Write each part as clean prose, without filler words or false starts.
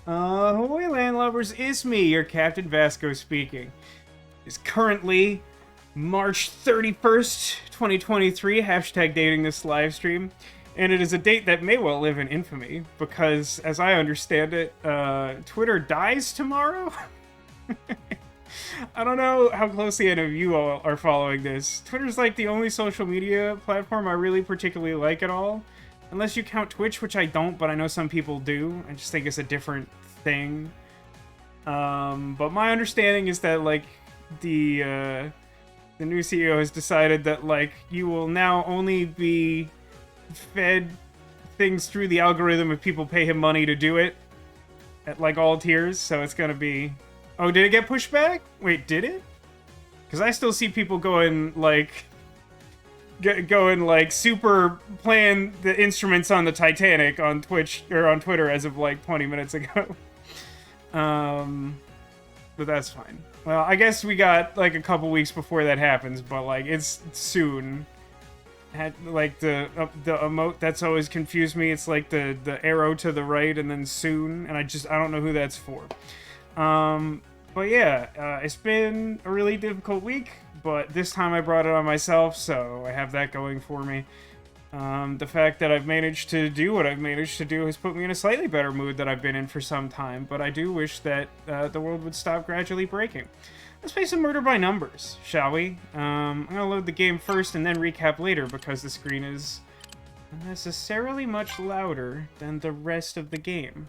Ahoy, landlubbers, it's me, your Captain Vasco speaking. It's currently March 31st, 2023, hashtag dating this live stream, and it is a date that may well live in infamy, because, as I understand it, Twitter dies tomorrow? I don't know how closely any of you all are following this. Twitter's like the only social media platform I really particularly like at all. Unless you count Twitch, which I don't, but I know some people do. I just think it's a different thing. But my understanding is that, like, the new CEO has decided that, like, you will now only be fed things through the algorithm if people pay him money to do it. At, like, all tiers, so it's gonna be... Oh, did it get pushed back? Wait, did it? Because I still see people going, like... super playing the instruments on the Titanic on Twitch or on Twitter as of like 20 minutes ago. But that's fine. Well, I guess we got like a couple weeks before that happens, but like it's soon. Like the emote that's always confused me. It's like the arrow to the right and then soon, and I don't know who that's for. But yeah, it's been a really difficult week. But this time I brought it on myself, so I have that going for me. The fact that I've managed to do what I've managed to do has put me in a slightly better mood that I've been in for some time, but I do wish that the world would stop gradually breaking. Let's play some Murder by Numbers, shall we? I'm going to load the game first and then recap later, because the screen is unnecessarily much louder than the rest of the game.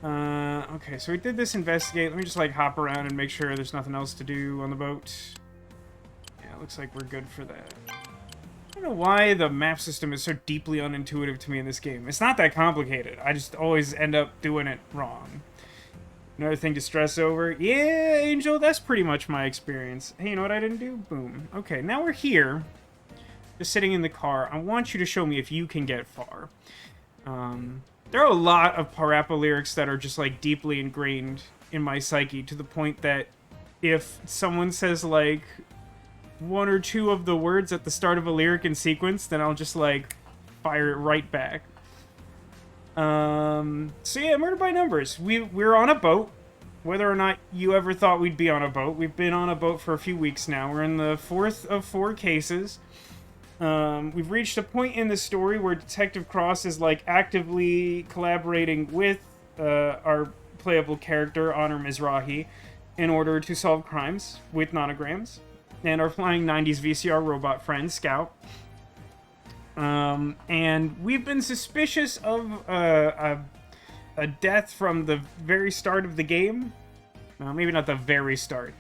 Okay, so we did this investigate. Let me just, like, hop around and make sure there's nothing else to do on the boat. Yeah, looks like we're good for that. I don't know why the map system is so deeply unintuitive to me in this game. It's not that complicated. I just always end up doing it wrong. Another thing to stress over. Yeah, Angel, that's pretty much my experience. Hey, you know what I didn't do? Boom. Okay, now we're here. Just sitting in the car. I want you to show me if you can get far. There are a lot of Parappa lyrics that are just, like, deeply ingrained in my psyche, to the point that if someone says, like, one or two of the words at the start of a lyric in sequence, then I'll just, like, fire it right back. So yeah, Murder by Numbers. We're on a boat. Whether or not you ever thought we'd be on a boat, we've been on a boat for a few weeks now. We're in the 4th of 4 cases. We've reached a point in the story where Detective Cross is, like, actively collaborating with our playable character, Honor Mizrahi, in order to solve crimes with nonograms, and our flying 90s VCR robot friend, Scout. And we've been suspicious of a death from the very start of the game. Well, maybe not the very start.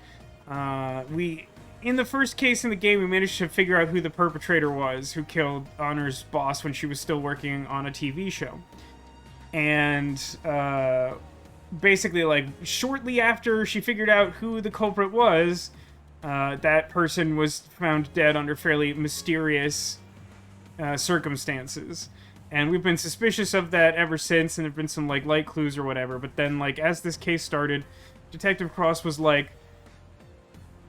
In the first case in the game, we managed to figure out who the perpetrator was, who killed Honor's boss when she was still working on a TV show. And, basically, like, shortly after she figured out who the culprit was, that person was found dead under fairly mysterious, circumstances. And we've been suspicious of that ever since, and there've been some, like, light clues or whatever. But then, like, as this case started, Detective Cross was like,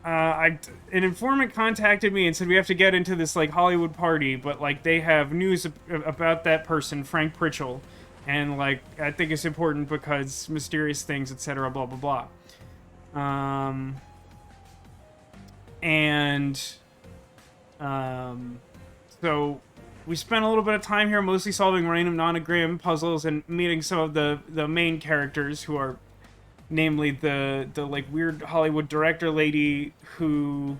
an informant contacted me and said we have to get into this, like, Hollywood party, but, like, they have news about that person, Frank Pritchell, and, like, I think it's important because mysterious things, etc., blah, blah, blah. So we spent a little bit of time here mostly solving random nonogram puzzles and meeting some of the main characters, who are namely the like weird Hollywood director lady who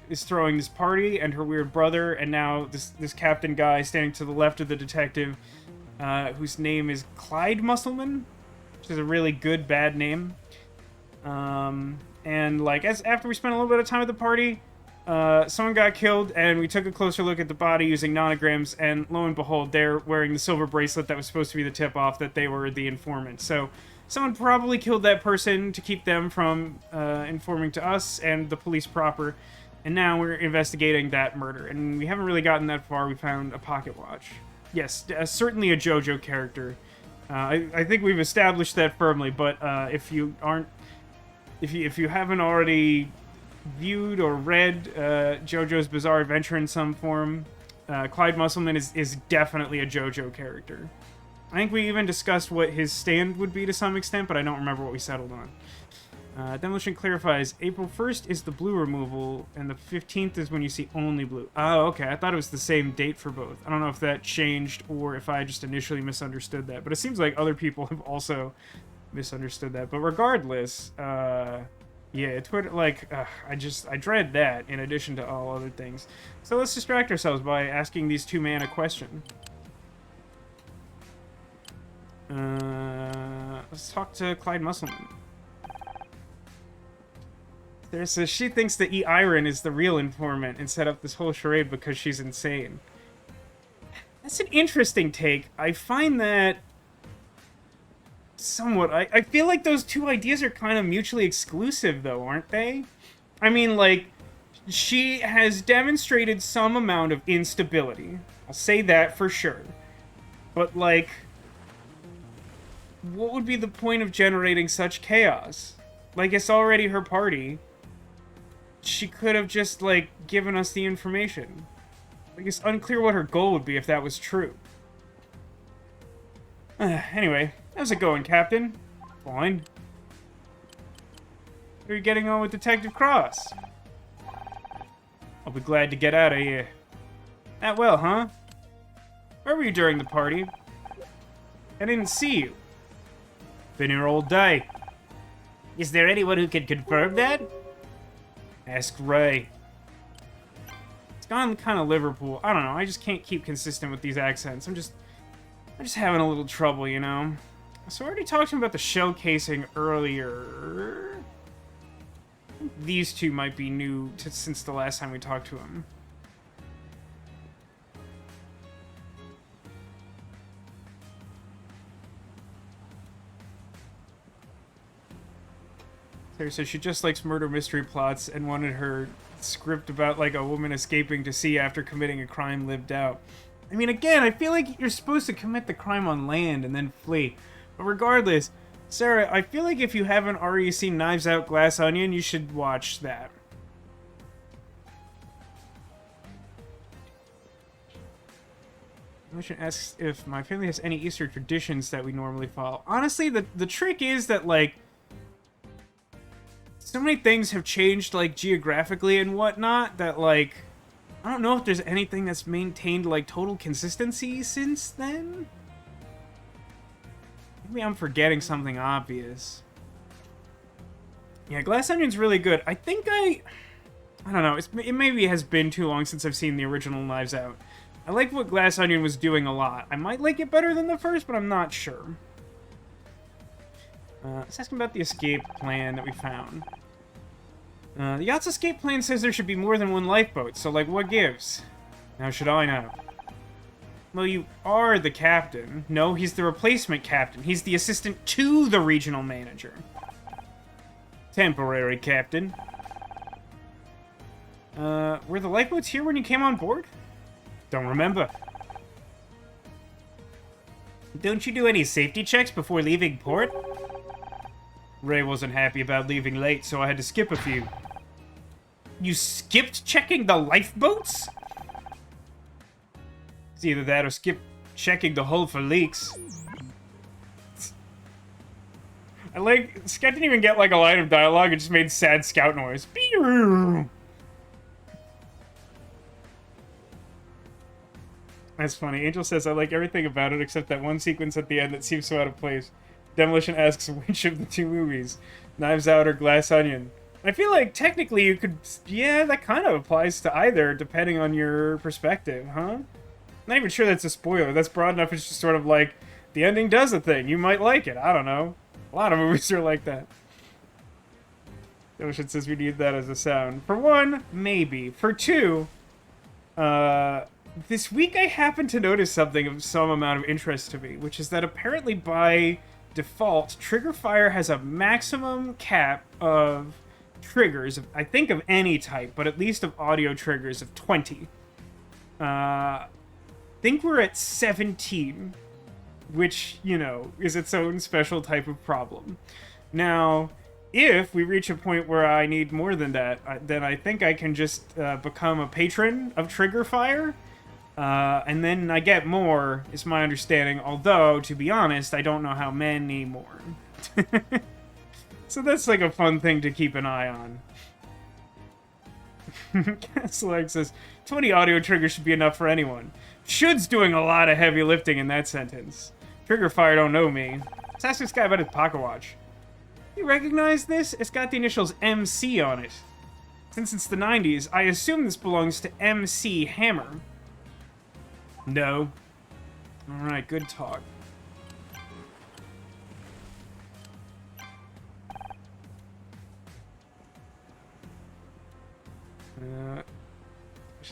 is throwing this party, and her weird brother, and now this captain guy standing to the left of the detective, whose name is Clyde Musselman, which is a really good bad name. And like after we spent a little bit of time at the party, someone got killed, and we took a closer look at the body using nonograms, and lo and behold, they're wearing the silver bracelet that was supposed to be the tip-off that they were the informant. So someone probably killed that person to keep them from informing to us and the police proper, and now we're investigating that murder. And we haven't really gotten that far. We found a pocket watch. Yes, certainly a JoJo character. I think we've established that firmly, but if you haven't already viewed or read JoJo's Bizarre Adventure in some form, Clyde Musselman is definitely a JoJo character. I think we even discussed what his stand would be to some extent, but I don't remember what we settled on. Demolition clarifies, April 1st is the blue removal, and the 15th is when you see only blue. Oh, okay. I thought it was the same date for both. I don't know if that changed or if I just initially misunderstood that, but it seems like other people have also misunderstood that. But regardless, yeah, Twitter, like, I dread that in addition to all other things. So let's distract ourselves by asking these two men a question. Let's talk to Clyde Musselman. Says she thinks that E. Iron is the real informant and set up this whole charade because she's insane. That's an interesting take. I find that somewhat... I feel like those two ideas are kind of mutually exclusive, though, aren't they? I mean, like, she has demonstrated some amount of instability. I'll say that for sure. But, like, what would be the point of generating such chaos? Like, it's already her party. She could have just, like, given us the information. Like, it's unclear what her goal would be if that was true. Anyway, how's it going, Captain? Fine. How are you getting on with Detective Cross? I'll be glad to get out of here. That well, huh? Where were you during the party? I didn't see you. Been here all day. Is there anyone who can confirm that? Ask Ray. It's gone kind of Liverpool. I don't know. I just can't keep consistent with these accents. I'm just having a little trouble, you know. So I already talked to him about the shell casing earlier. I think these two might be new since the last time we talked to him. So she just likes murder mystery plots and wanted her script about, like, a woman escaping to sea after committing a crime lived out. I mean, again, I feel like you're supposed to commit the crime on land and then flee. But regardless, Sarah, I feel like if you haven't already seen Knives Out Glass Onion, you should watch that. Mission asks if my family has any Easter traditions that we normally follow. Honestly, the trick is that, like, so many things have changed, like, geographically and whatnot, that, like, I don't know if there's anything that's maintained, like, total consistency since then? Maybe I'm forgetting something obvious. Yeah, Glass Onion's really good. I think I don't know, it maybe has been too long since I've seen the original Knives Out. I like what Glass Onion was doing a lot. I might like it better than the first, but I'm not sure. Let's ask him about the escape plan that we found. The yacht's escape plan says there should be more than one lifeboat, so, like, what gives? How should I know? Well, you are the captain. No, he's the replacement captain. He's the assistant to the regional manager. Temporary captain. Were the lifeboats here when you came on board? Don't remember. Don't you do any safety checks before leaving port? Ray wasn't happy about leaving late, so I had to skip a few. You skipped checking the lifeboats? It's either that or skip checking the hull for leaks. I like... Scott didn't even get, like, a line of dialogue, it just made sad scout noise. That's funny. Angel says, I like everything about it except that one sequence at the end that seems so out of place. Demolition asks which of the two movies, Knives Out or Glass Onion. I feel like technically you could, yeah, that kind of applies to either, depending on your perspective, huh? Not even sure that's a spoiler. That's broad enough. It's just sort of like, the ending does a thing. You might like it. I don't know. A lot of movies are like that. Demolition says we need that as a sound. For one, maybe. For two, this week I happened to notice something of some amount of interest to me, which is that apparently by default, Trigger Fire has a maximum cap of triggers, I think of any type, but at least of audio triggers of 20. I think we're at 17, which, you know, is its own special type of problem. Now, if we reach a point where I need more than that, then I think I can just become a patron of Trigger Fire, And then I get more, is my understanding. Although, to be honest, I don't know how many more. So that's like a fun thing to keep an eye on. Select says, 20 audio triggers should be enough for anyone. Should's doing a lot of heavy lifting in that sentence. Trigger fire don't know me. Let's ask this guy about his pocket watch. You recognize this? It's got the initials MC on it. Since it's the 90s, I assume this belongs to MC Hammer. No. Alright, good talk.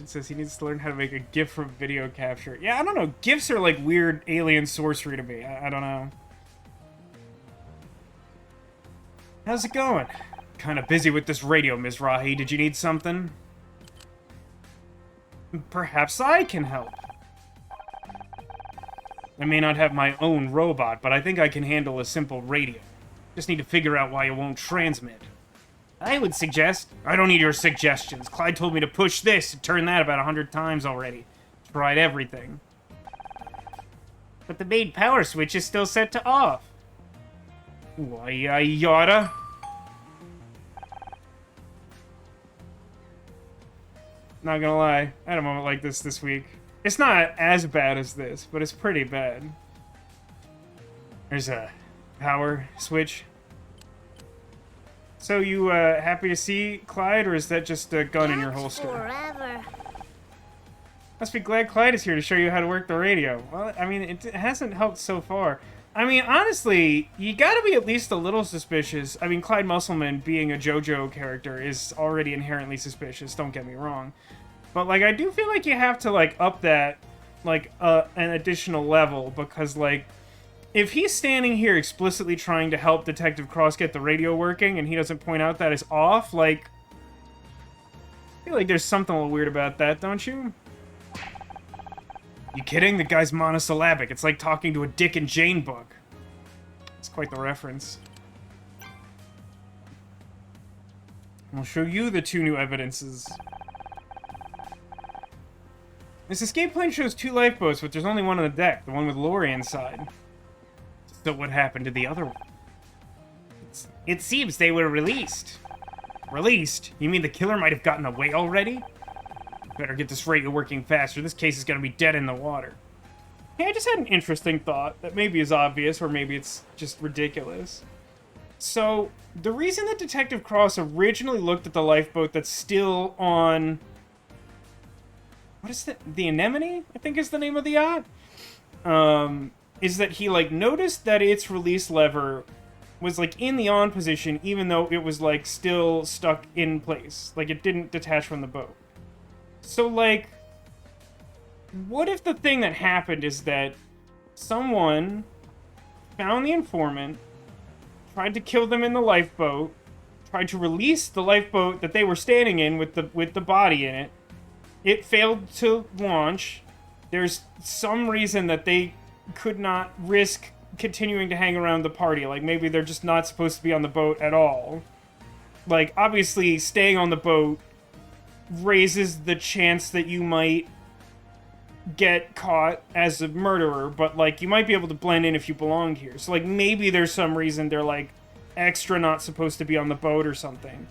It says he needs to learn how to make a GIF from video capture. Yeah, I don't know. GIFs are like weird alien sorcery to me. I don't know. How's it going? Kind of busy with this radio, Ms. Rahi. Did you need something? Perhaps I can help. I may not have my own robot, but I think I can handle a simple radio. Just need to figure out why it won't transmit. I would suggest... I don't need your suggestions. Clyde told me to push this and turn that about 100 times already. Tried everything. But the main power switch is still set to off. Why, yada. Not gonna lie, I had a moment like this week. It's not as bad as this, but it's pretty bad. There's a power switch. So you happy to see Clyde, or is that just a gun in your holster? Forever. Must be glad Clyde is here to show you how to work the radio. Well, I mean, it hasn't helped so far. I mean, honestly, you gotta be at least a little suspicious. I mean, Clyde Musselman being a JoJo character is already inherently suspicious, don't get me wrong. But, like, I do feel like you have to, like, up that, like, an additional level, because, like, if he's standing here explicitly trying to help Detective Cross get the radio working, and he doesn't point out that it's off, like, I feel like there's something a little weird about that, don't you? You kidding? The guy's monosyllabic. It's like talking to a Dick and Jane book. It's quite the reference. I'll show you the 2 new evidences. This escape plane shows 2 lifeboats, but there's only one on the deck, the one with Lori inside. So what happened to the other one? It seems they were released. Released? You mean the killer might have gotten away already? Better get this radio working faster. This case is gonna be dead in the water. Hey, I just had an interesting thought that maybe is obvious, or maybe it's just ridiculous. So, the reason that Detective Cross originally looked at the lifeboat that's still on... What is that? The Anemone, I think is the name of the yacht? Is that he, like, noticed that its release lever was, like, in the on position, even though it was, like, still stuck in place. Like, it didn't detach from the boat. So, like, what if the thing that happened is that someone found the informant, tried to kill them in the lifeboat, tried to release the lifeboat that they were standing in with the body in it. It failed to launch. There's some reason that they could not risk continuing to hang around the party. Like, maybe they're just not supposed to be on the boat at all. Like, obviously, staying on the boat raises the chance that you might get caught as a murderer, but, like, you might be able to blend in if you belonged here. So, like, maybe there's some reason they're, like, extra not supposed to be on the boat or something.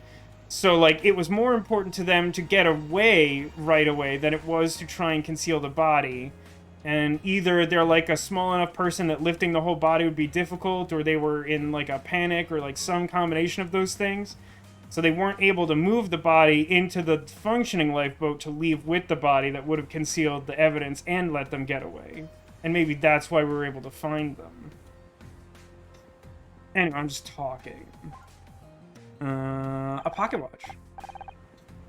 So, like, it was more important to them to get away right away than it was to try and conceal the body. And either they're, like, a small enough person that lifting the whole body would be difficult, or they were in, like, a panic, or, like, some combination of those things. So they weren't able to move the body into the functioning lifeboat to leave with the body that would have concealed the evidence and let them get away. And maybe that's why we were able to find them. Anyway, I'm just talking. A pocket watch.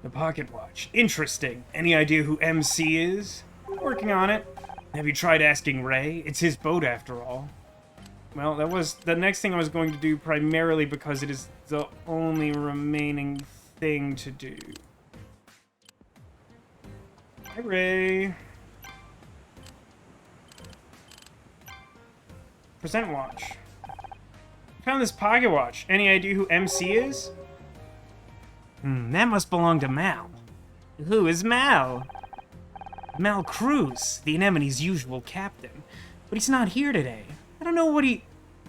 The pocket watch. Interesting. Any idea who MC is? Working on it. Have you tried asking Ray? It's his boat after all. Well, that was the next thing I was going to do, primarily because it is the only remaining thing to do. Hi, Ray. Present watch. Found this pocket watch. Any idea who MC is? That must belong to Mal. Who is Mal? Mal Cruz, the Anemone's usual captain. But he's not here today. I don't know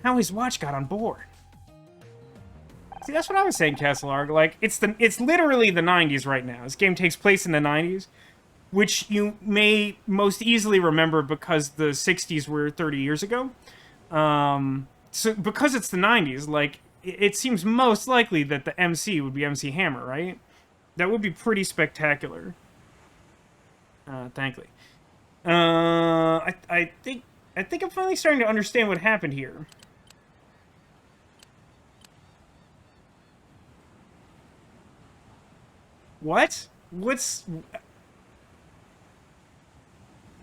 how his watch got on board. See, that's what I was saying, Castlearg. Like, it's literally the 90s right now. This game takes place in the 90s, which you may most easily remember because the 60s were 30 years ago. So because it's the 90s, like, it seems most likely that the MC would be MC Hammer, right? That would be pretty spectacular. Thankfully. I think I'm finally starting to understand what happened here. What?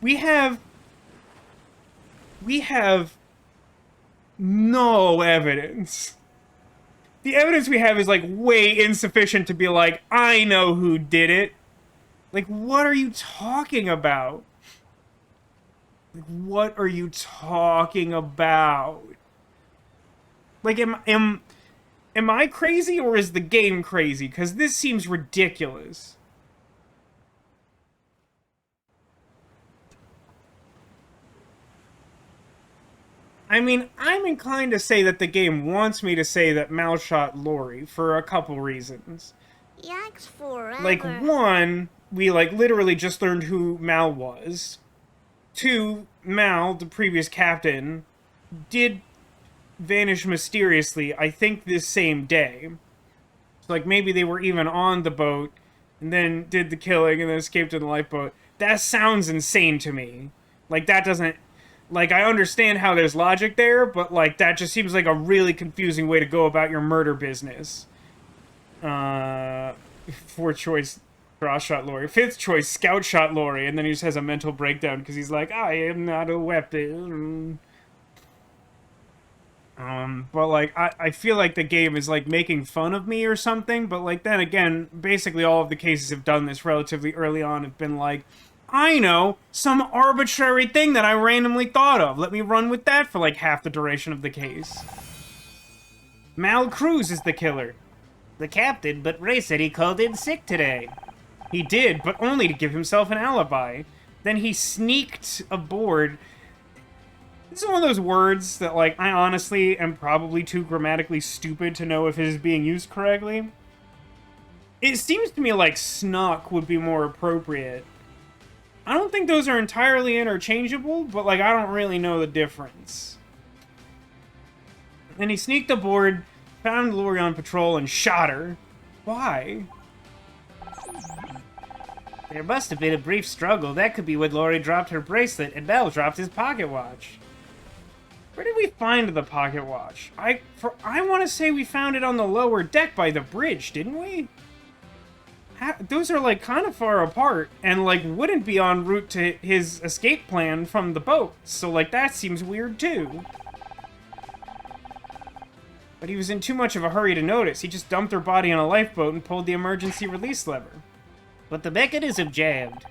We have no evidence. The evidence we have is, like, way insufficient to be like, I know who did it. Like, what are you talking about? Like, what are you talking about? Like, am I crazy or is the game crazy? Because this seems ridiculous. I mean, I'm inclined to say that the game wants me to say that Mal shot Lori for a couple reasons. Yikes forever. Like, one, we, like, literally just learned who Mal was. Two, Mal, the previous captain, did vanish mysteriously, I think this same day. So, like, maybe they were even on the boat, and then did the killing, and then escaped in the lifeboat. That sounds insane to me. Like, that doesn't... Like, I understand how there's logic there, but, like, that just seems like a really confusing way to go about your murder business. Fourth choice, Cross shot Lori. Fifth choice, Scout shot Lori, and then he just has a mental breakdown because he's like, I am not a weapon. But, like, I feel like the game is, like, making fun of me or something, but, like, then again, basically all of the cases have done this relatively early on, have been like, I know, some arbitrary thing that I randomly thought of. Let me run with that for, like, half the duration of the case. Mal Cruz is the killer. The captain, but Ray said he called in sick today. He did, but only to give himself an alibi. Then he sneaked aboard. This is one of those words that, like, I honestly am probably too grammatically stupid to know if it is being used correctly. It seems to me like snuck would be more appropriate. I don't think those are entirely interchangeable, but, like, I don't really know the difference. And he sneaked aboard, found Lori on patrol, and shot her. Why? There must have been a brief struggle. That could be when Lori dropped her bracelet and Mel dropped his pocket watch. Where did we find the pocket watch? I want to say we found it on the lower deck by the bridge, didn't we? Those are, like, kind of far apart, and, like, wouldn't be en route to his escape plan from the boat, so, like, that seems weird, too. But he was in too much of a hurry to notice. He just dumped her body on a lifeboat and pulled the emergency release lever. But the mechanism jammed.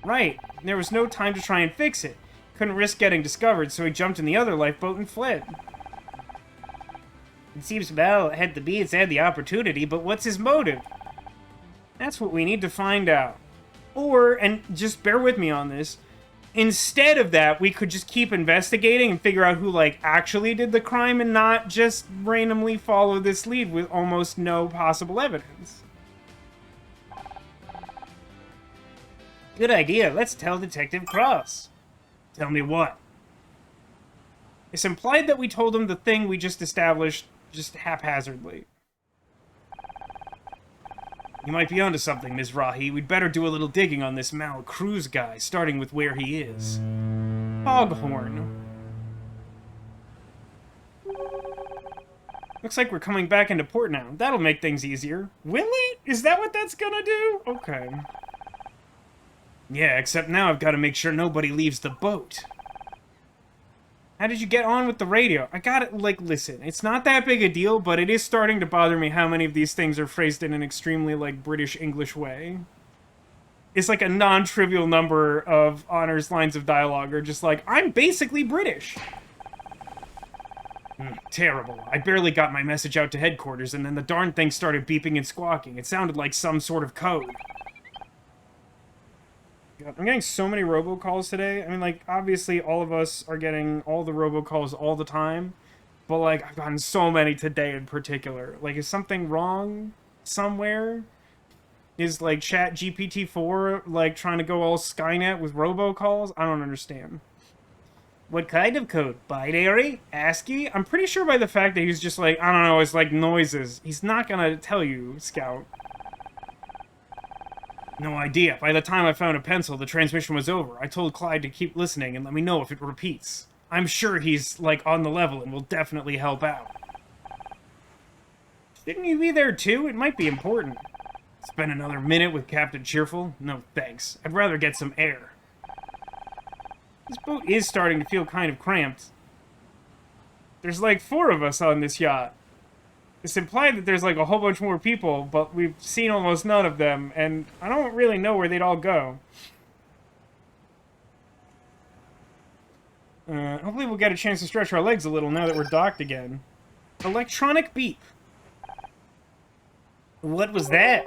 Right, there was no time to try and fix it. Couldn't risk getting discovered, so he jumped in the other lifeboat and fled. It seems Mel had the means and the opportunity, but what's his motive? That's what we need to find out. Or, and just bear with me on this, instead of that, we could just keep investigating and figure out who, like, actually did the crime and not just randomly follow this lead with almost no possible evidence. Good idea. Let's tell Detective Cross. Tell me what? It's implied that we told him the thing we just established just haphazardly. You might be onto something, Ms. Rahi. We'd better do a little digging on this Mal Cruz guy, starting with where he is. Foghorn. Looks like we're coming back into port now. That'll make things easier. Will it? Is that what that's gonna do? Okay. Yeah, except now I've got to make sure nobody leaves the boat. How did you get on with the radio? I got it, like, listen, it's not that big a deal, but it is starting to bother me how many of these things are phrased in an extremely, like, British English way. It's like a non-trivial number of Honor's lines of dialogue are just like, I'm basically British. Terrible. I barely got my message out to headquarters, and then the darn thing started beeping and squawking. It sounded like some sort of code. God, I'm getting so many robocalls today. I mean, like, obviously all of us are getting all the robocalls all the time. But, like, I've gotten so many today in particular. Like, is something wrong somewhere? Is, like, Chat GPT-4, like, trying to go all Skynet with robocalls? I don't understand. What kind of code? Binary? ASCII? I'm pretty sure by the fact that he's just like, I don't know, it's like noises. He's not gonna tell you, Scout. No idea. By the time I found a pencil, the transmission was over. I told Clyde to keep listening and let me know if it repeats. I'm sure he's, like, on the level and will definitely help out. Shouldn't you be there, too? It might be important. Spend another minute with Captain Cheerful? No, thanks. I'd rather get some air. This boat is starting to feel kind of cramped. There's, like, 4 of us on this yacht. It's implied that there's, like, a whole bunch more people, but we've seen almost none of them, and I don't really know where they'd all go. Hopefully we'll get a chance to stretch our legs a little now that we're docked again. Electronic beep. What was that?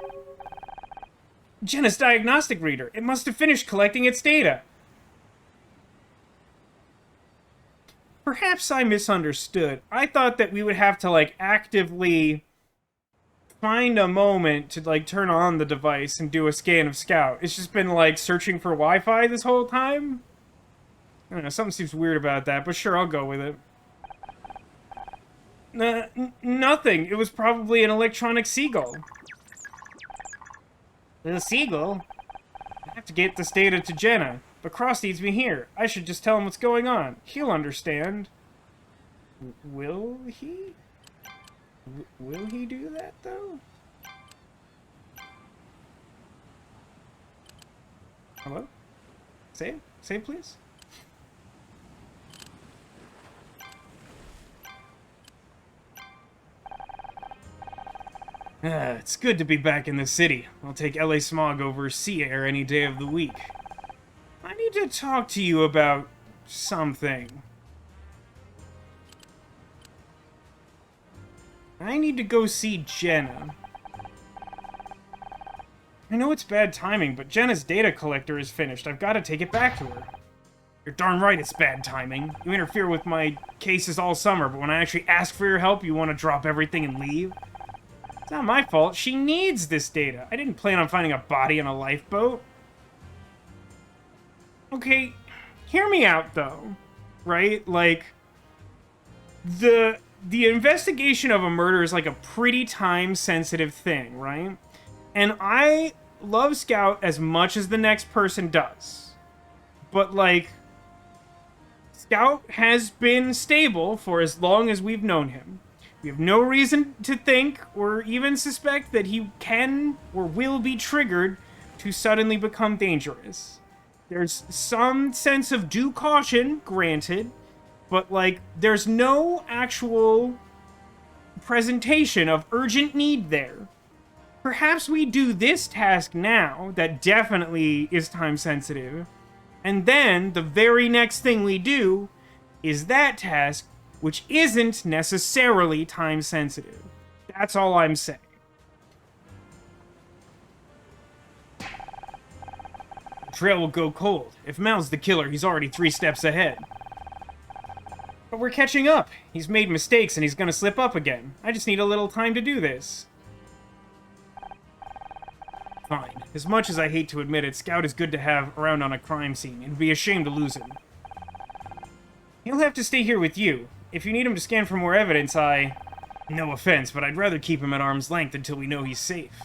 Jenna's diagnostic reader. It must have finished collecting its data. Perhaps I misunderstood. I thought that we would have to, like, actively find a moment to, like, turn on the device and do a scan of Scout. It's just been, like, searching for Wi-Fi this whole time? I don't know, something seems weird about that, but sure, I'll go with it. Nothing. It was probably an electronic seagull. The seagull? I have to get this data to Jenna. But Cross needs me here. I should just tell him what's going on. He'll understand. Will he? Will he do that, though? Hello? Say it? Say it, please? It's good to be back in the city. I'll take LA smog over sea air any day of the week. I need to talk to you about something. I need to go see Jenna. I know it's bad timing, but Jenna's data collector is finished. I've got to take it back to her. You're darn right it's bad timing. You interfere with my cases all summer, but when I actually ask for your help, you want to drop everything and leave? It's not my fault. She needs this data. I didn't plan on finding a body in a lifeboat. Okay, hear me out, though, right? Like, the investigation of a murder is, like, a pretty time-sensitive thing, right? And I love Scout as much as the next person does. But, like, Scout has been stable for as long as we've known him. We have no reason to think or even suspect that he can or will be triggered to suddenly become dangerous. There's some sense of due caution, granted, but, like, there's no actual presentation of urgent need there. Perhaps we do this task now, that definitely is time-sensitive, and then the very next thing we do is that task, which isn't necessarily time-sensitive. That's all I'm saying. Trail will go cold. If Mal's the killer, he's already 3 steps ahead. But we're catching up. He's made mistakes and he's gonna slip up again. I just need a little time to do this. Fine. As much as I hate to admit it, Scout is good to have around on a crime scene. It'd be a shame to lose him. He'll have to stay here with you. If you need him to scan for more evidence, no offense, but I'd rather keep him at arm's length until we know he's safe.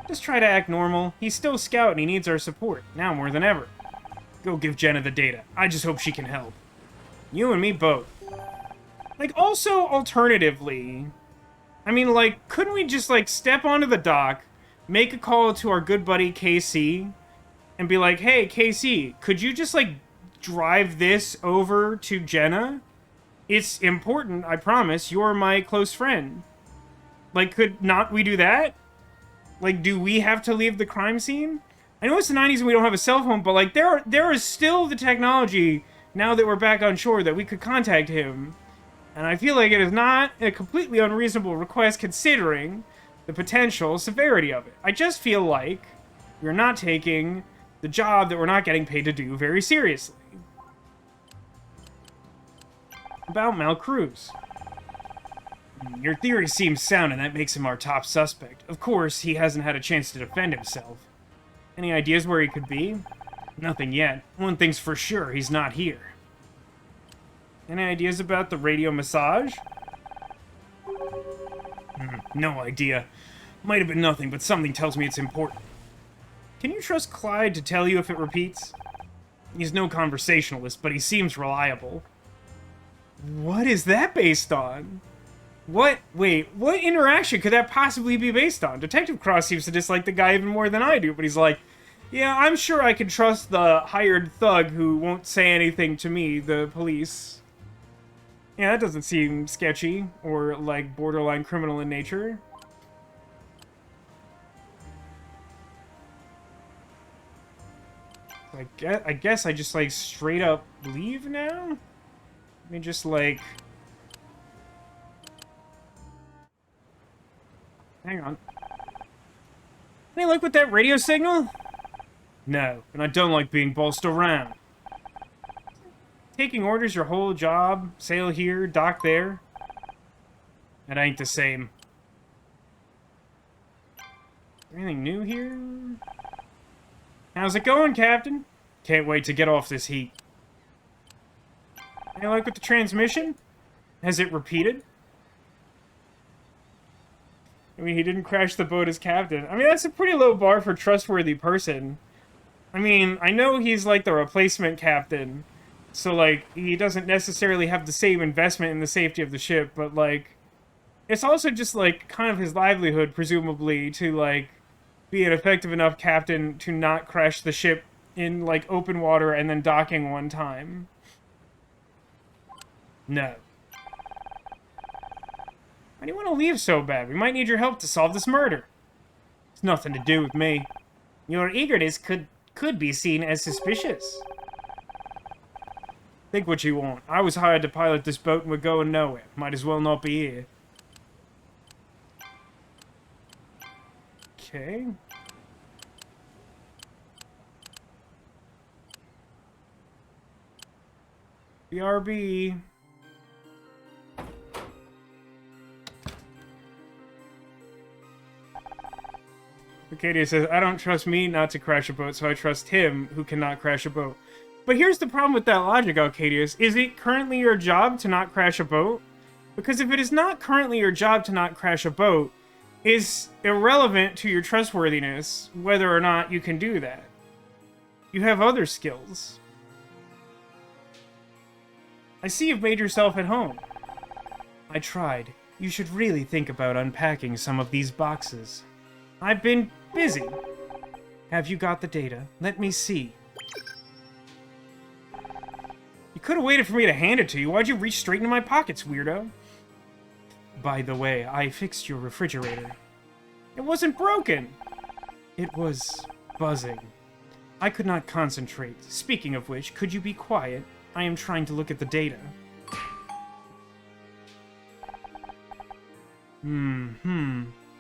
Just try to act normal. He's still Scout and he needs our support, now more than ever. Go give Jenna the data. I just hope she can help. You and me both. Like, also, alternatively, I mean, like, couldn't we just, like, step onto the dock, make a call to our good buddy KC, and be like, hey, KC, could you just, like, drive this over to Jenna? It's important, I promise. You're my close friend. Like, could not we do that? Like, do we have to leave the crime scene? I know it's the 90s and we don't have a cell phone, but, like, there is still the technology, now that we're back on shore, that we could contact him. And I feel like it is not a completely unreasonable request considering the potential severity of it. I just feel like We're not taking the job that we're not getting paid to do very seriously. About Mal Cruz. Your theory seems sound, and that makes him our top suspect. Of course, he hasn't had a chance to defend himself. Any ideas where he could be? Nothing yet. One thing's for sure, he's not here. Any ideas about the radio massage? No idea. Might have been nothing, but something tells me it's important. Can you trust Clyde to tell you if it repeats? He's no conversationalist, but he seems reliable. What is that based on? Wait, what interaction could that possibly be based on? Detective Cross seems to dislike the guy even more than I do, but he's like, yeah, I'm sure I can trust the hired thug who won't say anything to me, the police. Yeah, that doesn't seem sketchy or, like, borderline criminal in nature. I guess I just, like, straight up leave now? Let me just, like... Hang on. Any luck with that radio signal? No, and I don't like being bossed around. Taking orders your whole job, sail here, dock there. That ain't the same. Anything new here? How's it going, Captain? Can't wait to get off this heat. Any luck with the transmission? Has it repeated? I mean, he didn't crash the boat as captain. I mean, that's a pretty low bar for trustworthy person. I mean, I know he's, like, the replacement captain, so, like, he doesn't necessarily have the same investment in the safety of the ship, but, like, it's also just, like, kind of his livelihood, presumably, to, like, be an effective enough captain to not crash the ship in, like, open water and then docking one time. No. Why do you want to leave so bad? We might need your help to solve this murder. It's nothing to do with me. Your eagerness could be seen as suspicious. Think what you want. I was hired to pilot this boat and we're going nowhere. Might as well not be here. Okay. BRB. Arcadia says, I don't trust me not to crash a boat, so I trust him who cannot crash a boat. But here's the problem with that logic, Arcadius. Is it currently your job to not crash a boat? Because if it is not currently your job to not crash a boat, it's irrelevant to your trustworthiness whether or not you can do that. You have other skills. I see you've made yourself at home. I tried. You should really think about unpacking some of these boxes. I've been busy. Have you got the data? Let me see. You could have waited for me to hand it to you. Why'd you reach straight into my pockets, weirdo? By the way, I fixed your refrigerator. It wasn't broken. It was buzzing. I could not concentrate. Speaking of which, could you be quiet? I am trying to look at the data.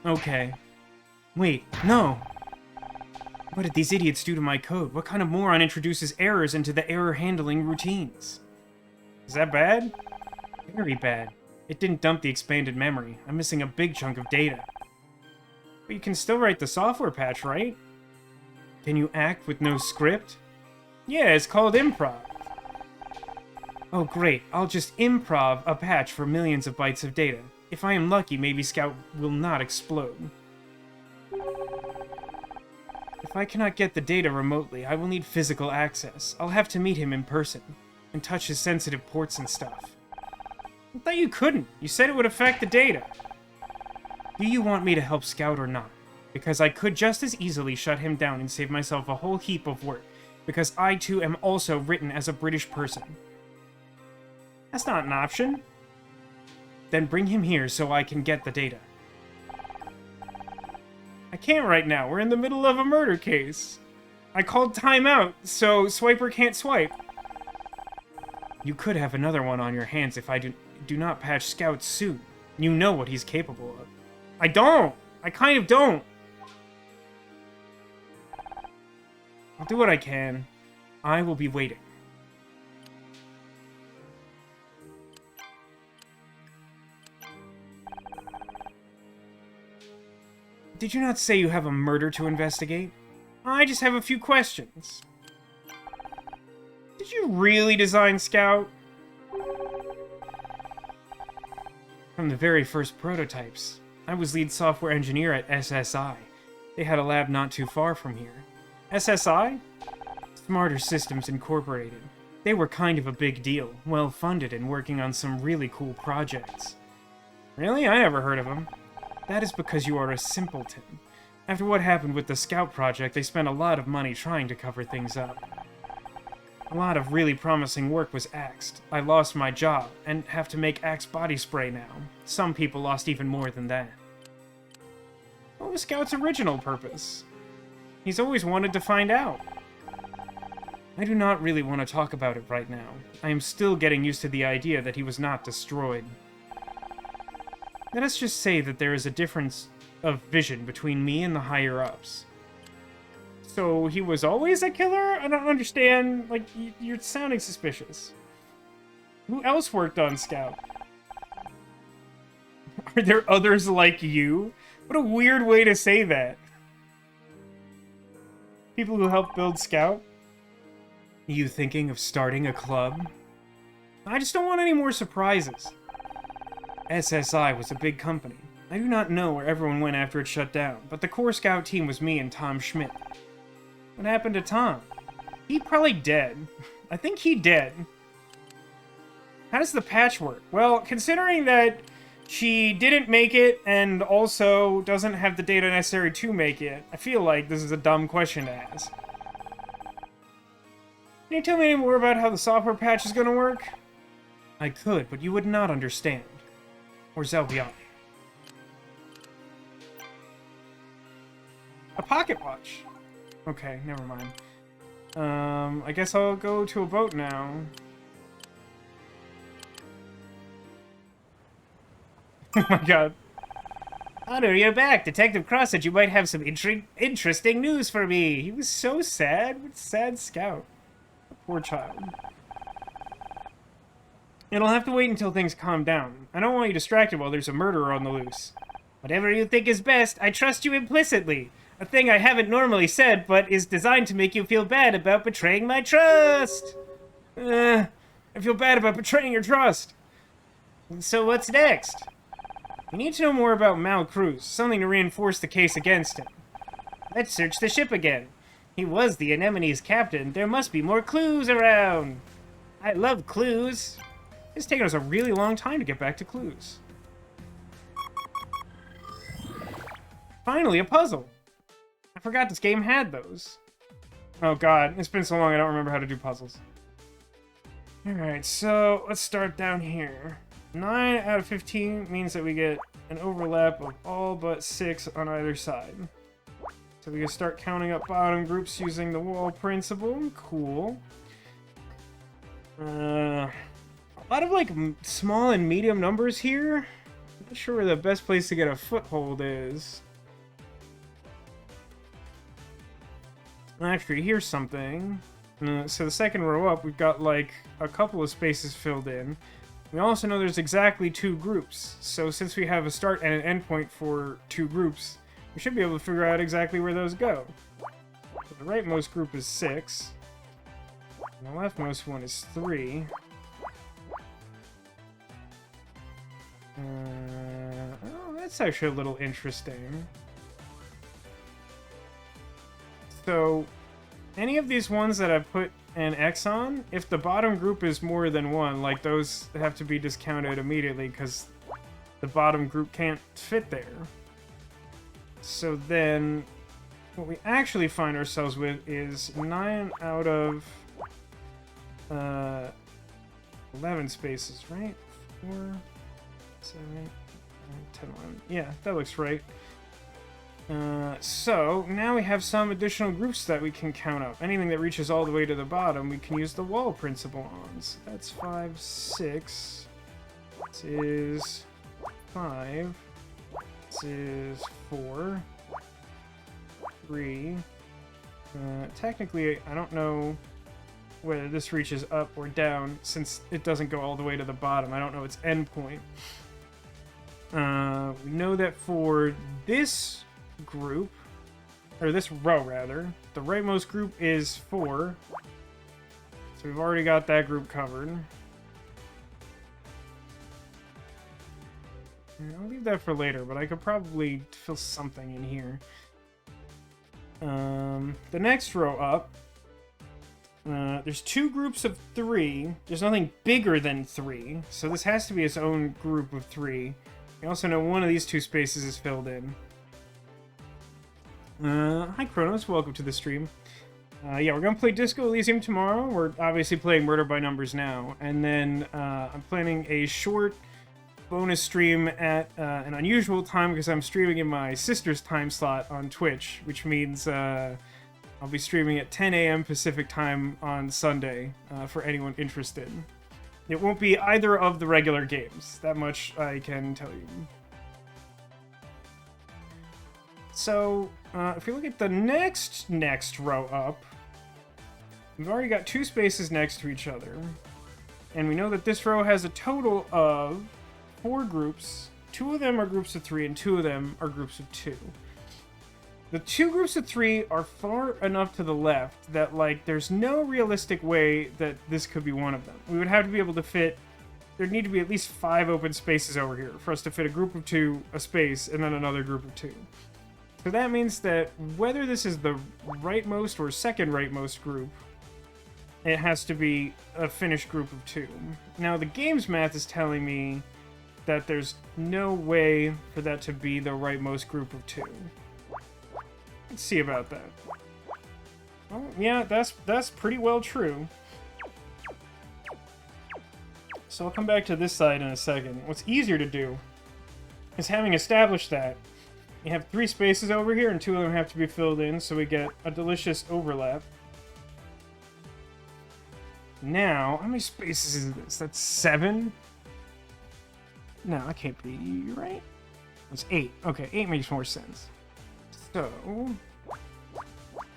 Okay. Wait, no! What did these idiots do to my code? What kind of moron introduces errors into the error handling routines? Is that bad? Very bad. It didn't dump the expanded memory. I'm missing a big chunk of data. But you can still write the software patch, right? Can you act with no script? Yeah, it's called improv. Oh great, I'll just improv a patch for millions of bytes of data. If I am lucky, maybe Scout will not explode. If I cannot get the data remotely, I will need physical access. I'll have to meet him in person, and touch his sensitive ports and stuff. I thought you couldn't. You said it would affect the data. Do you want me to help Scout or not? Because I could just as easily shut him down and save myself a whole heap of work, because I too am also written as a British person. That's not an option. Then bring him here so I can get the data. I can't right now. We're in the middle of a murder case. I called timeout, so Swiper can't swipe. You could have another one on your hands if I do not patch Scout soon. You know what he's capable of. I don't! I kind of don't! I'll do what I can. I will be waiting. Did you not say you have a murder to investigate? I just have a few questions. Did you really design Scout? From the very first prototypes, I was lead software engineer at SSI. They had a lab not too far from here. SSI? Smarter Systems Incorporated. They were kind of a big deal, well-funded and working on some really cool projects. Really? I never heard of them. That is because you are a simpleton. After what happened with the Scout project, they spent a lot of money trying to cover things up. A lot of really promising work was axed. I lost my job, and have to make Axe body spray now. Some people lost even more than that. What was Scout's original purpose? He's always wanted to find out. I do not really want to talk about it right now. I am still getting used to the idea that he was not destroyed. Let us just say that there is a difference of vision between me and the higher-ups. So he was always a killer? I don't understand. Like, you're sounding suspicious. Who else worked on Scout? Are there others like you? What a weird way to say that. People who helped build Scout? You thinking of starting a club? I just don't want any more surprises. SSI was a big company. I do not know where everyone went after it shut down, but the core Scout team was me and Tom Schmidt. What happened to Tom? He probably dead. I think he dead. How does the patch work? Well, considering that she didn't make it and also doesn't have the data necessary to make it, I feel like this is a dumb question to ask. Can you tell me any more about how the software patch is gonna work? I could, but you would not understand. Or Zelbion. A pocket watch. Okay, never mind. I guess I'll go to a boat now. Oh my god. Honor, you're back. Detective Cross said you might have some interesting news for me. He was so sad. What sad Scout. Poor child. It'll have to wait until things calm down. I don't want you distracted while there's a murderer on the loose. Whatever you think is best, I trust you implicitly. A thing I haven't normally said, but is designed to make you feel bad about betraying my trust. I feel bad about betraying your trust. So what's next? We need to know more about Mal Cruz, something to reinforce the case against him. Let's search the ship again. He was the Anemone's captain. There must be more clues around. I love clues. It's taken us a really long time to get back to clues. Finally, a puzzle. I forgot this game had those. Oh god, it's been so long I don't remember how to do puzzles. Alright, so let's start down here. 9 out of 15 means that we get an overlap of all but 6 on either side. So we can start counting up bottom groups using the wall principle. Cool. A lot of, like, small and medium numbers here. I'm not sure where the best place to get a foothold is. Actually, here's something. So the second row up, we've got, like, a couple of spaces filled in. We also know there's exactly 2 groups. So since we have a start and an end point for 2 groups, we should be able to figure out exactly where those go. So the rightmost group is 6. And the leftmost one is 3. Oh, that's actually a little interesting. So, any of these ones that I've put an X on, if the bottom group is more than 1, like, those have to be discounted immediately because the bottom group can't fit there. So then, what we actually find ourselves with is 9 out of 11 spaces, right? 4, 7, 8, 9, 10, 11. Yeah, that looks right. So, now we have some additional groups that we can count up. Anything that reaches all the way to the bottom, we can use the wall principle on. So that's 5, 6. This is 5. This is 4. 3. Technically, I don't know whether this reaches up or down, since it doesn't go all the way to the bottom. I don't know its endpoint. We know that for this group, or this row rather, the rightmost group is 4. So we've already got that group covered. And I'll leave that for later, but I could probably fill something in here. The next row up, there's 2 groups of 3. There's nothing bigger than 3, so this has to be its own group of 3. We also know one of these 2 spaces is filled in. Hi Kronos, welcome to the stream. Yeah, we're gonna play Disco Elysium tomorrow. We're obviously playing Murder by Numbers now, and then I'm planning a short bonus stream at an unusual time because I'm streaming in my sister's time slot on Twitch, which means I'll be streaming at 10 a.m. Pacific time on Sunday for anyone interested. It won't be either of the regular games, that much I can tell you. So, if we look at the next row up, we've already got 2 spaces next to each other, and we know that this row has a total of 4 groups. 2 of them are groups of 3, and 2 of them are groups of 2. The 2 groups of 3 are far enough to the left that, like, there's no realistic way that this could be one of them. We would have to be able to fit... There'd need to be at least 5 open spaces over here for us to fit a group of 2, a space, and then another group of 2. So that means that whether this is the rightmost or second rightmost group, it has to be a finished group of 2. Now, the game's math is telling me that there's no way for that to be the rightmost group of 2. Let's see about that. Oh, yeah, that's pretty well true. So I'll come back to this side in a second. What's easier to do is, having established that, you have 3 spaces over here, and 2 of them have to be filled in, so we get a delicious overlap. Now, how many spaces is this? That's 7? No, that can't be right. It's 8. Okay, 8 makes more sense. So,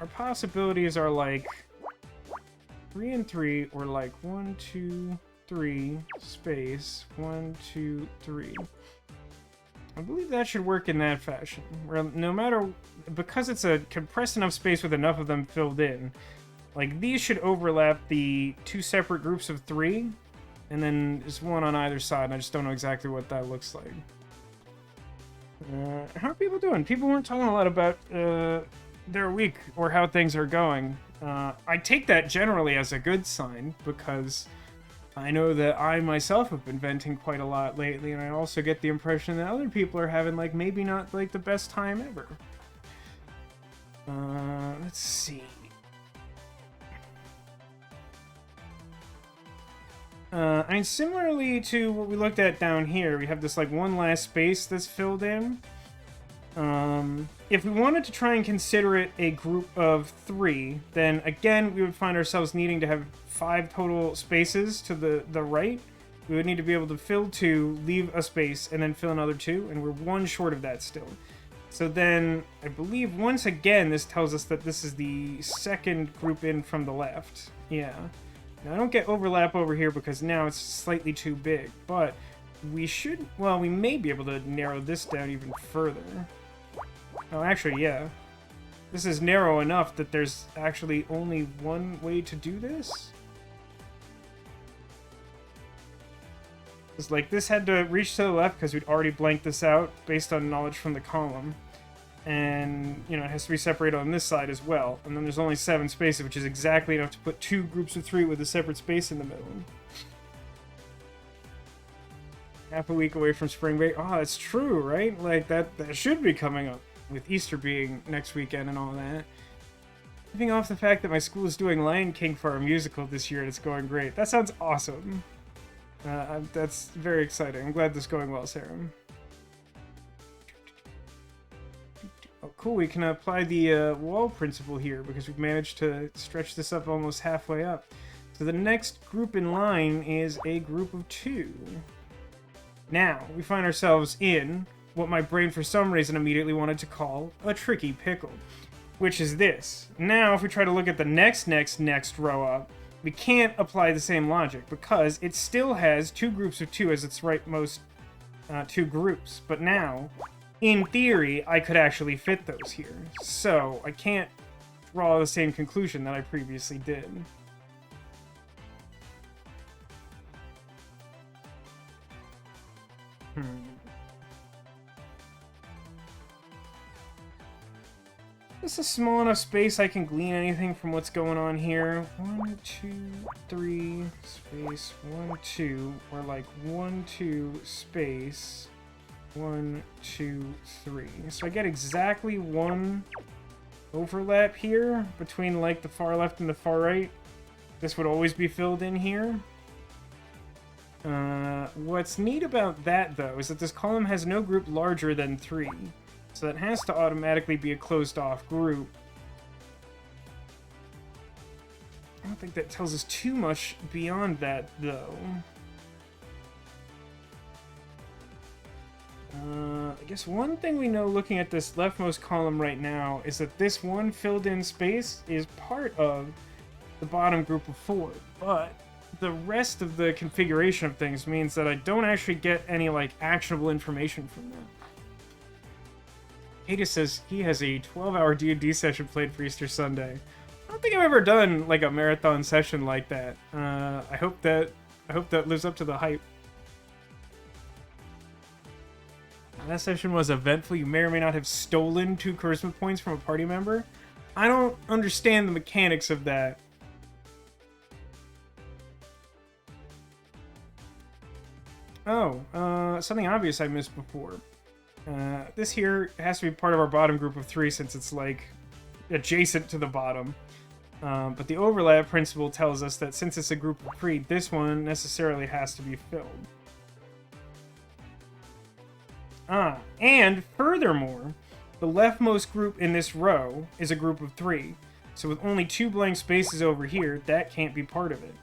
our possibilities are like 3 and 3, or like 1, 2, 3, space, 1, 2, 3. I believe that should work in that fashion, where no matter, because it's a compressed enough space with enough of them filled in, like these should overlap the 2 separate groups of 3, and then there's 1 on either side, and I just don't know exactly what that looks like. How are people doing? People weren't talking a lot about their week or how things are going. I take that generally as a good sign, because I know that I myself have been venting quite a lot lately, and I also get the impression that other people are having, like, maybe not, like, the best time ever. Let's see. I mean, similarly to what we looked at down here, we have this, like, one last space that's filled in. If we wanted to try and consider it a group of 3, then, again, we would find ourselves needing to have 5 total spaces to the right. We would need to be able to fill 2, leave a space, and then fill another 2, and we're 1 short of that still. So then, I believe, once again, this tells us that this is the second group in from the left. Yeah. Now, I don't get overlap over here because now it's slightly too big, but we should, well, we may be able to narrow this down even further. Oh, actually, yeah. This is narrow enough that there's actually only one way to do this. It's like this had to reach to the left because we'd already blanked this out based on knowledge from the column. And, you know, it has to be separated on this side as well. And then there's only 7 spaces, which is exactly enough to put 2 groups of 3 with a separate space in the middle. Half a week away from spring break. Oh, that's true, right? Like, that should be coming up, with Easter being next weekend and all that. Living off the fact that my school is doing Lion King for our musical this year and it's going great. That sounds awesome. That's very exciting. I'm glad this is going well, Sarah. Oh, cool. We can apply the wall principle here because we've managed to stretch this up almost halfway up. So the next group in line is a group of 2. Now, we find ourselves in what my brain for some reason immediately wanted to call a tricky pickle. which is this. Now, if we try to look at the next row up, we can't apply the same logic because it still has two groups of two as its rightmost two groups. But now, in theory, I could actually fit those here. So I can't draw the same conclusion that I previously did. This is a small enough space I can glean anything from what's going on here. 1, 2, 3, space, 1, 2, or like 1, 2, space, 1, 2, 3. So I get exactly one overlap here between like the far left and the far right. This would always be filled in here. What's neat about that, though, is that this column has no group larger than 3. So that has to automatically be a closed-off group. I don't think that tells us too much beyond that, though. I guess one thing we know looking at this leftmost column right now is that this one filled-in space is part of the bottom group of 4, but the rest of the configuration of things means that I don't actually get any, like, actionable information from that. Hades says he has a 12-hour D&D session played for Easter Sunday. I don't think I've ever done, like, a marathon session like that. I hope that lives up to the hype. That session was eventful. You may or may not have stolen 2 charisma points from a party member. I don't understand the mechanics of that. Oh, something obvious I missed before. This here has to be part of our bottom group of 3 since it's, like, adjacent to the bottom. But the overlap principle tells us that since it's a group of 3, this one necessarily has to be filled. And furthermore, the leftmost group in this row is a group of 3. So with only 2 blank spaces over here, that can't be part of it.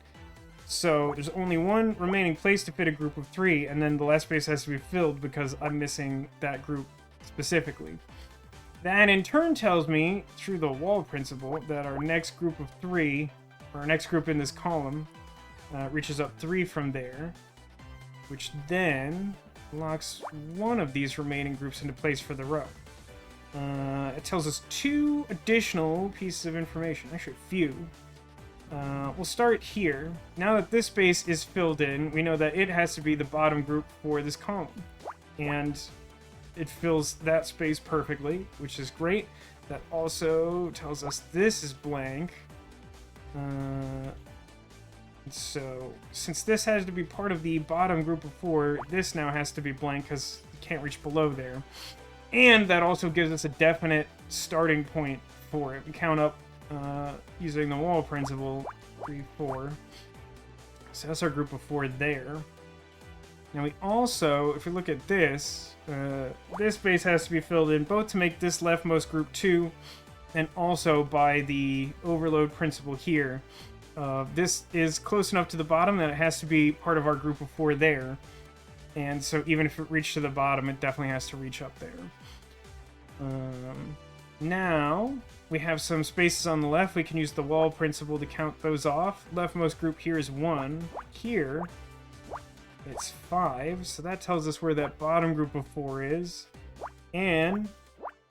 So there's only one remaining place to fit a group of 3, and then the last space has to be filled because I'm missing that group specifically. That in turn tells me, through the wall principle, that our next group of 3, or our next group in this column, reaches up 3 from there, which then locks one of these remaining groups into place for the row. It tells us 2 additional pieces of information, actually a few. We'll start here. Now that this space is filled in, we know that it has to be the bottom group for this column. And it fills that space perfectly, which is great. That also tells us this is blank. So, since this has to be part of the bottom group of 4, this now has to be blank because you can't reach below there. And that also gives us a definite starting point for it. We count up using the wall principle, 3, 4. So that's our group of 4 there. Now we also, if we look at this, this space has to be filled in both to make this leftmost group 2, and also by the overload principle here. This is close enough to the bottom that it has to be part of our group of 4 there. And so even if it reached to the bottom, it definitely has to reach up there. Now, we have some spaces on the left. We can use the wall principle to count those off. Leftmost group here is 1. Here, it's 5. So that tells us where that bottom group of 4 is. And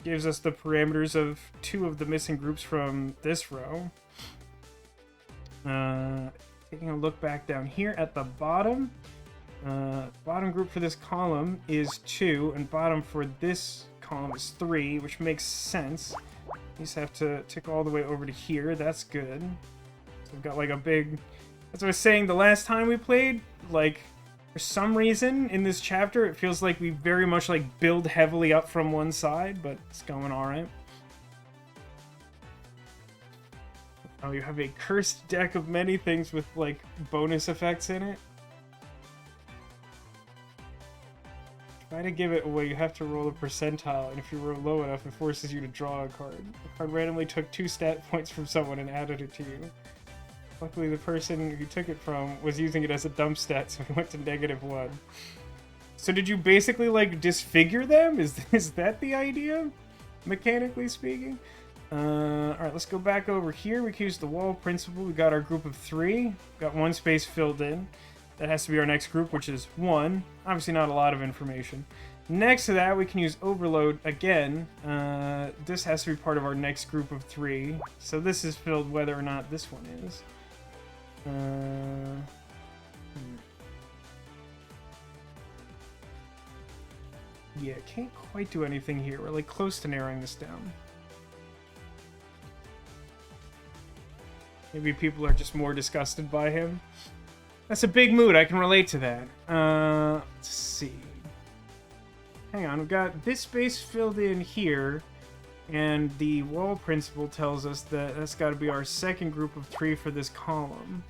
gives us the parameters of 2 of the missing groups from this row. Taking a look back down here at the bottom. Bottom group for this column is 2, and bottom for this column is 3, which makes sense. You just have to tick all the way over to here. That's good. So we've got like a big... As I was saying the last time we played, like, for some reason in this chapter, it feels like we very much like build heavily up from one side, but it's going alright. Oh, you have a cursed deck of many things with, like, bonus effects in it. Try to give it away, you have to roll a percentile, and if you roll low enough, it forces you to draw a card. The card randomly took 2 stat points from someone and added it to you. Luckily, the person who took it from was using it as a dump stat, so he went to -1. So did you basically, like, disfigure them? Is that the idea? Mechanically speaking? Alright, let's go back over here. We can use the wall principle. We got our group of 3. Got 1 space filled in. That has to be our next group, which is 1. Obviously not a lot of information. Next to that, we can use overload again. This has to be part of our next group of 3. So this is filled whether or not this one is. Yeah, can't quite do anything here. We're like close to narrowing this down. Maybe people are just more disgusted by him. That's a big mood. I can relate to that. Let's see. Hang on. We've got this space filled in here. And the wall principle tells us that that's got to be our second group of 3 for this column.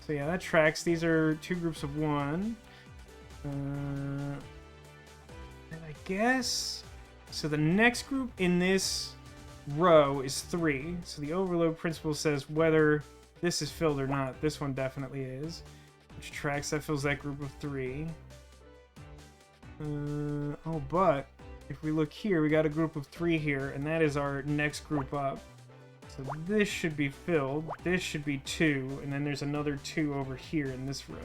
So yeah, that tracks. These are 2 groups of 1. And I guess... So the next group in this row is 3. So the overload principle says whether this is filled or not. This one definitely is. Which tracks, that fills that group of 3. Oh, but if we look here, we got a group of 3 here, and that is our next group up. So this should be filled. This should be 2, and then there's another 2 over here in this row.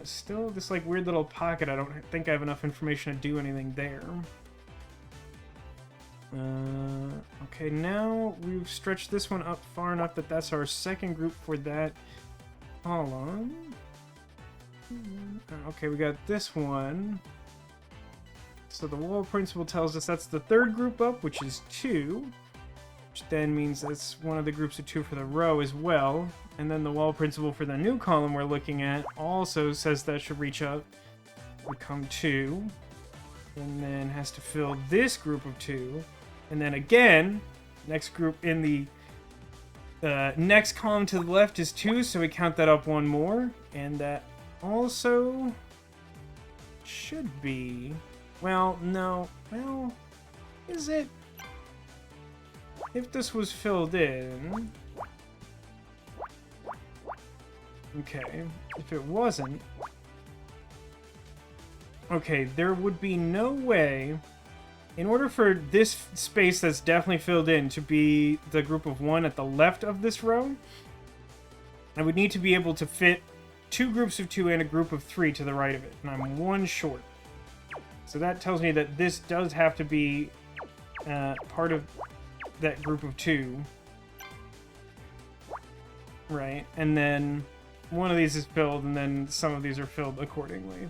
Still this like weird little pocket. I don't think I have enough information to do anything there. Okay, now we've stretched this one up far enough that that's our second group for that column. Okay, we got this one. So the wall principle tells us that's the third group up, which is 2. Which then means that's one of the groups of 2 for the row as well. And then the wall principle for the new column we're looking at also says that should reach up, become 2. And then has to fill this group of 2. And then again, next group in the next column to the left is 2, so we count that up 1 more. And that also should be... Well, no. Well, is it? If this was filled in... Okay, if it wasn't... Okay, there would be no way... In order for this space that's definitely filled in to be the group of 1 at the left of this row, I would need to be able to fit 2 groups of 2 and a group of 3 to the right of it, and I'm 1 short. So that tells me that this does have to be part of that group of 2. Right, and then one of these is filled, and then some of these are filled accordingly.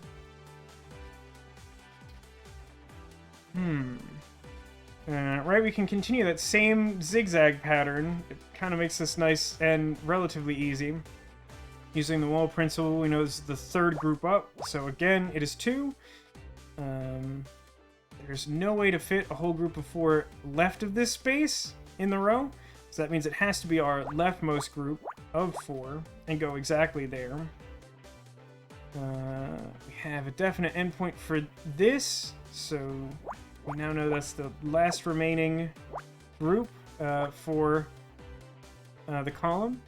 Right, we can continue that same zigzag pattern. It kind of makes this nice and relatively easy. Using the wall principle, we know this is the third group up, so again, it is 2. There's no way to fit a whole group of 4 left of this space in the row, so that means it has to be our leftmost group of 4 and go exactly there. We have a definite endpoint for this, so we now know that's the last remaining group for the column.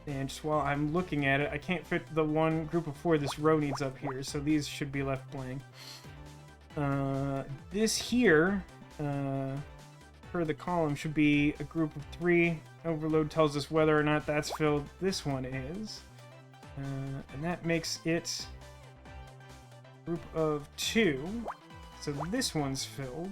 And just while I'm looking at it, I can't fit the one group of 4 this row needs up here, so these should be left blank. This here, for the column, should be a group of 3. Overload tells us whether or not that's filled. This one is. And that makes it a group of 2. So this one's filled.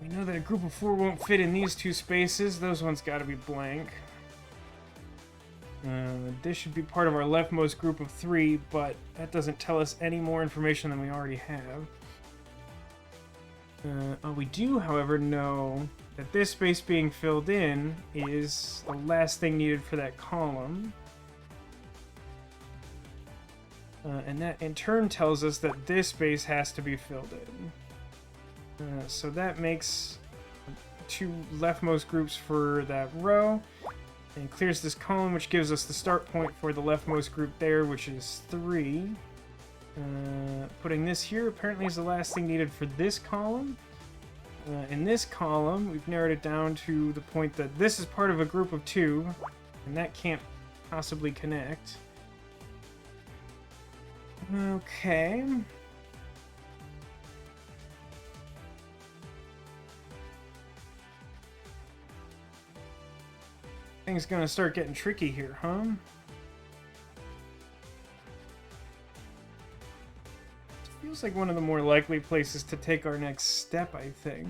We know that a group of 4 won't fit in these 2 spaces. Those ones gotta be blank. This should be part of our leftmost group of 3, but that doesn't tell us any more information than we already have. We do, however, know that this space being filled in is the last thing needed for that column. And that in turn tells us that this space has to be filled in. So that makes 2 leftmost groups for that row. And clears this column, which gives us the start point for the leftmost group there, which is 3. Putting this here apparently is the last thing needed for this column. In this column, we've narrowed it down to the point that this is part of a group of 2, and that can't possibly connect. Okay. Things gonna start getting tricky here, huh? Feels like one of the more likely places to take our next step, I think.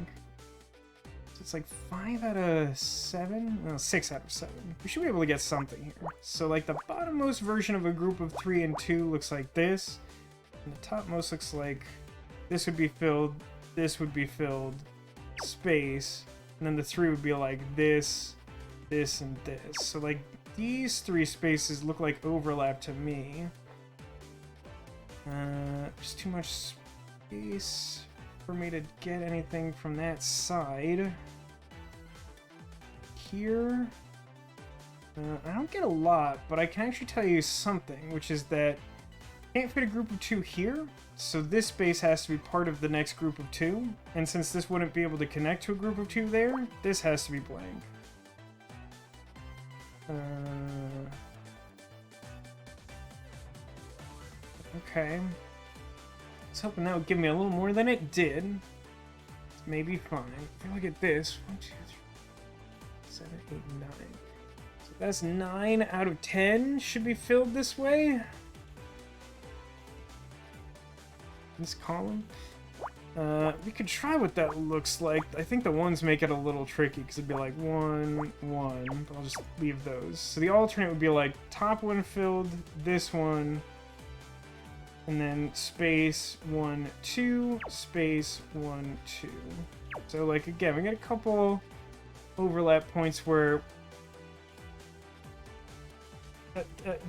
So it's like 5 out of 7? No, 6 out of 7. We should be able to get something here. So like the bottommost version of a group of 3 and 2 looks like this. And the topmost looks like this would be filled, space. And then the 3 would be like this, this, and this. So like these 3 spaces look like overlap to me. Just too much space for me to get anything from that side. Here, I don't get a lot, but I can actually tell you something, which is that I can't fit a group of 2 here, so this space has to be part of the next group of 2, and since this wouldn't be able to connect to a group of 2 there, this has to be blank. Okay. I was hoping that would give me a little more than it did. It's maybe fine. If you look at this, 1, 2, 3, 7, 8, 9. So that's 9 out of 10 should be filled this way. This column. We could try what that looks like. I think the ones make it a little tricky because it'd be like 1, 1. But I'll just leave those. So the alternate would be like top one filled, this one. And then space 1, 2, space 1, 2. So like again, we got a couple overlap points where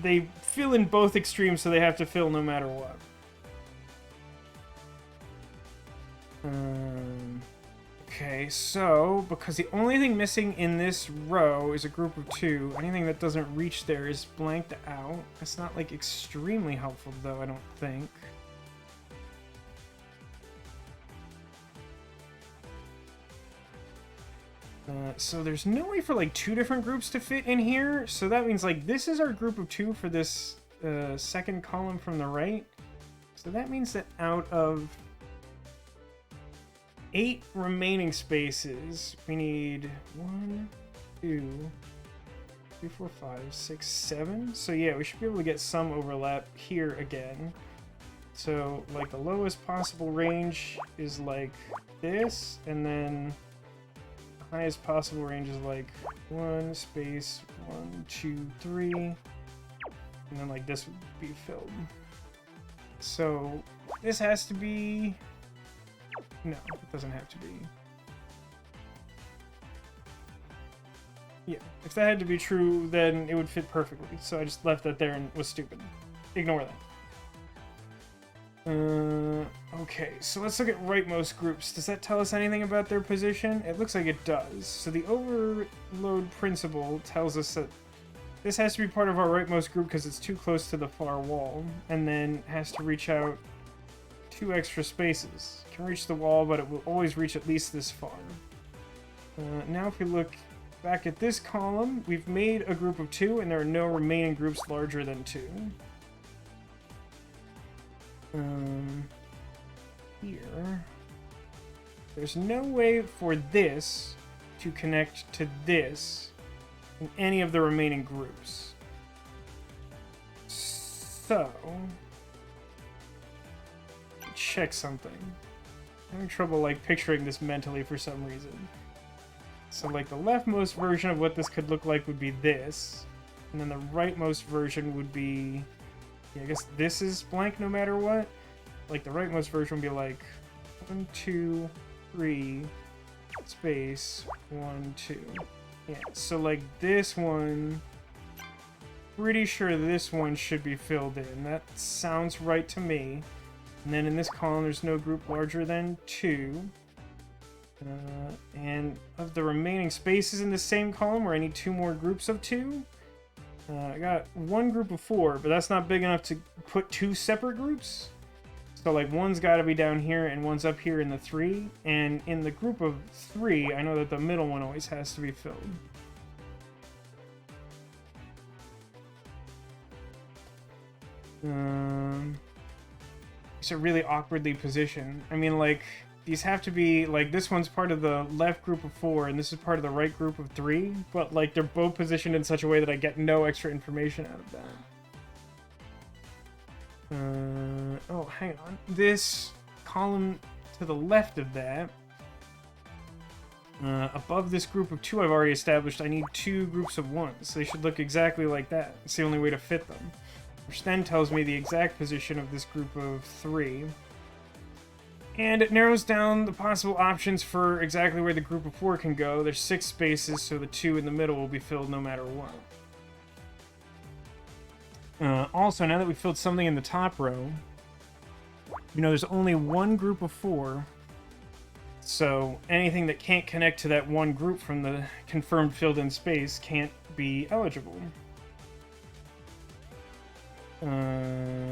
they fill in both extremes, so they have to fill no matter what. Okay, so because the only thing missing in this row is a group of 2, anything that doesn't reach there is blanked out. That's not like extremely helpful though, I don't think. So there's no way for like 2 different groups to fit in here, so that means like this is our group of 2 for this second column from the right. So that means that out of 8 remaining spaces, we need 1, 2, 3, 4, 5, 6, 7. So yeah, we should be able to get some overlap here again. So like the lowest possible range is like this, and then the highest possible range is like 1 space 1, 2, 3, and then like this would be filled. So this has to be. No, it doesn't have to be. Yeah, if that had to be true, then it would fit perfectly. So I just left that there and was stupid. Ignore that. Okay, so let's look at rightmost groups. Does that tell us anything about their position? It looks like it does. So the overload principle tells us that this has to be part of our rightmost group because it's too close to the far wall, and then has to reach out 2 extra spaces. It can reach the wall, but it will always reach at least this far. Now if we look back at this column, we've made a group of 2, and there are no remaining groups larger than 2. Here, there's no way for this to connect to this in any of the remaining groups. So, check something. I'm having trouble like picturing this mentally for some reason. So like the leftmost version of what this could look like would be this, and then the rightmost version would be, yeah, I guess this is blank no matter what. Like the rightmost version would be like 1, 2, 3, space 1, 2. Yeah, so like this one, pretty sure this one should be filled in. That sounds right to me. And then in this column, there's no group larger than 2. And of the remaining spaces in the same column, where I need 2 more groups of 2, I got 1 group of 4, but that's not big enough to put 2 separate groups. So like one's got to be down here and one's up here in the 3. And in the group of 3, I know that the middle one always has to be filled. It's a really awkwardly positioned. I mean, like, these have to be, like, this one's part of the left group of 4, and this is part of the right group of 3, but, like, they're both positioned in such a way that I get no extra information out of that. Oh, hang on. This column to the left of that, above this group of 2 I've already established, I need 2 groups of 1s. They should look exactly like that. It's the only way to fit them. Which then tells me the exact position of this group of 3. And it narrows down the possible options for exactly where the group of 4 can go. There's 6 spaces, so the 2 in the middle will be filled no matter what. Also, now that we've filled something in the top row, you know, there's only one group of 4, so anything that can't connect to that one group from the confirmed filled-in space can't be eligible.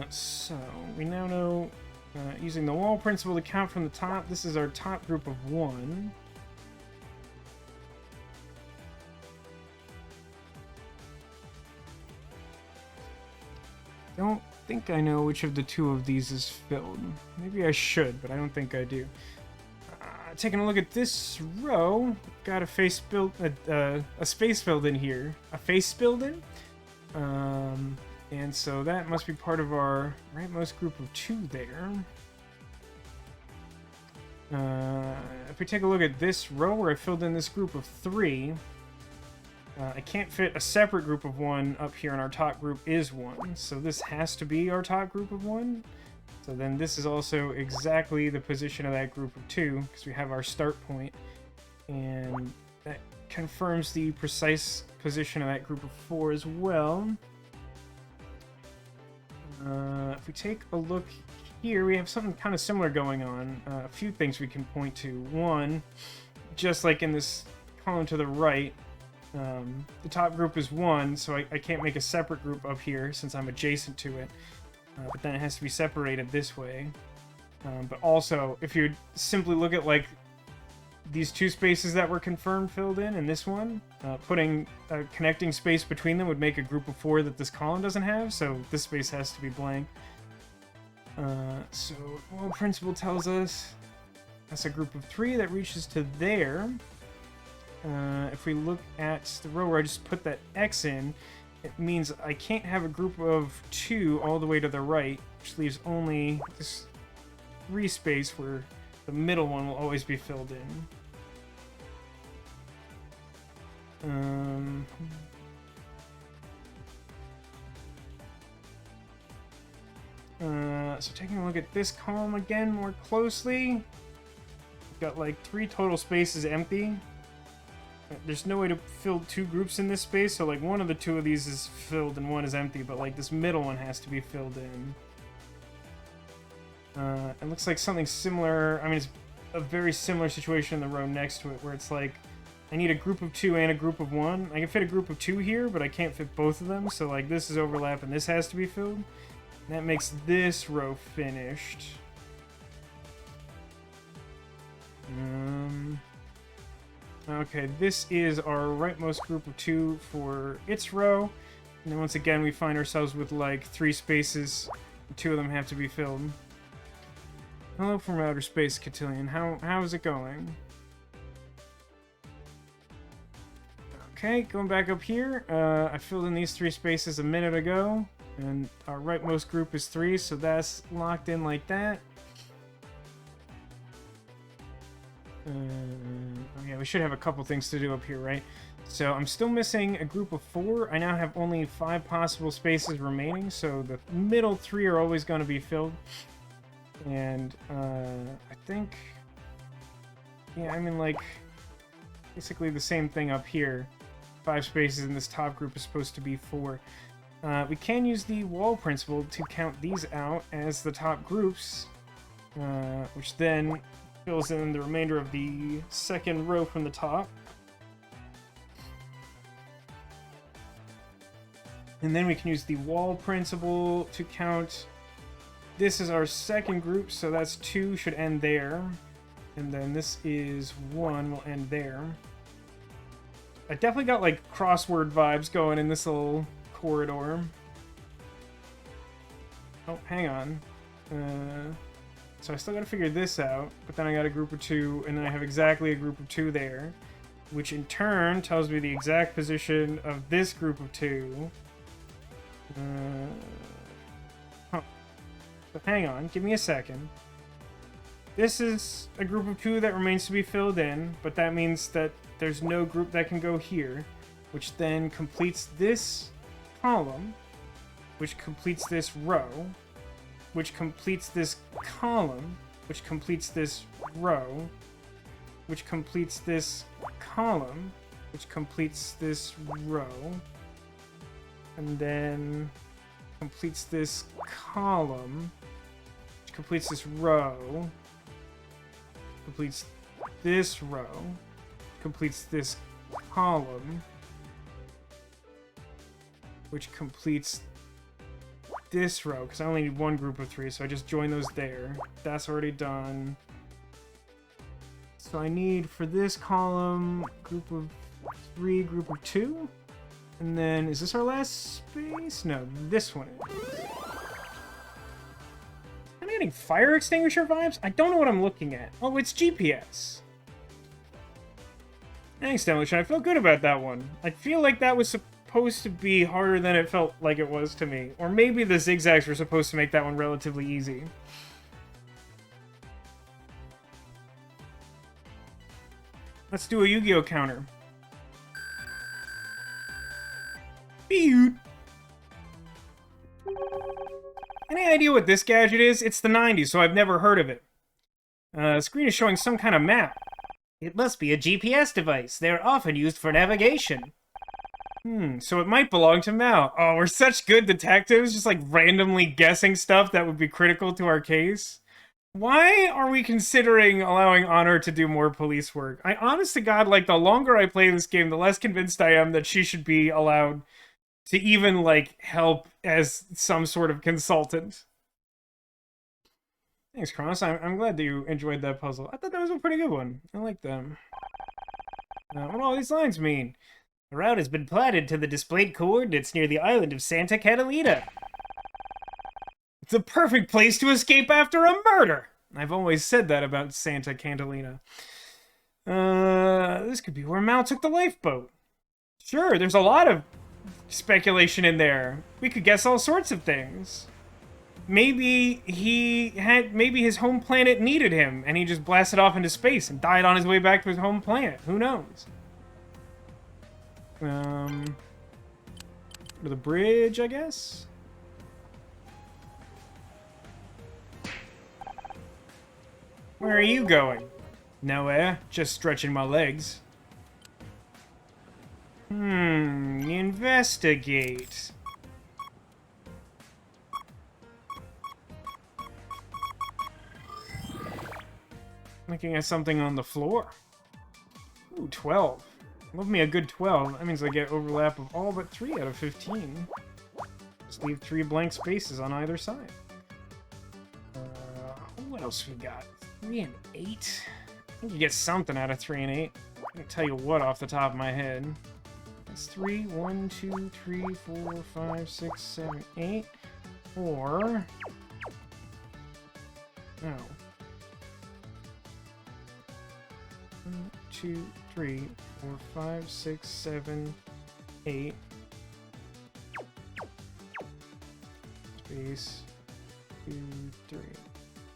So, we now know... using the wall principle to count from the top, this is our top group of 1. Don't think I know which of the 2 of these is filled. Maybe I should, but I don't think I do. Taking a look at this row, got a space filled in here. A face filled in? And so that must be part of our rightmost group of 2 there. If we take a look at this row where I filled in this group of 3, I can't fit a separate group of 1 up here, and our top group is 1. So this has to be our top group of 1. So then this is also exactly the position of that group of 2, because we have our start point. And that confirms the precise position of that group of 4 as well. If we take a look here, we have something kind of similar going on. A few things we can point to. One, just like in this column to the right, the top group is 1, so I can't make a separate group up here since I'm adjacent to it. But then it has to be separated this way. But also, if you simply look at like these 2 spaces that were confirmed filled in and this one, putting a connecting space between them would make a group of 4 that this column doesn't have, so this space has to be blank. So wall principle tells us that's a group of 3 that reaches to there. If we look at the row where I just put that X in, it means I can't have a group of 2 all the way to the right, which leaves only this 3 space where the middle one will always be filled in. So taking a look at this column again more closely, we've got like 3 total spaces empty. There's no way to fill 2 groups in this space, so like one of the 2 of these is filled and one is empty, but like this middle one has to be filled in. It looks like something similar. I mean, it's a very similar situation in the row next to it, where it's like I need a group of 2 and a group of 1. I can fit a group of 2 here, but I can't fit both of them, so like this is overlap and this has to be filled. And that makes this row finished. Okay, this is our rightmost group of 2 for its row. And then once again, we find ourselves with like 3 spaces. 2 of them have to be filled. Hello from outer space, Cotillion. How is it going? Okay, going back up here. I filled in these 3 spaces a minute ago. And our rightmost group is 3, so that's locked in like that. Oh yeah, we should have a couple things to do up here, right? So I'm still missing a group of 4. I now have only 5 possible spaces remaining, so the middle 3 are always going to be filled. And I think, yeah, I mean, like, basically the same thing up here. 5 spaces in this top group is supposed to be 4. We can use the wall principle to count these out as the top groups, which then fills in the remainder of the second row from the top. And then we can use the wall principle to count. This is our second group, so that's 2 should end there. And then this is 1 will end there. I definitely got like crossword vibes going in this little corridor. Oh, hang on. So I still gotta figure this out, but then I got a group of 2, and then I have exactly a group of 2 there, which in turn tells me the exact position of this group of 2. So hang on, give me a second. This is a group of 2 that remains to be filled in, but that means that there's no group that can go here, which then completes this column, which completes this row, which completes this column, which completes this row, which completes this column, which completes this row, and then completes this column, which completes this row, completes this row, completes this column, which completes this row, because I only need one group of 3, so I just join those there. That's already done. So I need, for this column, group of 3, group of 2, and then, is this our last space? No, this one is. I'm getting fire extinguisher vibes? I don't know what I'm looking at. Oh, it's GPS. Thanks, Demolition. I feel good about that one. I feel like that was supposed to be harder than it felt like it was to me. Or maybe the zigzags were supposed to make that one relatively easy. Let's do a Yu-Gi-Oh counter. Beep. Any idea what this gadget is? It's the 90s, so I've never heard of it. The screen is showing some kind of map. It must be a GPS device. They're often used for navigation. So it might belong to Mal. Oh, we're such good detectives, just like randomly guessing stuff that would be critical to our case. Why are we considering allowing Honor to do more police work? I honest to God, like, the longer I play this game, the less convinced I am that she should be allowed to even, like, help as some sort of consultant. Thanks, Kronos. I'm glad that you enjoyed that puzzle. I thought that was a pretty good one. I like them. What do all these lines mean? The route has been platted to the displayed coordinates near the island of Santa Catalina. It's the perfect place to escape after a murder! I've always said that about Santa Catalina. This could be where Mal took the lifeboat. Sure, there's a lot of speculation in there. We could guess all sorts of things. Maybe his home planet needed him, and he just blasted off into space and died on his way back to his home planet. Who knows? To the bridge, I guess? Where are you going? Nowhere, just stretching my legs. Investigate. Looking at something on the floor. Ooh, 12. Love me a good 12. That means I get overlap of all but 3 out of 15. Just leave 3 blank spaces on either side. What else we got? 3 and 8? I think you get something out of 3 and 8. I can't tell you what off the top of my head. That's 3, 1, 2, 3, 4, 5, 6, 7, 8. Or... no. 1, 2, 3, 4, 5, 6, 7, 8. Space. 2, 3.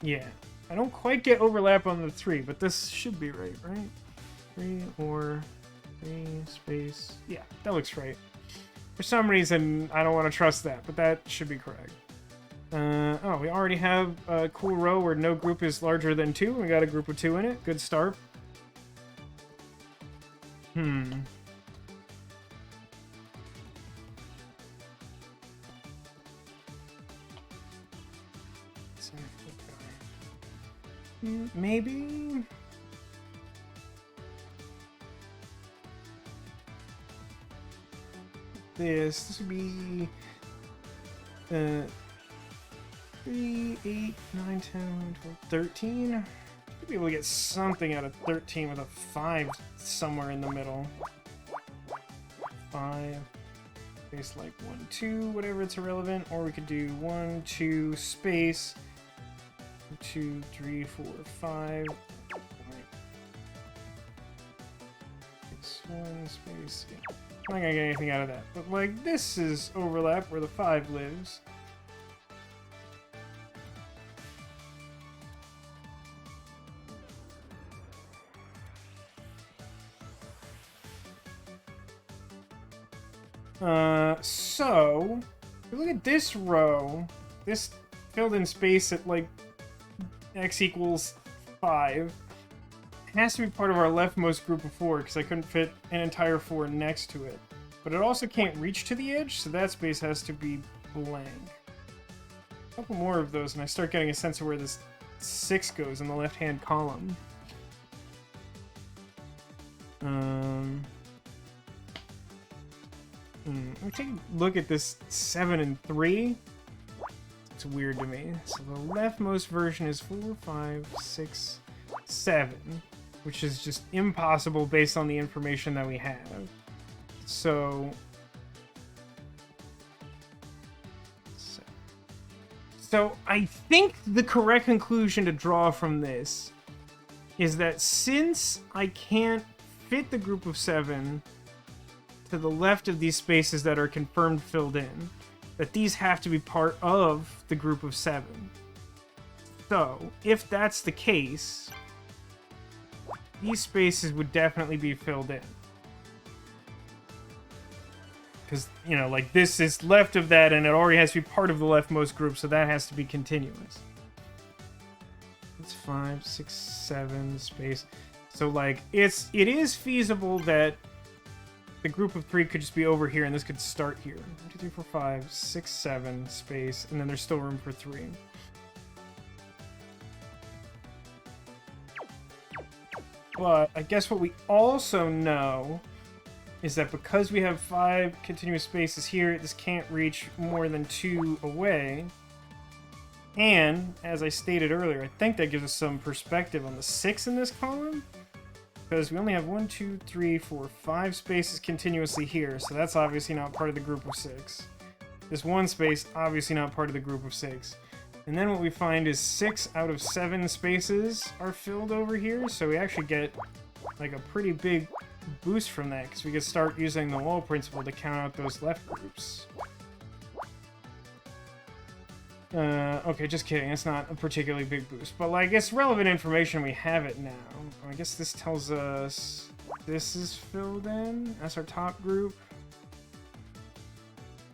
Yeah. I don't quite get overlap on the 3, but this should be right? 3 or 3 space. Yeah, that looks right. For some reason, I don't want to trust that, but that should be correct. Oh, we already have a cool row where no group is larger than 2. We got a group of 2 in it. Good start. Maybe? This would be 3, 8, 9, 10, 12, 13. Should be able to get something out of 13 with a 5 somewhere in the middle. 5. Space like 1, 2, whatever, it's irrelevant. Or we could do 1, 2, space. 2, 3, 4, 5. 6, 1 space. Yeah. I'm not gonna get anything out of that. But like this is overlap where the 5 lives. So if you look at this row, this filled in space at like x equals 5 has to be part of our leftmost group of 4 because I couldn't fit an entire 4 next to it. But it also can't reach to the edge, so that space has to be blank. A couple more of those and I start getting a sense of where this 6 goes in the left-hand column. Let me take a look at this 7 and 3. It's weird to me. So the leftmost version is 4, 5, 6, 7, which is just impossible based on the information that we have. So I think the correct conclusion to draw from this is that since I can't fit the group of 7 to the left of these spaces that are confirmed filled in, that these have to be part of the group of 7. So, if that's the case, these spaces would definitely be filled in. Because, you know, like this is left of that and it already has to be part of the leftmost group, so that has to be continuous. It's 5, 6, 7 space. So, like, it is feasible that the group of 3 could just be over here and this could start here. 1, 2, 3, 4, 5, 6, 7 space, and then there's still room for 3. But I guess what we also know is that because we have 5 continuous spaces here, this can't reach more than 2 away. And, as I stated earlier, I think that gives us some perspective on the 6 in this column. Because we only have 1, 2, 3, 4, 5 spaces continuously here, so that's obviously not part of the group of 6. This 1 space, obviously not part of the group of 6. And then what we find is 6 out of 7 spaces are filled over here, so we actually get like a pretty big boost from that, because we can start using the wall principle to count out those left groups. Okay, just kidding. It's not a particularly big boost. But, like, it's relevant information. We have it now. I guess this tells us this is filled in. That's our top group.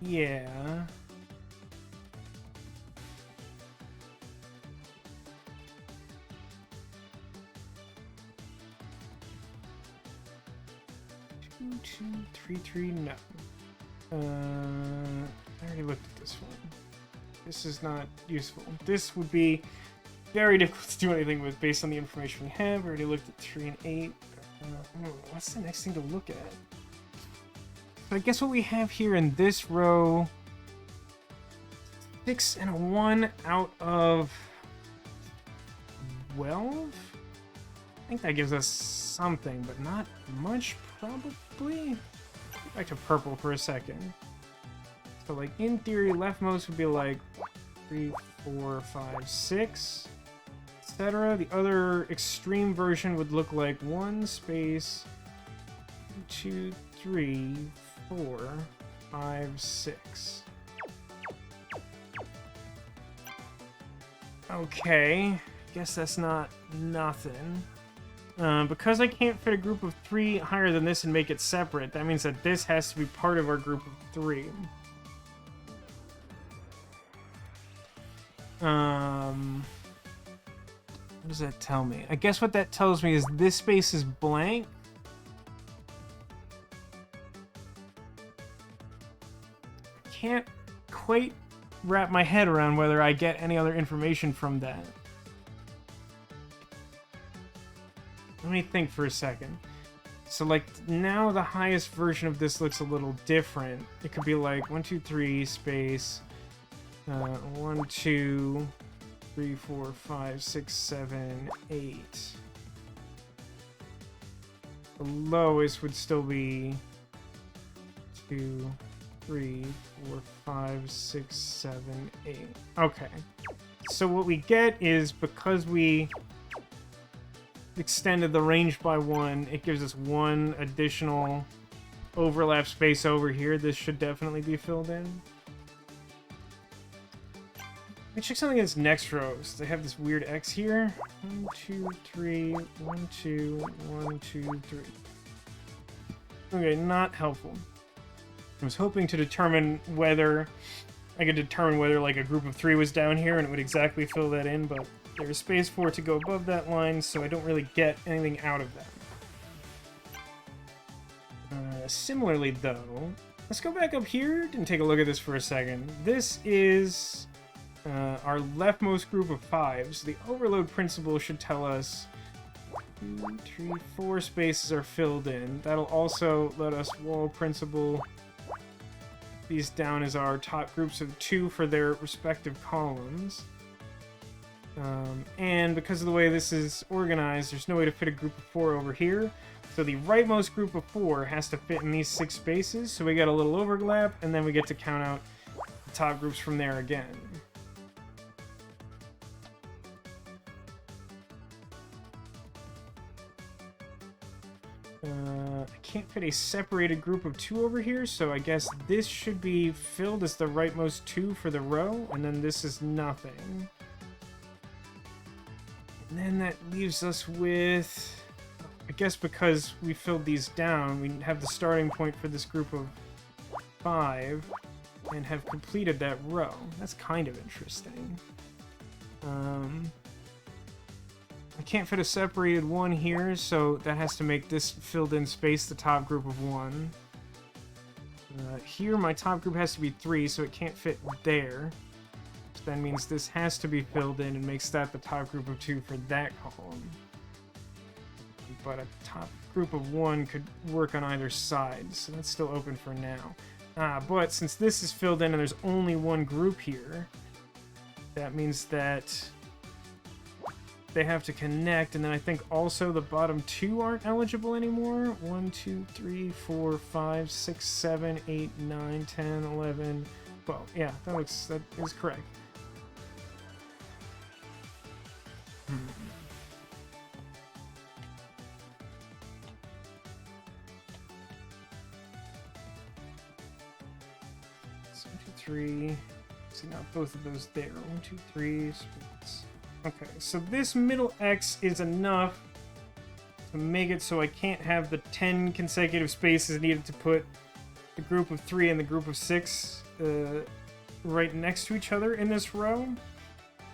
Yeah. Two, 3, 3, no. I already looked at this one. This is not useful. This would be very difficult to do anything with based on the information we have. We already looked at 3 and 8. What's the next thing to look at? So I guess what we have here in this row, 6 and a 1 out of 12? I think that gives us something, but not much, probably. Back to purple for a second. So, like, in theory, leftmost would be like 3, 4, 5, 6, etc. The other extreme version would look like 1 space, 2, 3, 4, 5, 6. Okay, guess that's not nothing. Because I can't fit a group of 3 higher than this and make it separate, that means that this has to be part of our group of 3. What does that tell me? I guess what that tells me is this space is blank. Can't quite wrap my head around whether I get any other information from that. Let me think for a second. So, like, now the highest version of this looks a little different. It could be like 1, 2, 3 space 1, 2, 3, 4, 5, 6, 7, 8. The lowest would still be 2, 3, 4, 5, 6, 7, 8. Okay. So what we get is, because we extended the range by 1, it gives us 1 additional overlap space over here. This should definitely be filled in. Let me check something in this next row. So they have this weird X here. 1, 2, 3, 1, 2, 1, 2, 3. Okay, not helpful. I was hoping to determine whether I could determine whether like a group of 3 was down here and it would exactly fill that in, but there's space for it to go above that line, so I don't really get anything out of that. Similarly, though, let's go back up here and take a look at this for a second. This is our leftmost group of 5s. The overload principle should tell us 2, 3, 4 spaces are filled in. That'll also let us wall principle these down as our top groups of 2 for their respective columns. And because of the way this is organized, there's no way to fit a group of 4 over here. So the rightmost group of 4 has to fit in these 6 spaces, so we got a little overlap, and then we get to count out the top groups from there again. I can't fit a separated group of 2 over here, so I guess this should be filled as the rightmost 2 for the row, and then this is nothing. And then that leaves us with... I guess because we filled these down, we have the starting point for this group of 5 and have completed that row. That's kind of interesting. I can't fit a separated 1 here, so that has to make this filled in space the top group of 1. Here my top group has to be 3, so it can't fit there. So that means this has to be filled in and makes that the top group of 2 for that column. But a top group of 1 could work on either side, so that's still open for now. But since this is filled in and there's only 1 group here, that means that they have to connect, and then I think also the bottom 2 aren't eligible anymore. 1, 2, 3, 4, 5, 6, 7, 8, 9, 10, 11, 12. Yeah, that is correct. So 1, 2, 3. See, now both of those there. 1, 2, 3. Splits. Okay, so this middle X is enough to make it so I can't have the 10 consecutive spaces needed to put the group of 3 and the group of 6 right next to each other in this row.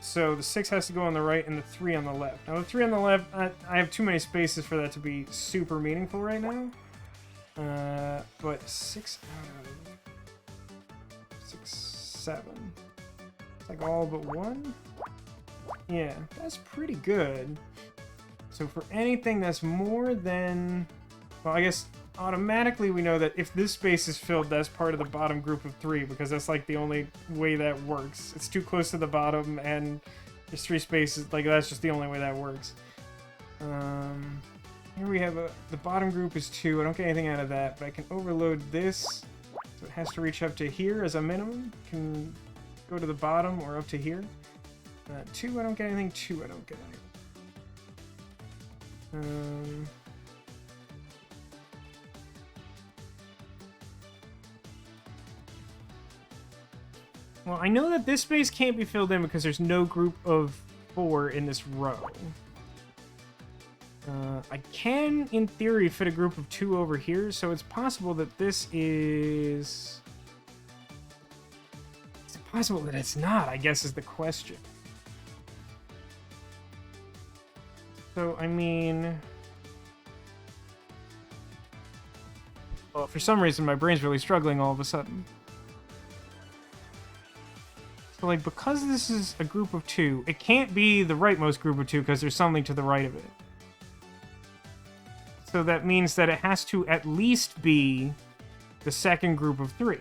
So the 6 has to go on the right and the 3 on the left. Now the 3 on the left, I have too many spaces for that to be super meaningful right now. But 6 out of 6, 7. It's like all but 1. Yeah, that's pretty good. So for anything that's more than... Well, I guess automatically we know that if this space is filled, that's part of the bottom group of 3, because that's like the only way that works. It's too close to the bottom, and there's 3 spaces. Like, that's just the only way that works. Here we have the bottom group is 2. I don't get anything out of that, but I can overload this. So it has to reach up to here as a minimum. Can go to the bottom or up to here. 2, I don't get anything. 2, I don't get anything. Well, I know that this space can't be filled in because there's no group of 4 in this row. I can, in theory, fit a group of 2 over here, so it's possible that this is... Is it possible that it's not, I guess, is the question. So, I mean... Well, for some reason, my brain's really struggling all of a sudden. So, like, because this is a group of 2, it can't be the rightmost group of 2 because there's something to the right of it. So that means that it has to at least be the second group of 3.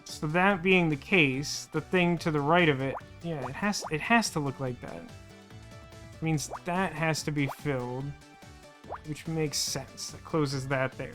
So that being the case, the thing to the right of it, yeah, it has to look like that. It means that has to be filled, which makes sense. That closes that there.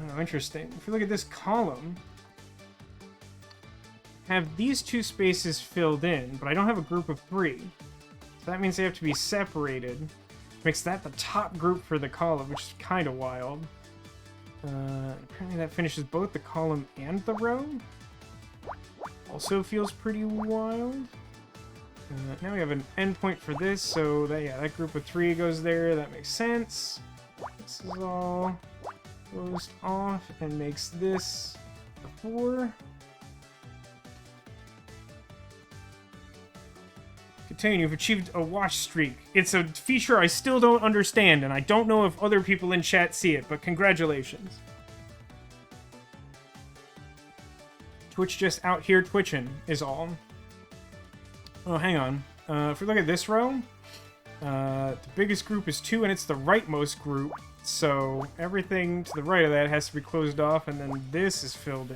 Oh, interesting. If we look at this column, I have these two spaces filled in, but I don't have a group of 3. So that means they have to be separated. Makes that the top group for the column, which is kind of wild. Apparently that finishes both the column and the row. Also feels pretty wild. Now we have an endpoint for this, so that, yeah, that group of 3 goes there. That makes sense. This is all closed off and makes this a 4. Continue, you've achieved a watch streak. It's a feature I still don't understand, and I don't know if other people in chat see it, but congratulations. Twitch just out here twitching is all. Oh, hang on. If we look at this row, the biggest group is 2, and it's the rightmost group. So everything to the right of that has to be closed off, and then this is filled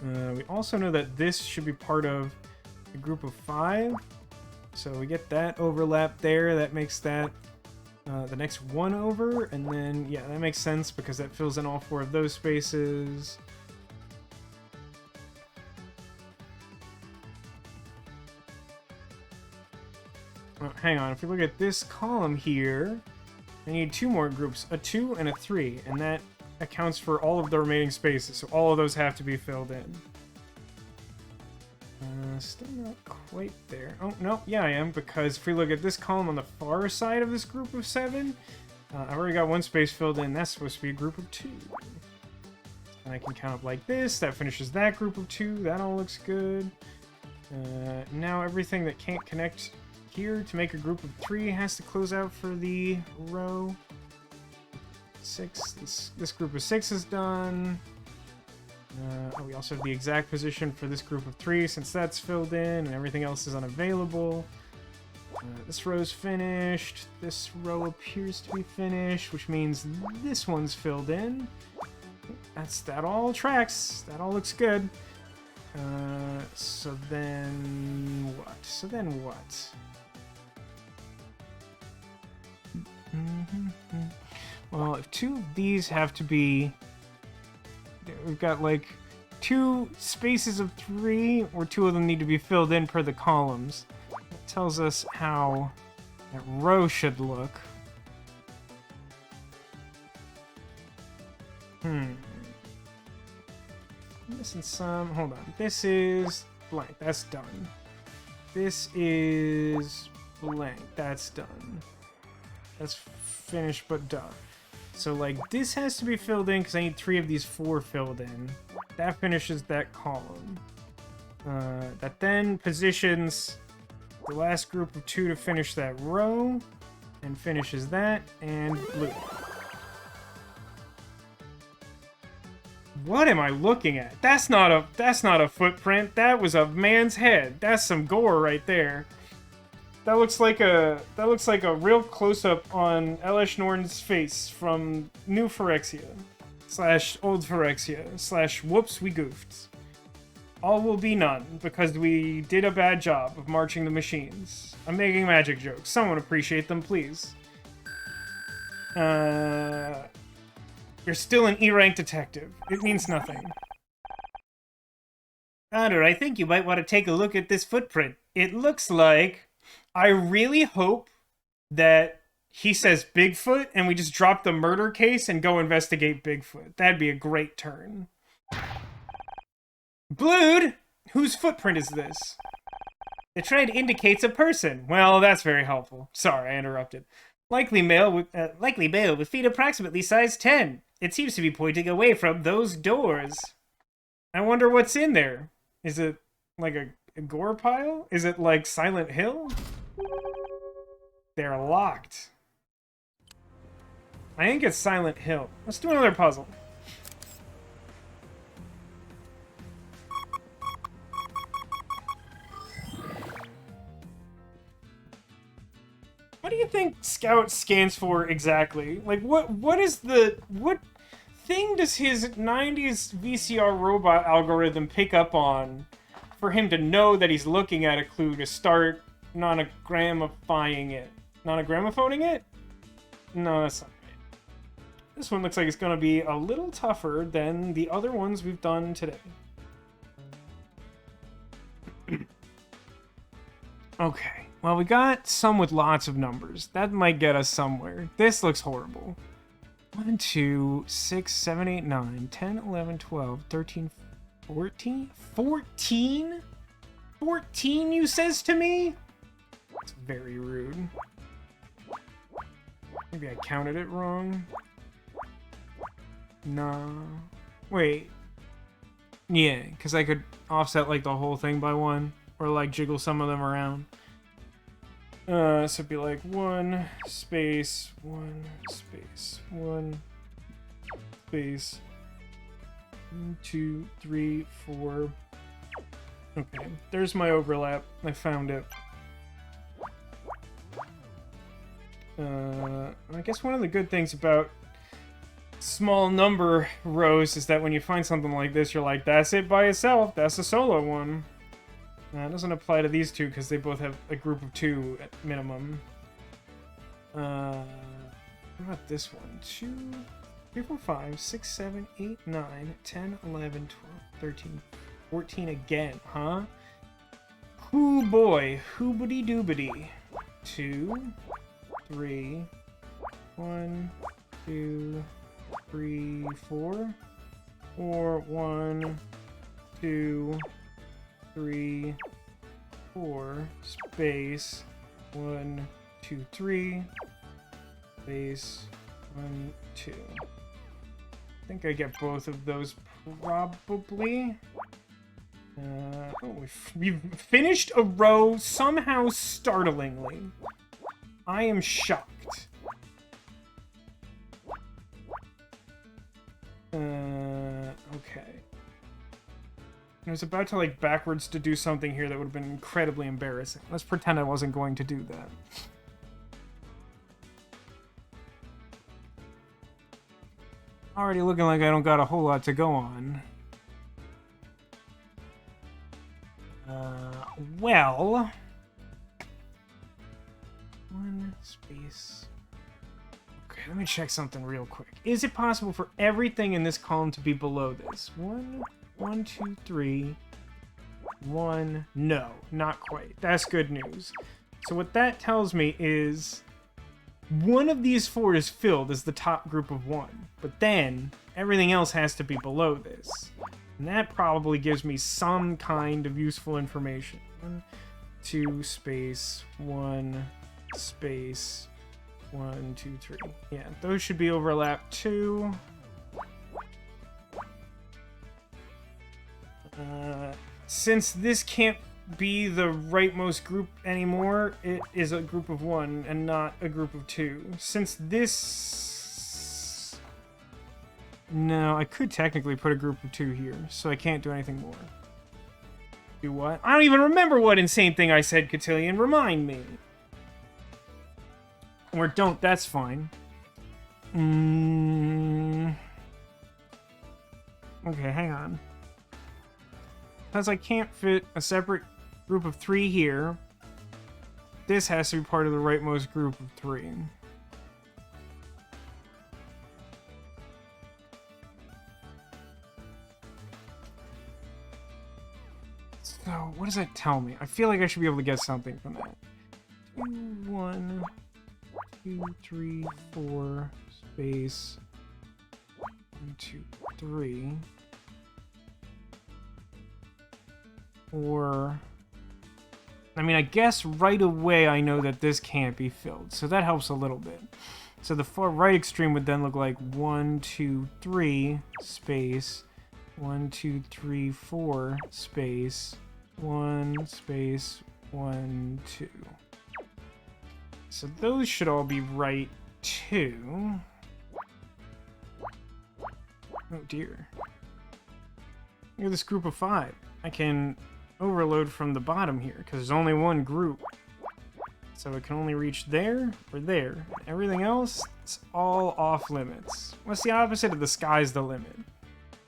in. We also know that this should be part of a group of 5. So we get that overlap there. That makes that the next one over. And then, yeah, that makes sense because that fills in all 4 of those spaces. Oh, hang on. If we look at this column here, I need 2 more groups, a 2 and a 3, and that accounts for all of the remaining spaces, so all of those have to be filled in. Still not quite there. Oh, no, yeah, I am, because if we look at this column on the far side of this group of 7, I've already got 1 space filled in. That's supposed to be a group of 2. And I can count up like this. That finishes that group of 2. That all looks good. Now everything that can't connect here to make a group of 3 has to close out for the row. 6. This group of 6 is done. We also have the exact position for this group of 3 since that's filled in and everything else is unavailable. This row's finished. This row appears to be finished, which means this one's filled in. That all tracks. That all looks good. So then what? Well, if 2 of these have to be... We've got, like, 2 spaces of 3, or 2 of them need to be filled in per the columns. That tells us how that row should look. Missing some... Hold on. This is blank. That's done. This is blank. That's done. That's finished but done. So, like, this has to be filled in because I need 3 of these 4 filled in. That finishes that column. That then positions the last group of 2 to finish that row. And finishes that, and blue. What am I looking at? That's not a footprint. That was a man's head. That's some gore right there. That looks like a real close-up on Elish Norton's face from New Phyrexia / Old Phyrexia / Whoops, we goofed. All will be none because we did a bad job of marching the machines. I'm making magic jokes. Someone appreciate them, please. You're still an E-rank detective. It means nothing. Connor, I think you might want to take a look at this footprint. It looks like... I really hope that he says Bigfoot and we just drop the murder case and go investigate Bigfoot. That'd be a great turn. Blood! Whose footprint is this? The trend indicates a person. Well, that's very helpful. Sorry, I interrupted. Likely male with feet approximately size 10. It seems to be pointing away from those doors. I wonder what's in there. Is it like a gore pile? Is it like Silent Hill? They're locked. I think it's Silent Hill. Let's do another puzzle. What do you think Scout scans for exactly? Like, what thing does his 90s VCR robot algorithm pick up on for him to know that he's looking at a clue to start nonogramifying it? Nonogramophoning it? No, that's not This one looks like it's going to be a little tougher than the other ones we've done today. Okay, well, we got some with lots of numbers. That might get us somewhere. This looks horrible. 1, 2, 6, 7, 8, 9, 10, 11, 12, 13, 14? 14? 14, you says to me? That's very rude. Maybe I counted it wrong. Nah. Wait. Yeah, because I could offset, like, the whole thing by 1. Or, like, jiggle some of them around. So it'd be like 1 space, 1 space, 1 space, 1, 2, 3, 4. Okay, there's my overlap. I found it. I guess one of the good things about small number rows is that when you find something like this, you're like, that's it by itself. That's a solo one. It doesn't apply to these two because they both have a group of 2 at minimum. What about this one? 2, 3, 4, 5, 6, 7, 8, 9, 10, 11, 12, 13, 14 again, huh? Hoo boy, hoobity doobity. 2, 3, 1, 2, 3, 4, or 1, 2, 3, 4, space, 1, 2, 3, space, 1, 2. I think I get both of those probably. Oh, we've finished a row somehow startlingly. I am shocked. Okay. I was about to, like, backwards to do something here that would have been incredibly embarrassing. Let's pretend I wasn't going to do that. Already looking like I don't got a whole lot to go on. Well... 1 space... Okay, let me check something real quick. Is it possible for everything in this column to be below this? 1, 1, 2, 3... 1... No, not quite. That's good news. So what that tells me is... one of these 4 is filled as the top group of 1. But then, everything else has to be below this. And that probably gives me some kind of useful information. 1, 2, space, 1, space, 1, 2, 3. Yeah, those should be overlapped too. Since this can't be the rightmost group anymore, it is a group of 1 and not a group of 2. Since this... No, I could technically put a group of 2 here, so I can't do anything more. Do what? I don't even remember what insane thing I said, Cotillion. Remind me. Or don't, that's fine. Okay, hang on. Because I can't fit a separate group of 3 here, this has to be part of the rightmost group of 3. So, what does that tell me? I feel like I should be able to get something from that. 2, 1, 2, 3, 4, space, 1, 2, 3. Or... I mean, I guess right away I know that this can't be filled, so that helps a little bit. So the far right extreme would then look like 1, 2, 3, space, 1, 2, 3, 4, space, 1, space, 1, 2. So those should all be right, too. Oh, dear. Look at this group of 5. I can overload from the bottom here, because there's only one group. So it can only reach there or there. Everything else, it's all off limits. What's the opposite of the sky's the limit?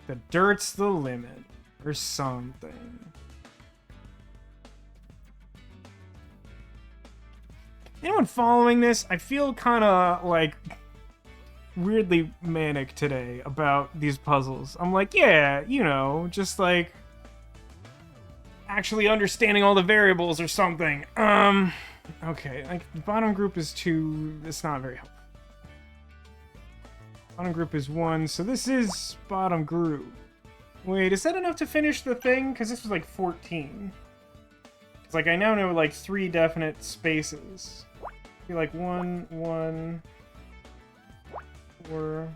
The dirt's the limit, or something. Anyone following this? I feel kind of like weirdly manic today about these puzzles. I'm like, yeah, you know, just like actually understanding all the variables or something. Okay, like the bottom group is 2. It's not very helpful. Bottom group is 1, so this is bottom group. Wait, is that enough to finish the thing? Because this was like 14. It's like I now know like 3 definite spaces. Be like 1, 1, 4,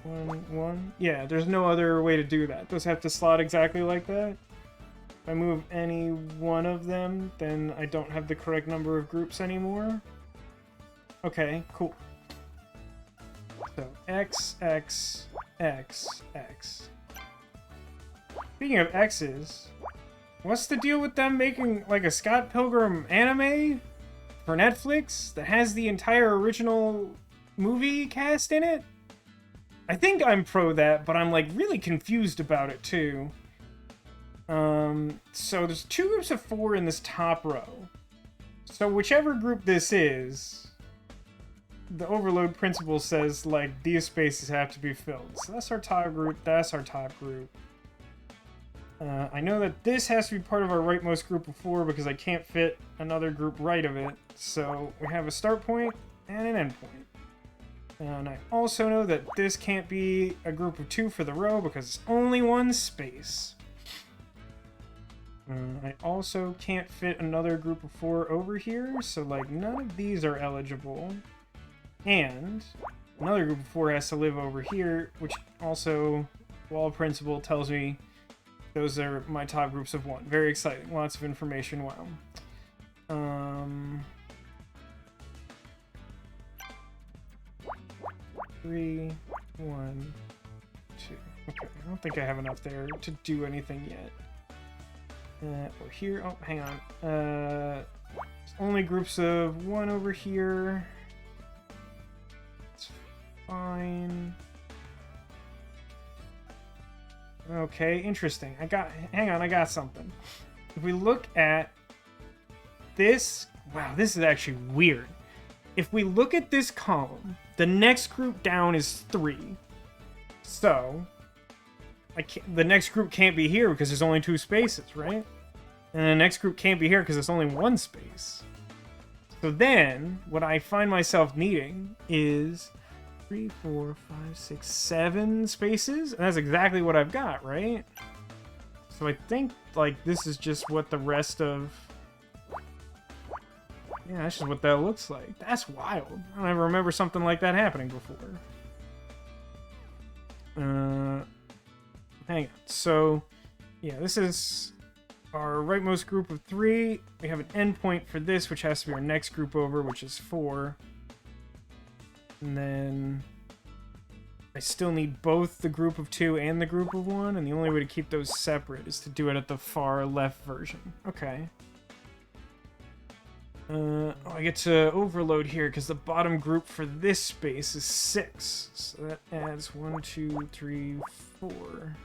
1, 1. Yeah, there's no other way to do that. Those have to slot exactly like that. If I move any one of them, then I don't have the correct number of groups anymore. Okay, cool. So, X, X, X, X. Speaking of X's, what's the deal with them making, like, a Scott Pilgrim anime for Netflix that has the entire original movie cast in it? I think I'm pro that, but I'm, like, really confused about it, too. So there's 2 groups of 4 in this top row. So whichever group this is, the overload principle says, like, these spaces have to be filled. So that's our top group, that's our top group. I know that this has to be part of our rightmost group of 4 because I can't fit another group right of it. So we have a start point and an end point. And I also know that this can't be a group of 2 for the row because it's only 1 space. I also can't fit another group of 4 over here, so like none of these are eligible. And another group of 4 has to live over here, which also, wall principle tells me those are my top groups of 1. Very exciting. Lots of information. Wow. 3, 1, 2. Okay, I don't think I have enough there to do anything yet. Or here. Oh, hang on. There's only groups of 1 over here. It's fine. Okay, interesting. Hang on, I got something. If we look at this, wow, this is actually weird. If we look at this column, the next group down is 3. So, the next group can't be here because there's only 2 spaces, right? And the next group can't be here because there's only 1 space. So then, what I find myself needing is 3, 4, 5, 6, 7 spaces, and that's exactly what I've got, right? So I think, like, this is just what the rest of... Yeah, that's just what that looks like. That's wild. I don't ever remember something like that happening before. Hang on. So, yeah, this is our rightmost group of 3. We have an endpoint for this, which has to be our next group over, which is 4. And then I still need both the group of 2 and the group of 1, and the only way to keep those separate is to do it at the far left version. Okay. I get to overload here because the bottom group for this space is 6. So that adds 1, 2, 3, 4,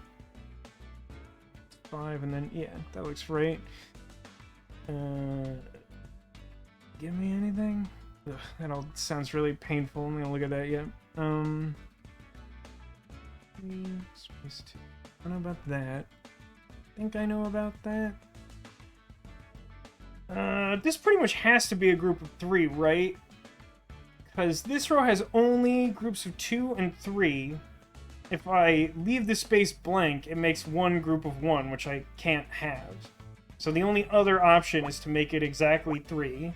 5, and then, yeah, that looks right. Give me anything? Ugh, that all sounds really painful. I'm gonna look at that yet. Space 2. I don't know about that. I think I know about that. This pretty much has to be a group of 3, right? Because this row has only groups of 2 and 3. If I leave the space blank, it makes 1 group of 1, which I can't have. So the only other option is to make it exactly 3.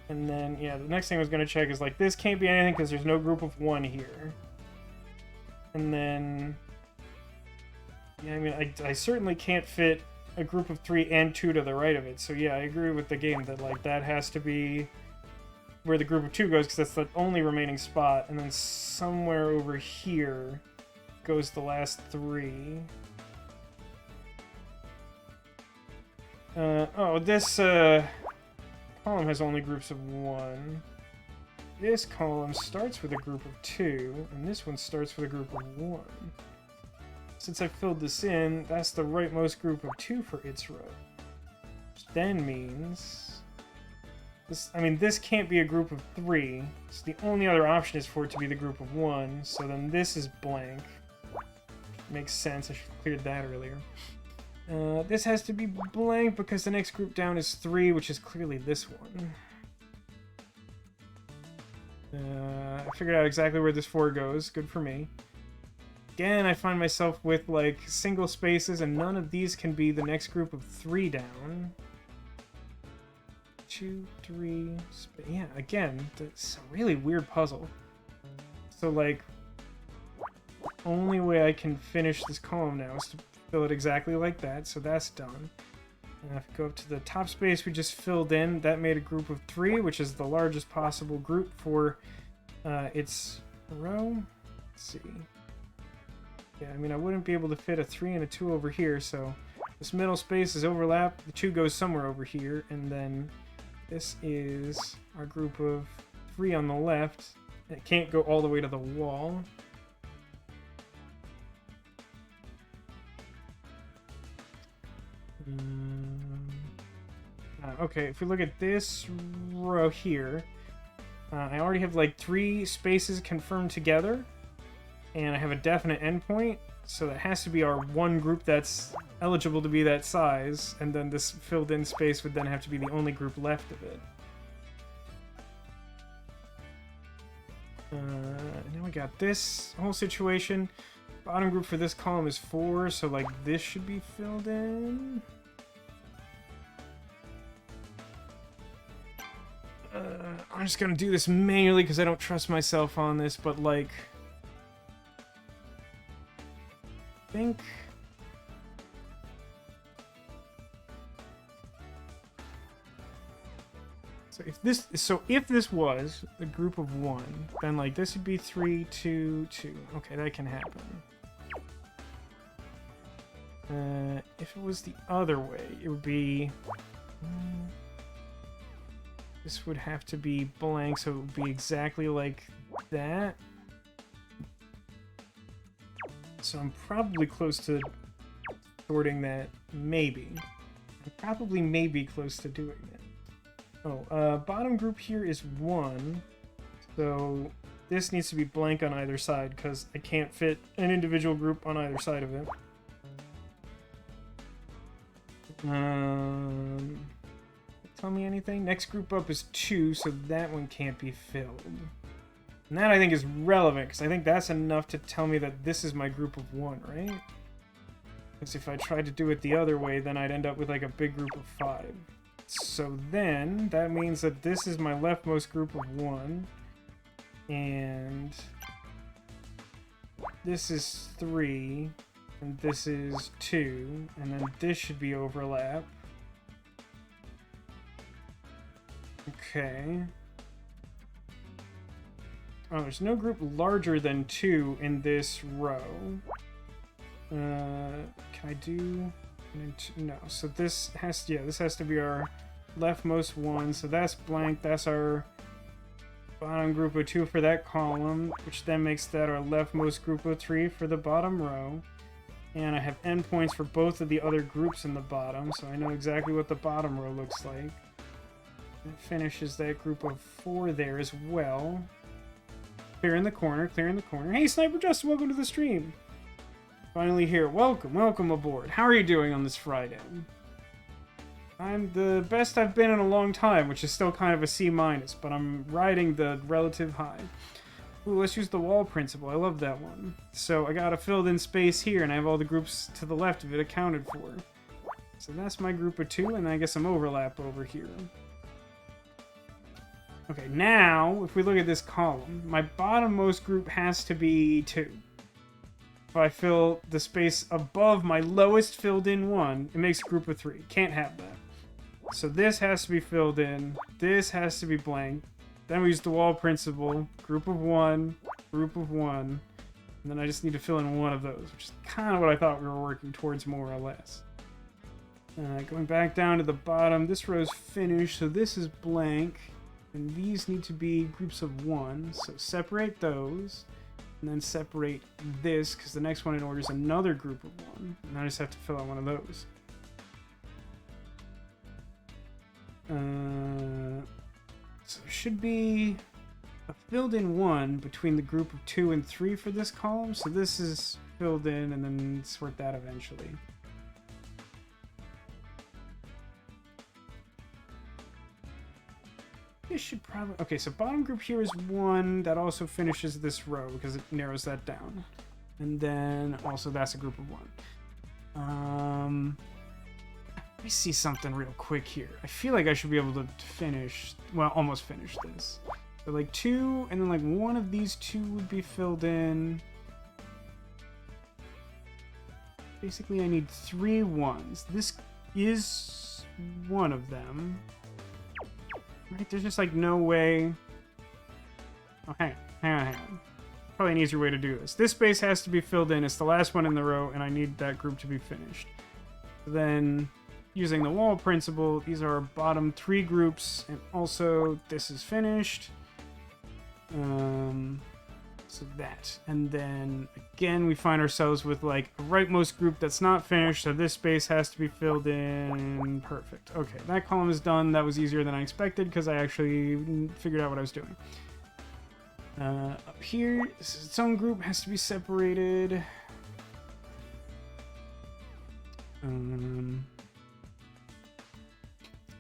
And then, yeah, the next thing I was going to check is, like, this can't be anything because there's no group of 1 here. And then... Yeah, I mean, I certainly can't fit a group of 3 and 2 to the right of it. So yeah, I agree with the game that, like, that has to be where the group of 2 goes because that's the only remaining spot. And then somewhere over here goes the last 3. This column has only groups of 1. This column starts with a group of 2, and this one starts with a group of 1. Since I filled this in, that's the rightmost group of 2 for its row. Which then means I mean, this can't be a group of 3. So the only other option is for it to be the group of 1. So then this is blank. Makes sense. I should have cleared that earlier. This has to be blank because the next group down is 3, which is clearly this one. I figured out exactly where this 4 goes. Good for me. Again, I find myself with, like, single spaces, and none of these can be the next group of 3 down. 2, 3... Yeah, again, it's a really weird puzzle. So, like, only way I can finish this column now is to fill it exactly like that, so that's done. And if we go up to the top space we just filled in, that made a group of 3, which is the largest possible group for its row. Let's see. Yeah, I mean, I wouldn't be able to fit a 3 and a 2 over here, so this middle space is overlapped. The 2 goes somewhere over here, and then this is our group of 3 on the left. It can't go all the way to the wall. Okay, if we look at this row here, I already have like 3 spaces confirmed together, and I have a definite endpoint, so that has to be our one group that's eligible to be that size, and then this filled in space would then have to be the only group left of it. Now we got this whole situation. Bottom group for this column is 4, so like this should be filled in. I'm just gonna do this manually because I don't trust myself on this, but like, I think if this was a group of 1, then like this would be 3, 2, 2. Okay, that can happen. If it was the other way, it would be this would have to be blank, so it would be exactly like that. So I'm probably close to sorting that, maybe. I'm probably maybe close to doing that. Oh, bottom group here is 1, so this needs to be blank on either side, because I can't fit an individual group on either side of it. Tell me anything? Next group up is 2, so that one can't be filled. And that I think is relevant, because I think that's enough to tell me that this is my group of 1, right? Because if I tried to do it the other way, then I'd end up with like a big group of 5. So then, that means that this is my leftmost group of 1, and this is 3, and this is 2, and then this should be overlap. Okay. Oh, there's no group larger than 2 in this row. Can I do... No, so this has to be our leftmost 1, so that's blank. That's our bottom group of 2 for that column, which then makes that our leftmost group of 3 for the bottom row. And I have endpoints for both of the other groups in the bottom, so I know exactly what the bottom row looks like. That finishes that group of 4 there as well. Clear in the corner, clear in the corner. Hey, Sniper Justin, welcome to the stream. Finally here. Welcome, welcome aboard. How are you doing on this Friday? I'm the best I've been in a long time, which is still kind of a C-, but I'm riding the relative high. Ooh, let's use the wall principle. I love that one. So I got a filled in space here, and I have all the groups to the left of it accounted for. So that's my group of 2, and I get some overlap over here. Okay, now, if we look at this column, my bottommost group has to be 2. If I fill the space above my lowest filled in 1, it makes a group of 3. Can't have that. So this has to be filled in. This has to be blank. Then we use the wall principle. Group of 1, group of 1. And then I just need to fill in one of those, which is kind of what I thought we were working towards more or less. Going back down to the bottom, this row is finished, so this is blank. And these need to be groups of 1, so separate those. And then separate this, because the next one in order is another group of 1. And I just have to fill out one of those. So there should be a filled in 1 between the group of 2 and 3 for this column. So this is filled in, and then sort that eventually. This should probably... Okay, so bottom group here is 1. That also finishes this row because it narrows that down. And then also that's a group of 1. Let me see something real quick here. I feel like I should be able to finish... Well, almost finish this. So like 2, and then like 1 of these 2 would be filled in. Basically, I need 3 1s. This is one of them. Right? There's just like no way... Oh, hang on. Probably an easier way to do this. This space has to be filled in. It's the last one in the row, and I need that group to be finished. Then, using the wall principle, these are our bottom 3 groups, and also this is finished. So that. And then, again, we find ourselves with, like, a rightmost group that's not finished, so this space has to be filled in. Perfect. Okay, that column is done. That was easier than I expected, because I actually figured out what I was doing. Up here, this is its own group, has to be separated.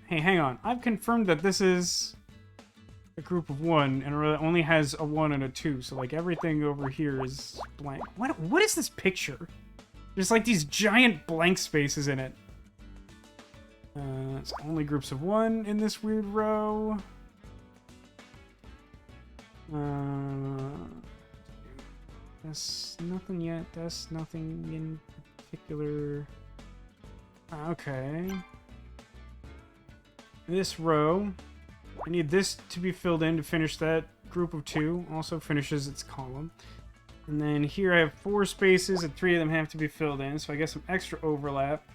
Hey, hang on. I've confirmed that this is a group of 1, and it only has a 1 and a 2, so like everything over here is blank. What is this picture? There's like these giant blank spaces in it. It's only groups of 1 in this weird row. That's nothing yet. That's nothing in particular. Okay. This row, I need this to be filled in to finish that group of 2. Also finishes its column. And then here I have 4 spaces, and 3 of them have to be filled in, so I get some extra overlap.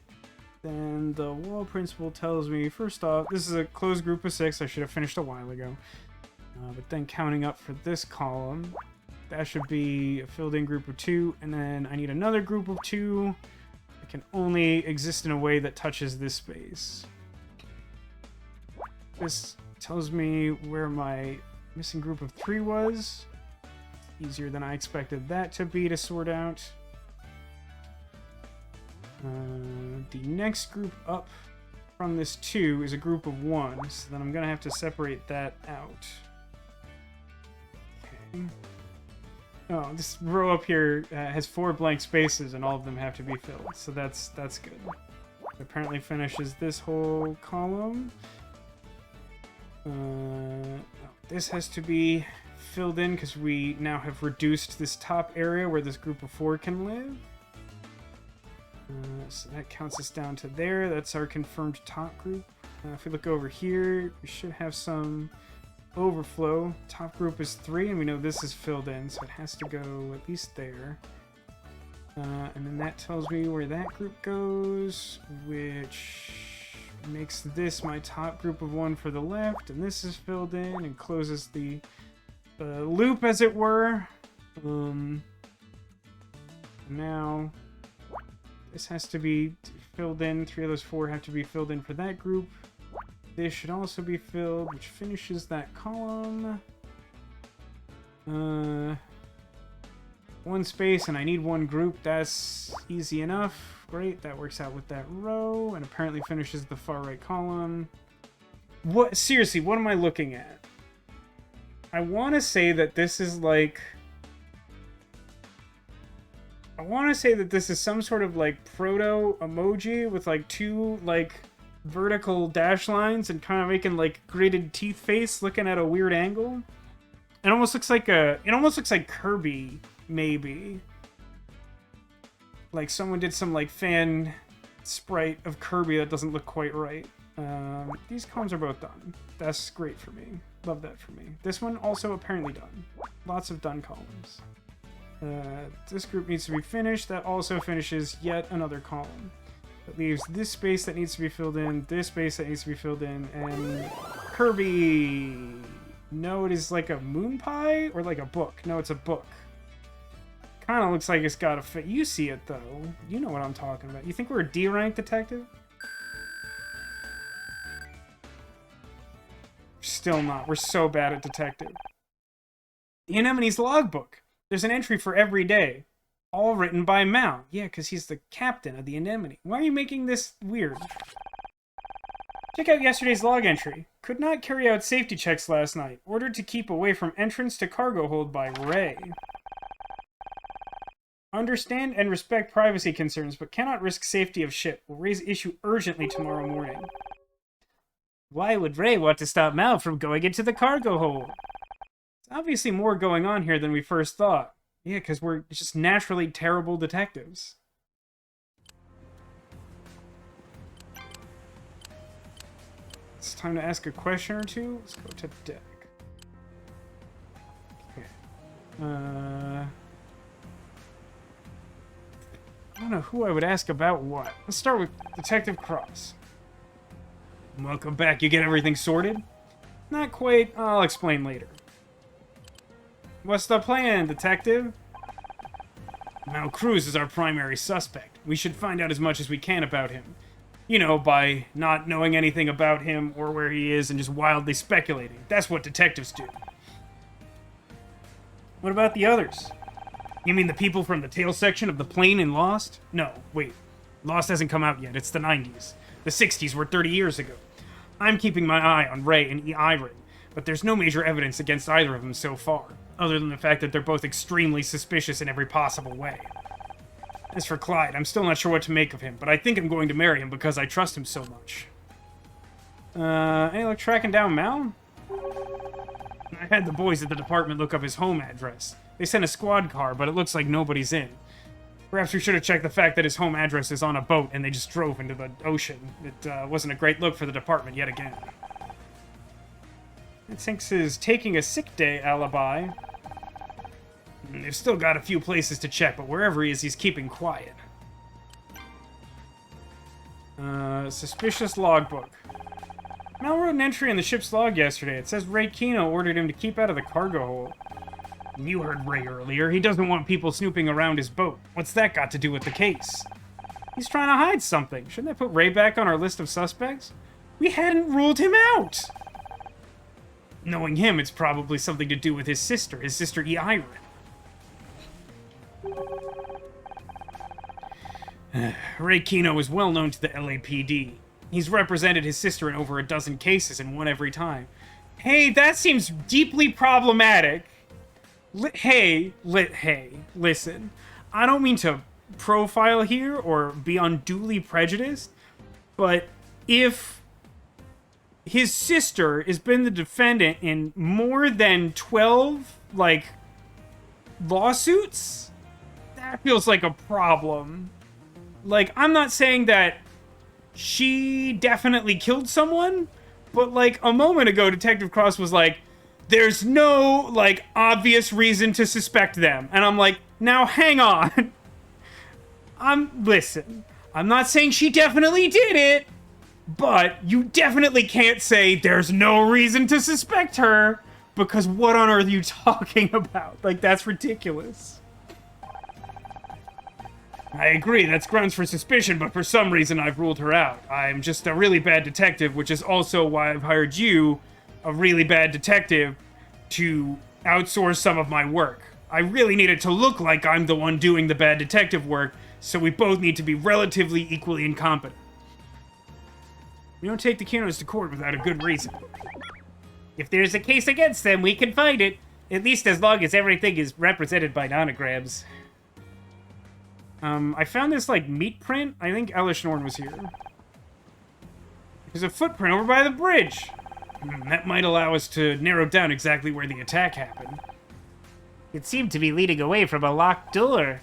Then the wall principle tells me, first off, this is a closed group of 6. I should have finished a while ago. But then counting up for this column, that should be a filled in group of 2, and then I need another group of 2 that can only exist in a way that touches this space. This tells me where my missing group of 3 was. Easier than I expected that to be to sort out. The next group up from this 2 is a group of 1, so then I'm going to have to separate that out. Okay. Oh, this row up here has 4 blank spaces, and all of them have to be filled, so that's good. It apparently finishes this whole column. This has to be filled in because we now have reduced this top area where this group of 4 can live. So that counts us down to there. That's our confirmed top group. If we look over here, we should have some overflow. Top group is 3, and we know this is filled in, so it has to go at least there. And then that tells me where that group goes, which makes this my top group of 1 for the left, and this is filled in and closes the loop, as it were. Now this has to be filled in. 3 of those 4 have to be filled in for that group. This should also be filled, which finishes that column. 1 space, and I need 1 group. That's easy enough. Great, that works out with that row, and apparently finishes the far right column. What? Seriously, what am I looking at? I want to say that this is like... I want to say that this is some sort of like proto-emoji with like 2 like vertical dash lines and kind of making like gritted teeth face looking at a weird angle. It almost looks like Kirby, maybe. Like someone did some like fan sprite of Kirby that doesn't look quite right. These columns are both done. That's great for me. Love that for me. This one also apparently done. Lots of done columns. This group needs to be finished. That also finishes yet another column. That leaves this space that needs to be filled in, this space that needs to be filled in, and Kirby! No, it is like a moon pie? Or like a book? No, it's a book. Kind of looks like it's got a fit. You see it, though. You know what I'm talking about. You think we're a D-rank detective? Still not. We're so bad at detective. The Anemone's logbook. There's an entry for every day. All written by Mal. Yeah, because he's the captain of the Anemone. Why are you making this weird? Check out yesterday's log entry. Could not carry out safety checks last night. Ordered to keep away from entrance to cargo hold by Ray. Understand and respect privacy concerns, but cannot risk safety of ship. Will raise issue urgently tomorrow morning. Why would Ray want to stop Mal from going into the cargo hold? There's obviously more going on here than we first thought. Yeah, because we're just naturally terrible detectives. It's time to ask a question or two. Let's go to deck. Okay. I don't know who I would ask about what. Let's start with Detective Cross. Welcome back. You get everything sorted? Not quite. I'll explain later. What's the plan, Detective? Mal Cruz is our primary suspect. We should find out as much as we can about him. You know, by not knowing anything about him or where he is and just wildly speculating. That's what detectives do. What about the others? You mean the people from the tail section of the plane in Lost? No, wait. Lost hasn't come out yet. It's the 90s. The 60s were 30 years ago. I'm keeping my eye on Ray and Iron, but there's no major evidence against either of them so far, other than the fact that they're both extremely suspicious in every possible way. As for Clyde, I'm still not sure what to make of him, but I think I'm going to marry him because I trust him so much. Any luck tracking down Mal? I had the boys at the department look up his home address. They sent a squad car, but it looks like nobody's in. Perhaps we should have checked the fact that his home address is on a boat and they just drove into the ocean. It wasn't a great look for the department yet again. It thinks his taking a sick day alibi. They've still got a few places to check, but wherever he is, he's keeping quiet. Suspicious logbook. Mal wrote an entry in the ship's log yesterday. It says Ray Kino ordered him to keep out of the cargo hold. You heard Ray earlier. He doesn't want people snooping around his boat. What's that got to do with the case? He's trying to hide something. Shouldn't that put Ray back on our list of suspects? We hadn't ruled him out! Knowing him, it's probably something to do with his sister Iron. Ray Kino is well known to the LAPD. He's represented his sister in over a dozen cases and won every time. Hey, that seems deeply problematic. Hey, listen. I don't mean to profile here or be unduly prejudiced, but if his sister has been the defendant in more than 12, lawsuits, that feels like a problem. I'm not saying that she definitely killed someone, but, a moment ago, Detective Cross was like, there's no, obvious reason to suspect them. And I'm like, now hang on. Listen, I'm not saying she definitely did it, but you definitely can't say there's no reason to suspect her, because what on earth are you talking about? That's ridiculous. I agree, that's grounds for suspicion, but for some reason I've ruled her out. I'm just a really bad detective, which is also why I've hired you, a really bad detective, to outsource some of my work. I really need it to look like I'm the one doing the bad detective work, so we both need to be relatively equally incompetent. We don't take the Kinos to court without a good reason. If there's a case against them, we can find it. At least as long as everything is represented by nonograms. I found this, meat print. I think Elish Norn was here. There's a footprint over by the bridge. That might allow us to narrow down exactly where the attack happened. It seemed to be leading away from a locked door.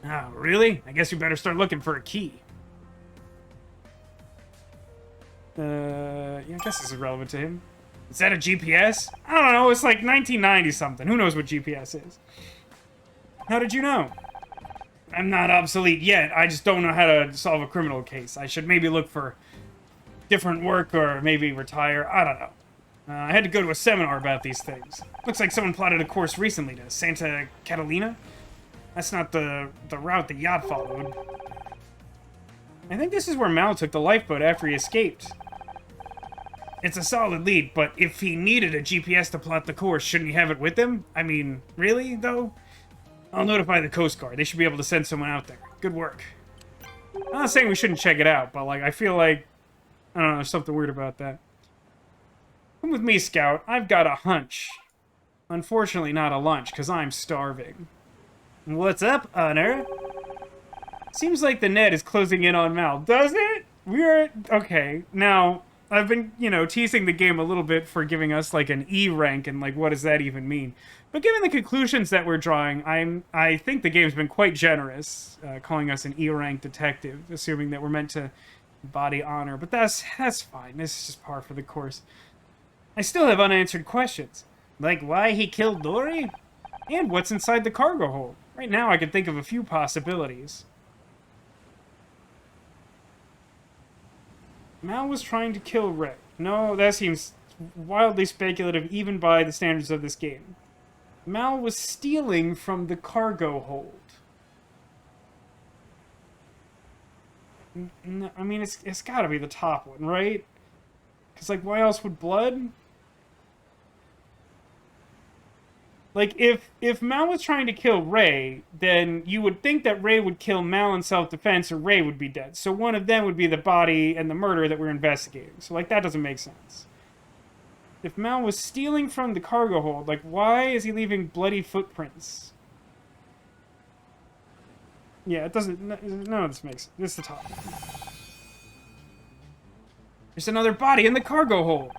Oh, really? I guess we better start looking for a key. Yeah, I guess this is relevant to him. Is that a GPS? I don't know, it's 1990-something. Who knows what GPS is? How did you know? I'm not obsolete yet, I just don't know how to solve a criminal case. I should maybe look for different work or maybe retire. I don't know. I had to go to a seminar about these things. Looks like someone plotted a course recently to Santa Catalina. That's not the route the yacht followed. I think this is where Mal took the lifeboat after he escaped. It's a solid lead, but if he needed a GPS to plot the course, shouldn't he have it with him? I mean, really, though? I'll notify the Coast Guard. They should be able to send someone out there. Good work. I'm not saying we shouldn't check it out, but, like, I feel like... I don't know, there's something weird about that. Come with me, Scout. I've got a hunch. Unfortunately, not a lunch, because I'm starving. What's up, Honor? Seems like the net is closing in on Mal. Does it? We're... Okay, now... I've been, you know, teasing the game a little bit for giving us, like, an E rank, and, like, what does that even mean? But given the conclusions that we're drawing, I think the game's been quite generous, calling us an E rank detective, assuming that we're meant to embody honor. But that's fine. This is just par for the course. I still have unanswered questions. Like why he killed Dory? And what's inside the cargo hold? Right now, I can think of a few possibilities. Mal was trying to kill Ray. No, that seems wildly speculative even by the standards of this game. Mal was stealing from the cargo hold. I mean, it's gotta be the top one, right? Because, like, why else would blood? Like, if Mal was trying to kill Ray, then you would think that Ray would kill Mal in self-defense or Ray would be dead. So one of them would be the body and the murder that we're investigating. So, like, that doesn't make sense. If Mal was stealing from the cargo hold, like, why is he leaving bloody footprints? Yeah, it doesn't... None of this makes sense. This is the top. There's another body in the cargo hold.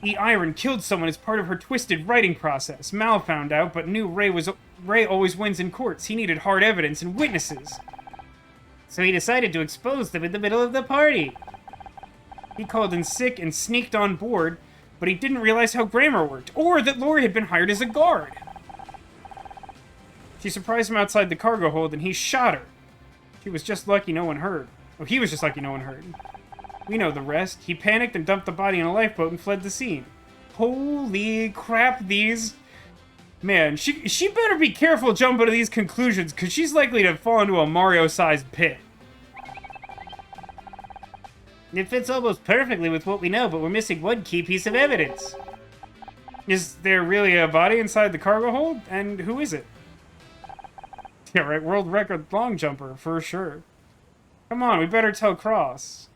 E. Iron killed someone as part of her twisted writing process. Mal found out, but knew Ray always wins in courts. He needed hard evidence and witnesses. So he decided to expose them in the middle of the party. He called in sick and sneaked on board, but he didn't realize how grammar worked, or that Lori had been hired as a guard. She surprised him outside the cargo hold, and he shot her. She was just lucky no one heard. Oh, he was just lucky no one heard. We know the rest. He panicked and dumped the body in a lifeboat and fled the scene. Holy crap, these... Man, she better be careful jumping to these conclusions, because she's likely to fall into a Mario-sized pit. It fits almost perfectly with what we know, but we're missing one key piece of evidence. Is there really a body inside the cargo hold? And who is it? Yeah, right, world record long jumper, for sure. Come on, we better tell Cross.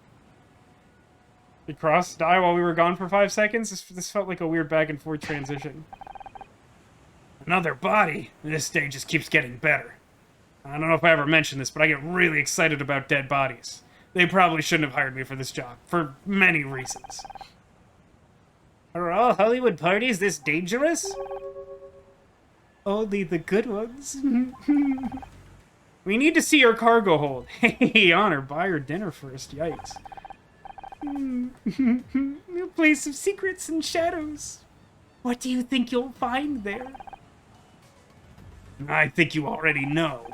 Did Cross die while we were gone for 5 seconds? This felt like a weird back and forth transition. Another body? This day just keeps getting better. I don't know if I ever mentioned this, but I get really excited about dead bodies. They probably shouldn't have hired me for this job, for many reasons. Are all Hollywood parties this dangerous? Only the good ones. We need to see your cargo hold. Hey, Honor, buy her dinner first. Yikes. A place of secrets and shadows. What do you think you'll find there? I think you already know.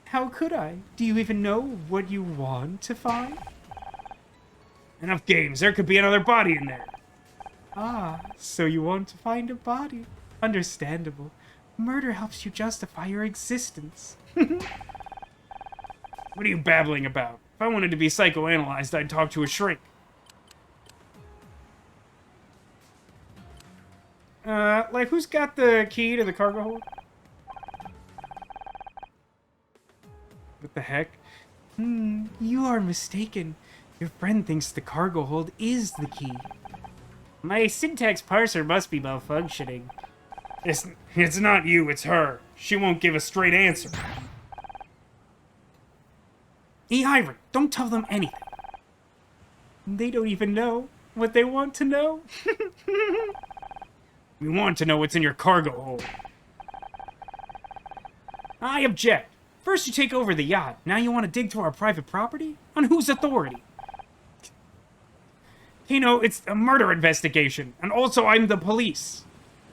How could I? Do you even know what you want to find? Enough games. There could be another body in there. Ah, so you want to find a body. Understandable. Murder helps you justify your existence. What are you babbling about? If I wanted to be psychoanalyzed, I'd talk to a shrink. Like, who's got the key to the cargo hold? What the heck? You are mistaken. Your friend thinks the cargo hold is the key. My syntax parser must be malfunctioning. It's not you, it's her. She won't give a straight answer. E. Iron, don't tell them anything. They don't even know what they want to know. We want to know what's in your cargo hold. I object. First you take over the yacht, now you want to dig through our private property? On whose authority? You know, it's a murder investigation, and also I'm the police.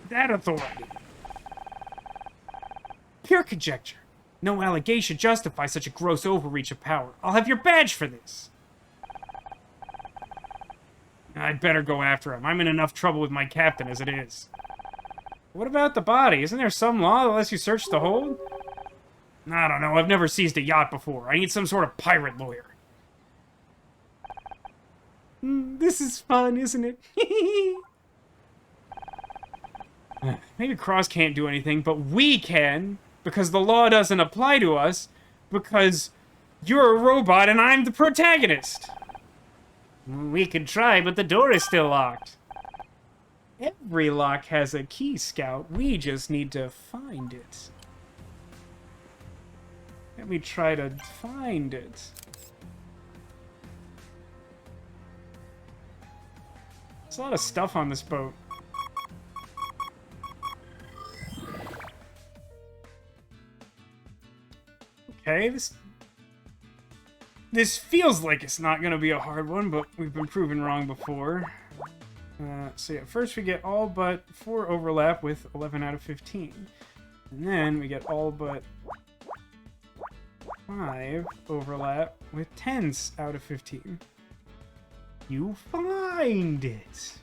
That authority. Pure conjecture. No allegation justifies such a gross overreach of power. I'll have your badge for this. I'd better go after him. I'm in enough trouble with my captain as it is. What about the body? Isn't there some law that lets you search the hold? I don't know. I've never seized a yacht before. I need some sort of pirate lawyer. This is fun, isn't it? Maybe Cross can't do anything, but we can, because the law doesn't apply to us, because you're a robot and I'm the protagonist. We could try, but the door is still locked. Every lock has a key, Scout. We just need to find it. Let me try to find it. There's a lot of stuff on this boat. Okay, this feels like it's not going to be a hard one, but we've been proven wrong before. So yeah, first we get all but 4 overlap with 11 out of 15. And then we get all but 5 overlap with 10s out of 15. You find it!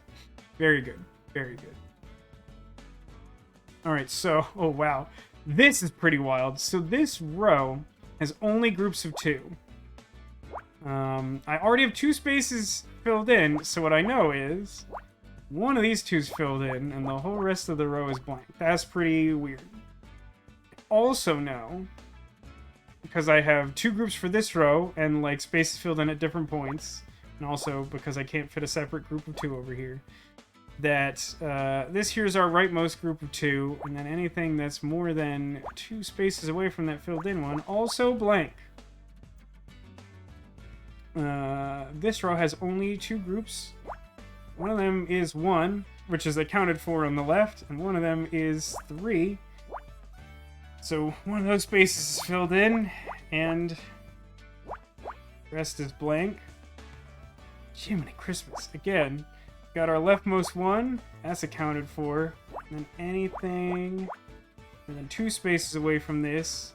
Very good. Very good. Alright, so... Oh, wow. This is pretty wild. So this row has only groups of 2. I already have 2 spaces filled in, so what I know is one of these 2's filled in, and the whole rest of the row is blank. That's pretty weird. I also know, because I have 2 groups for this row, and like spaces filled in at different points, and also because I can't fit a separate group of 2 over here, that this here's our rightmost group of 2, and then anything that's more than 2 spaces away from that filled in one, also blank. This row has only 2 groups. One of them is 1, which is accounted for on the left, and one of them is 3. So one of those spaces is filled in, and the rest is blank. Jiminy Christmas. Again, got our leftmost one, that's accounted for. And then anything more than 2 spaces away from this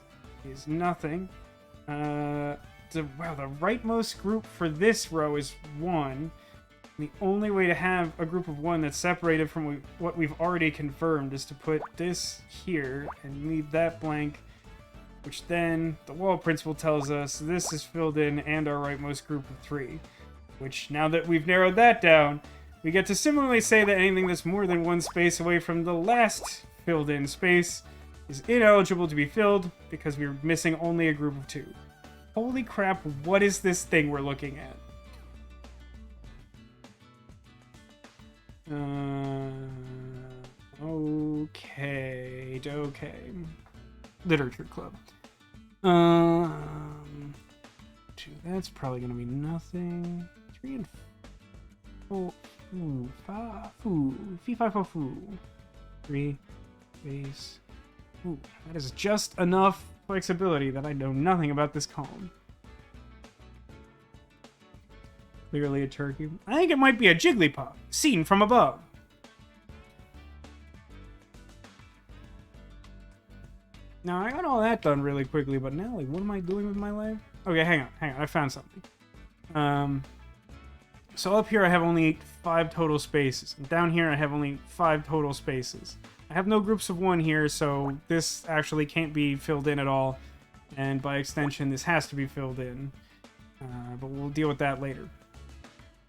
is nothing. Wow, the rightmost group for this row is 1. The only way to have a group of 1 that's separated from what we've already confirmed is to put this here and leave that blank, which then the wall principle tells us this is filled in and our rightmost group of 3. Which, now that we've narrowed that down, we get to similarly say that anything that's more than 1 space away from the last filled in space is ineligible to be filled because we're missing only a group of 2. Holy crap, what is this thing we're looking at? Okay. Literature club. 2, that's probably gonna be nothing. 3 and 4. Ooh, 5. Fee, 5, 4, 3 base. Ooh, that is just enough flexibility that I know nothing about this column. Clearly a turkey. I think it might be a Jigglypuff, seen from above. Now, I got all that done really quickly, but now, like, what am I doing with my life? Okay, hang on, I found something. So up here I have only 5 total spaces, and down here I have only 5 total spaces. I have no groups of 1 here, so this actually can't be filled in at all, and by extension this has to be filled in. But we'll deal with that later.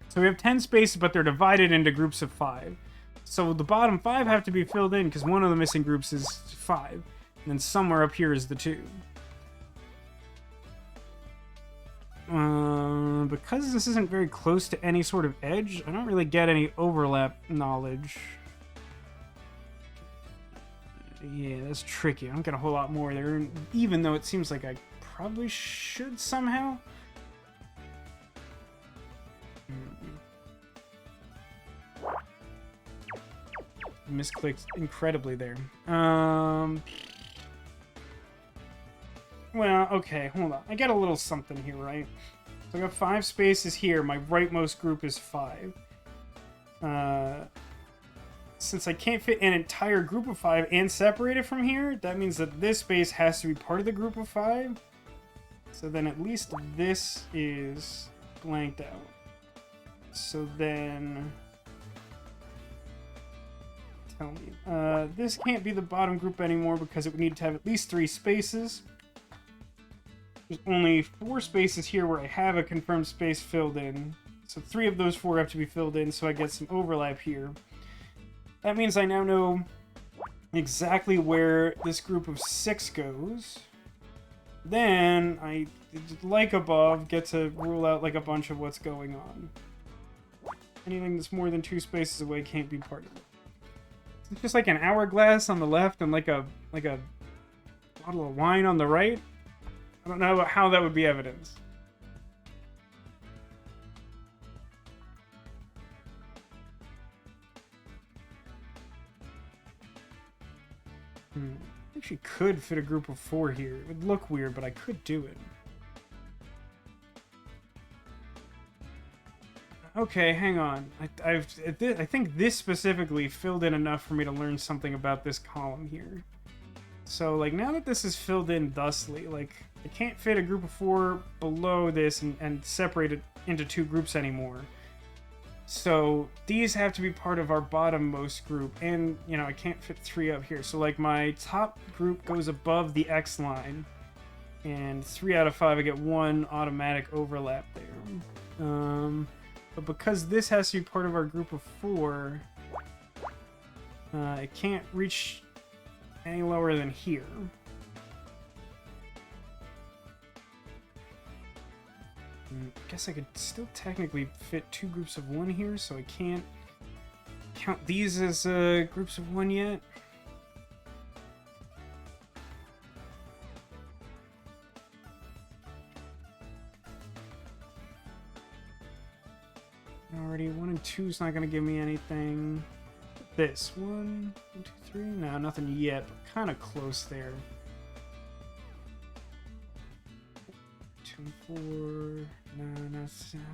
So we have 10 spaces, but they're divided into groups of 5. So the bottom 5 have to be filled in because one of the missing groups is 5. And then somewhere up here is the 2. Because this isn't very close to any sort of edge, I don't really get any overlap knowledge. Yeah, that's tricky. I don't get a whole lot more there, even though it seems like I probably should somehow. Misclicked incredibly there. Well, okay, hold on. I got a little something here, right? So I got 5 spaces here. My rightmost group is 5. Since I can't fit an entire group of 5 and separate it from here, that means that this space has to be part of the group of 5. So then at least this is blanked out. So then... tell me. This can't be the bottom group anymore because it would need to have at least 3 spaces. There's only 4 spaces here where I have a confirmed space filled in. So 3 of those 4 have to be filled in, so I get some overlap here. That means I now know exactly where this group of 6 goes. Then I, like above, get to rule out like a bunch of what's going on. Anything that's more than 2 spaces away can't be part of it. It's just like an hourglass on the left and like a bottle of wine on the right. I don't know how that would be evidence. I actually could fit a group of 4 here. It would look weird, but I could do it. Okay, hang on. I think this specifically filled in enough for me to learn something about this column here. So, like, now that this is filled in thusly, like, I can't fit a group of 4 below this and separate it into 2 groups anymore. So these have to be part of our bottommost group, and, you know, I can't fit 3 up here. So, like, my top group goes above the X line, and 3 out of 5, I get 1 automatic overlap there. But because this has to be part of our group of 4, it can't reach any lower than here. I guess I could still technically fit 2 groups of 1 here, so I can't count these as groups of 1 yet. Already, 1 and 2 is not going to give me anything. This 1, 2, 3. No, nothing yet, but kind of close there. 2 and 4. No, I don't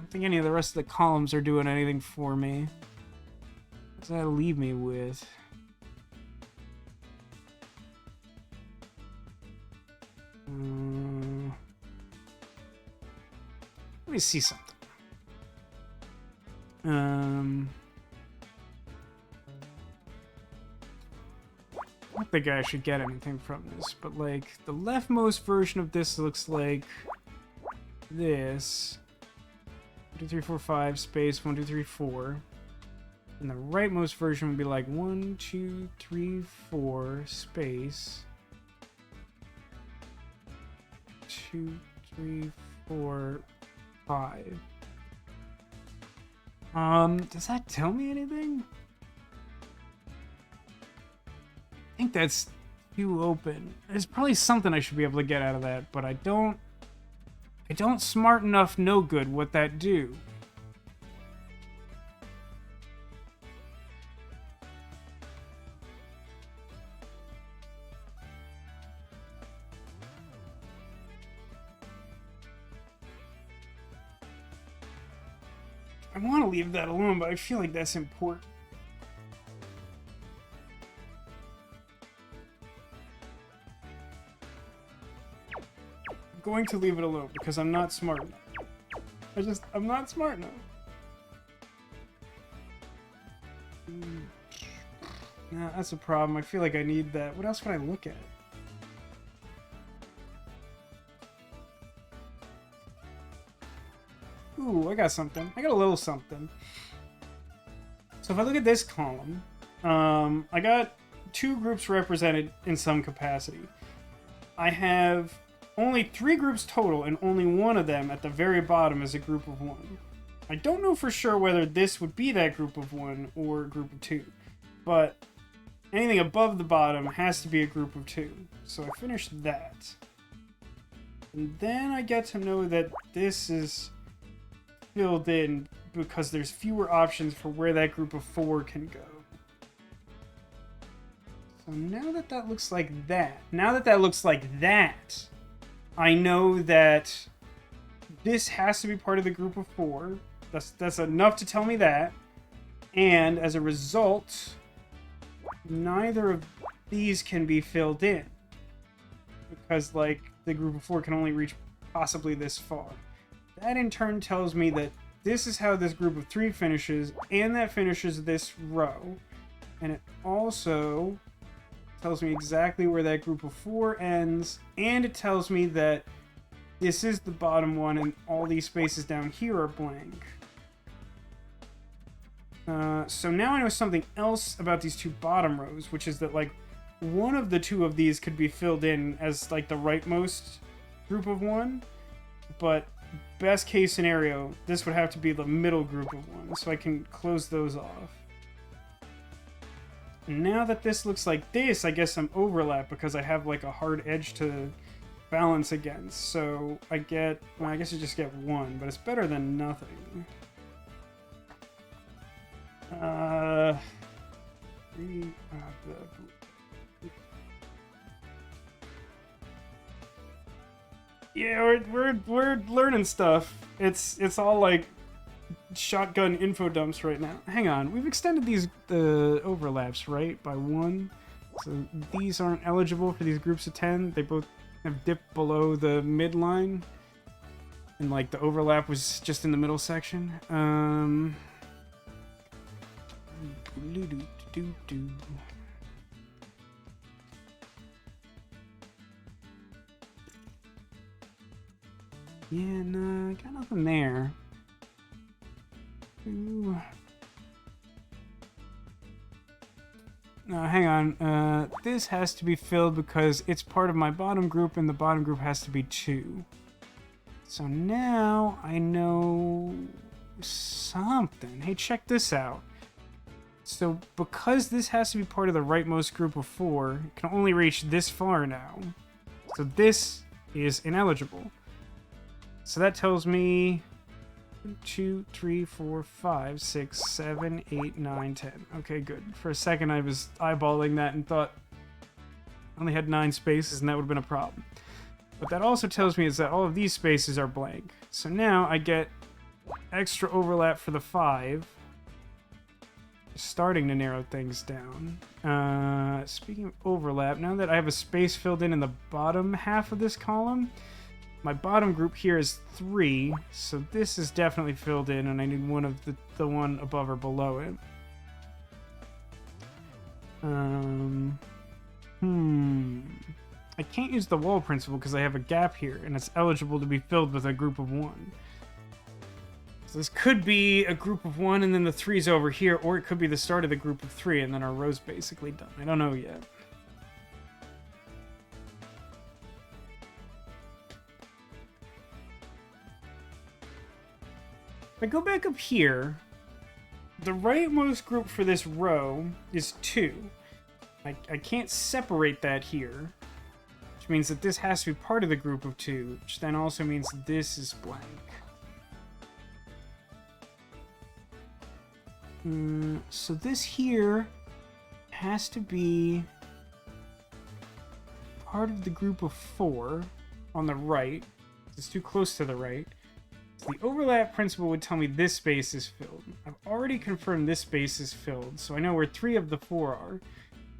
think any of the rest of the columns are doing anything for me. What does that leave me with? Let me see something. I don't think I should get anything from this, but like the leftmost version of this looks like this. 1, 2, 3, 4, 5 space 1, 2, 3, 4. And the rightmost version would be like 1, 2, 3, 4 space 2, 3, 4, 5. Does that tell me anything? I think that's too open. There's probably something I should be able to get out of that, but I don't smart enough know good what that do. I want to leave that alone, but I feel like that's important. I'm going to leave it alone because I'm not smart enough. I'm not smart enough. Nah, that's a problem. I feel like I need that. What else would I look at? Ooh, I got something. I got a little something. So if I look at this column, I got 2 groups represented in some capacity. I have only 3 groups total, and only 1 of them at the very bottom is a group of 1. I don't know for sure whether this would be that group of 1 or a group of 2, but anything above the bottom has to be a group of 2. So I finish that. And then I get to know that this is filled in because there's fewer options for where that group of 4 can go. So now that that looks like that, I know that this has to be part of the group of 4. That's enough to tell me that. And as a result, neither of these can be filled in. Because, like, the group of 4 can only reach possibly this far. That in turn tells me that this is how this group of 3 finishes, and that finishes this row. And it also tells me exactly where that group of 4 ends, and it tells me that this is the bottom one and all these spaces down here are blank. So now I know something else about these two bottom rows, which is that, like, one of the two of these could be filled in as, like, the rightmost group of one, but best case scenario, this would have to be the middle group of one, so I can close those off. Now that this looks like this, I guess I'm overlap because I have, like, a hard edge to balance against, so I get, well, I guess I just get one, but it's better than nothing. Yeah, we're learning stuff. It's all like shotgun info dumps right now. Hang on, we've extended these overlaps, right, by one. So these aren't eligible for these groups of 10. They both have dipped below the midline, and like the overlap was just in the middle section. Yeah, no, got nothing there. Ooh. No, hang on. This has to be filled because it's part of my bottom group, and the bottom group has to be 2. So now I know something. Hey, check this out. So because this has to be part of the rightmost group of 4, it can only reach this far now. So this is ineligible. So that tells me 2, 3, 4, 5, 6, 7, 8, 9, 10. Okay, good. For a second I was eyeballing that and thought I only had 9 spaces and that would have been a problem. What that also tells me is that all of these spaces are blank. So now I get extra overlap for the 5. Starting to narrow things down. Speaking of overlap, now that I have a space filled in the bottom half of this column, my bottom group here is 3, so this is definitely filled in, and I need one of the one above or below it. I can't use the wall principle because I have a gap here, and it's eligible to be filled with a group of 1. So this could be a group of 1 and then the 3's over here, or it could be the start of the group of 3 and then our row's basically done. I don't know yet. If I go back up here, the rightmost group for this row is 2. I can't separate that here, which means that this has to be part of the group of 2, which then also means this is blank. So this here has to be part of the group of 4 on the right. It's too close to the right. So the overlap principle would tell me this space is filled. I've already confirmed this space is filled, so I know where 3 of the 4 are.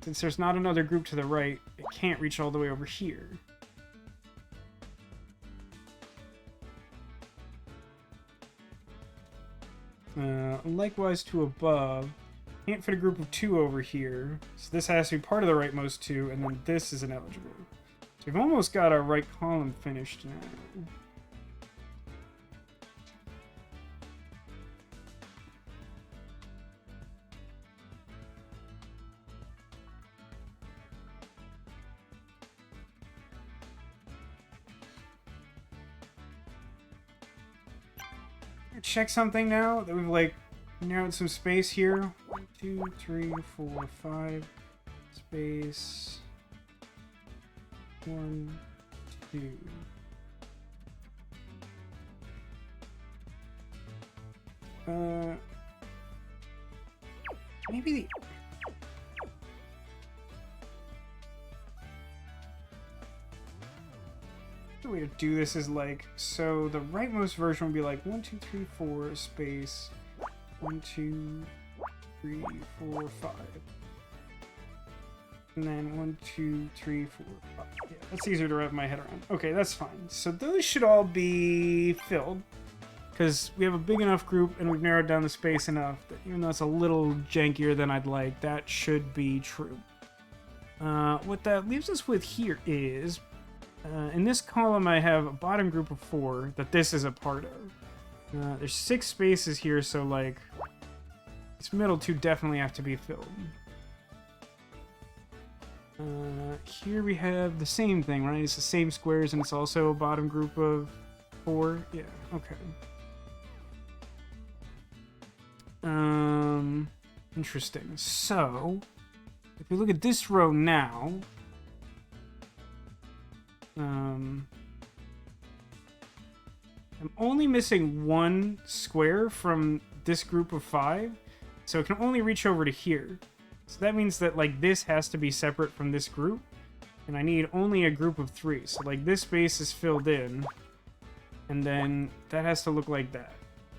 Since there's not another group to the right, it can't reach all the way over here. Likewise to above, can't fit a group of 2 over here, so this has to be part of the rightmost 2, and then this is ineligible. So we've almost got our right column finished now. Check something now that we've like narrowed some space here. 1, 2, 3, 4, 5 space 1, 2. Maybe the way to do this is like, so the rightmost version would be like 1, 2, 3, 4 space 1, 2, 3, 4, 5, and then 1, 2, 3, 4, 5. Yeah, that's easier to wrap my head around. Okay, that's fine. So those should all be filled because we have a big enough group and we've narrowed down the space enough that even though it's a little jankier than I'd like, that should be true. What that leaves us with here is in this column, I have a bottom group of 4 that this is a part of. There's 6 spaces here, so like These middle two definitely have to be filled. Here we have the same thing, right? It's the same squares, and it's also a bottom group of 4. Yeah, okay. Interesting. So, if we look at this row now, I'm only missing 1 square from this group of 5, so it can only reach over to here. So that means that, like, this has to be separate from this group, and I need only a group of 3. So, like, this space is filled in, and then that has to look like that.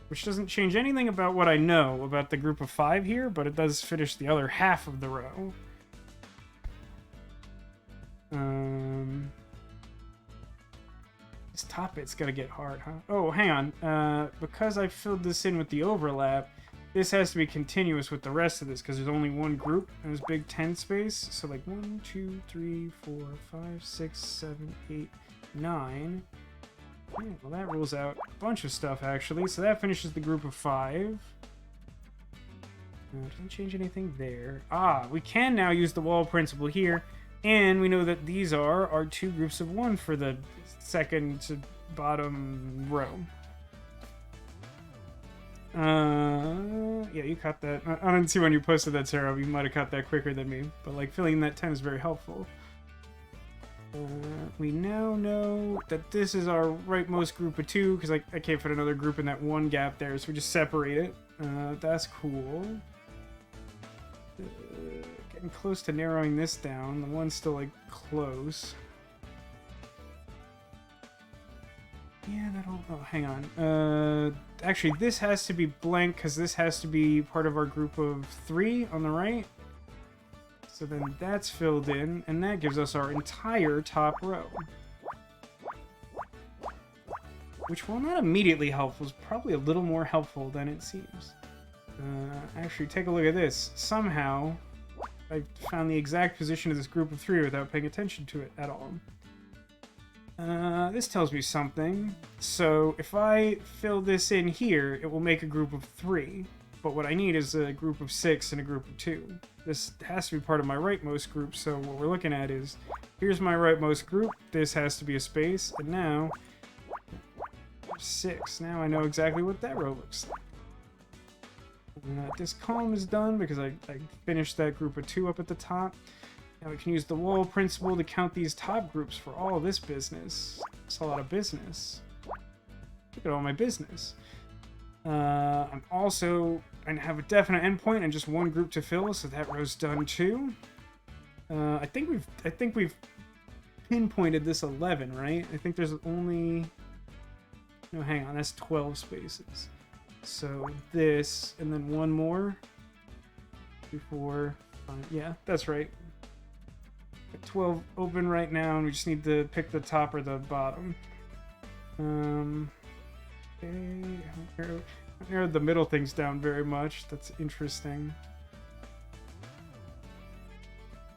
Which doesn't change anything about what I know about the group of 5 here, but it does finish the other half of the row. This top bit's gonna get hard, huh? Oh, hang on. Because I filled this in with the overlap, this has to be continuous with the rest of this, because there's only 1 group in this big 10 space. So, like, 1, 2, 3, 4, 5, 6, 7, 8, 9... Yeah, well, that rules out a bunch of stuff, actually. So that finishes the group of 5. Doesn't change anything there. Ah, we can now use the wall principle here. And we know that these are our 2 groups of 1 for the second to bottom row. Yeah, you caught that. I didn't see when you posted that, Sarah. You might have caught that quicker than me. But, like, filling that 10 is very helpful. We now know that this is our rightmost group of 2, because I can't fit another group in that 1 gap there, so we just separate it. That's cool. Getting close to narrowing this down. The 1's still, like, close. Yeah, that'll... Oh, hang on. Actually, this has to be blank, because this has to be part of our group of 3 on the right. So then that's filled in, and that gives us our entire top row. Which, while not immediately helpful, is probably a little more helpful than it seems. Actually, take a look at this. Somehow, I found the exact position of this group of 3 without paying attention to it at all. This tells me something. So, if I fill this in here, it will make a group of 3. But what I need is a group of 6 and a group of 2. This has to be part of my rightmost group, so what we're looking at is, here's my rightmost group, this has to be a space, and now, 6. Now I know exactly what that row looks like. This column is done because I finished that group of 2 up at the top. Now we can use the wall principle to count these top groups for all of this business. It's a lot of business. Look at all my business. I'm also going to have a definite endpoint and just 1 group to fill, so that row's done too. I think we've pinpointed this 11, right? I think there's only... No, hang on, that's 12 spaces. So this, and then 1 more. 2, 4, 5. Yeah, that's right. 12 open right now, and we just need to pick the top or the bottom. Okay, I narrowed the middle things down very much. That's interesting.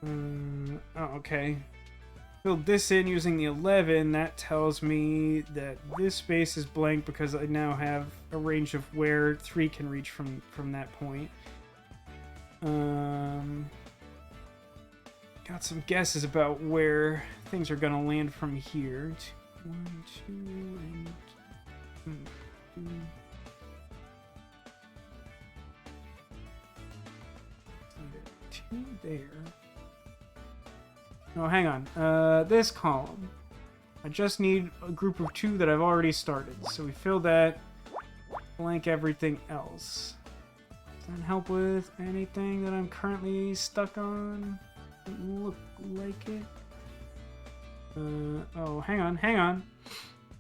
Oh, okay. Filled this in using the 11. That tells me that this space is blank because I now have a range of where 3 can reach from that point. Got some guesses about where things are gonna land from here. 1, 2, and... 2 there. Oh, hang on. This column. I just need a group of 2 that I've already started. So we fill that, blank everything else. Does that help with anything that I'm currently stuck on? Doesn't look like it. Oh, hang on.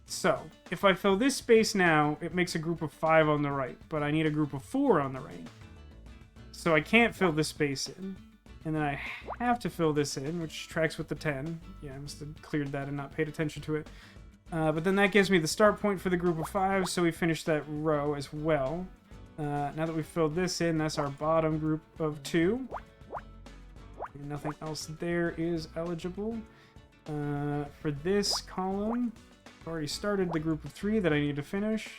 So, if I fill this space now, it makes a group of 5 on the right, but I need a group of 4 on the right. So I can't fill this space in. And then I have to fill this in, which tracks with the 10. Yeah, I must have cleared that and not paid attention to it. But then that gives me the start point for the group of 5, so we finish that row as well. Now that we've filled this in, that's our bottom group of 2. And nothing else there is eligible. For this column, I've already started the group of 3 that I need to finish.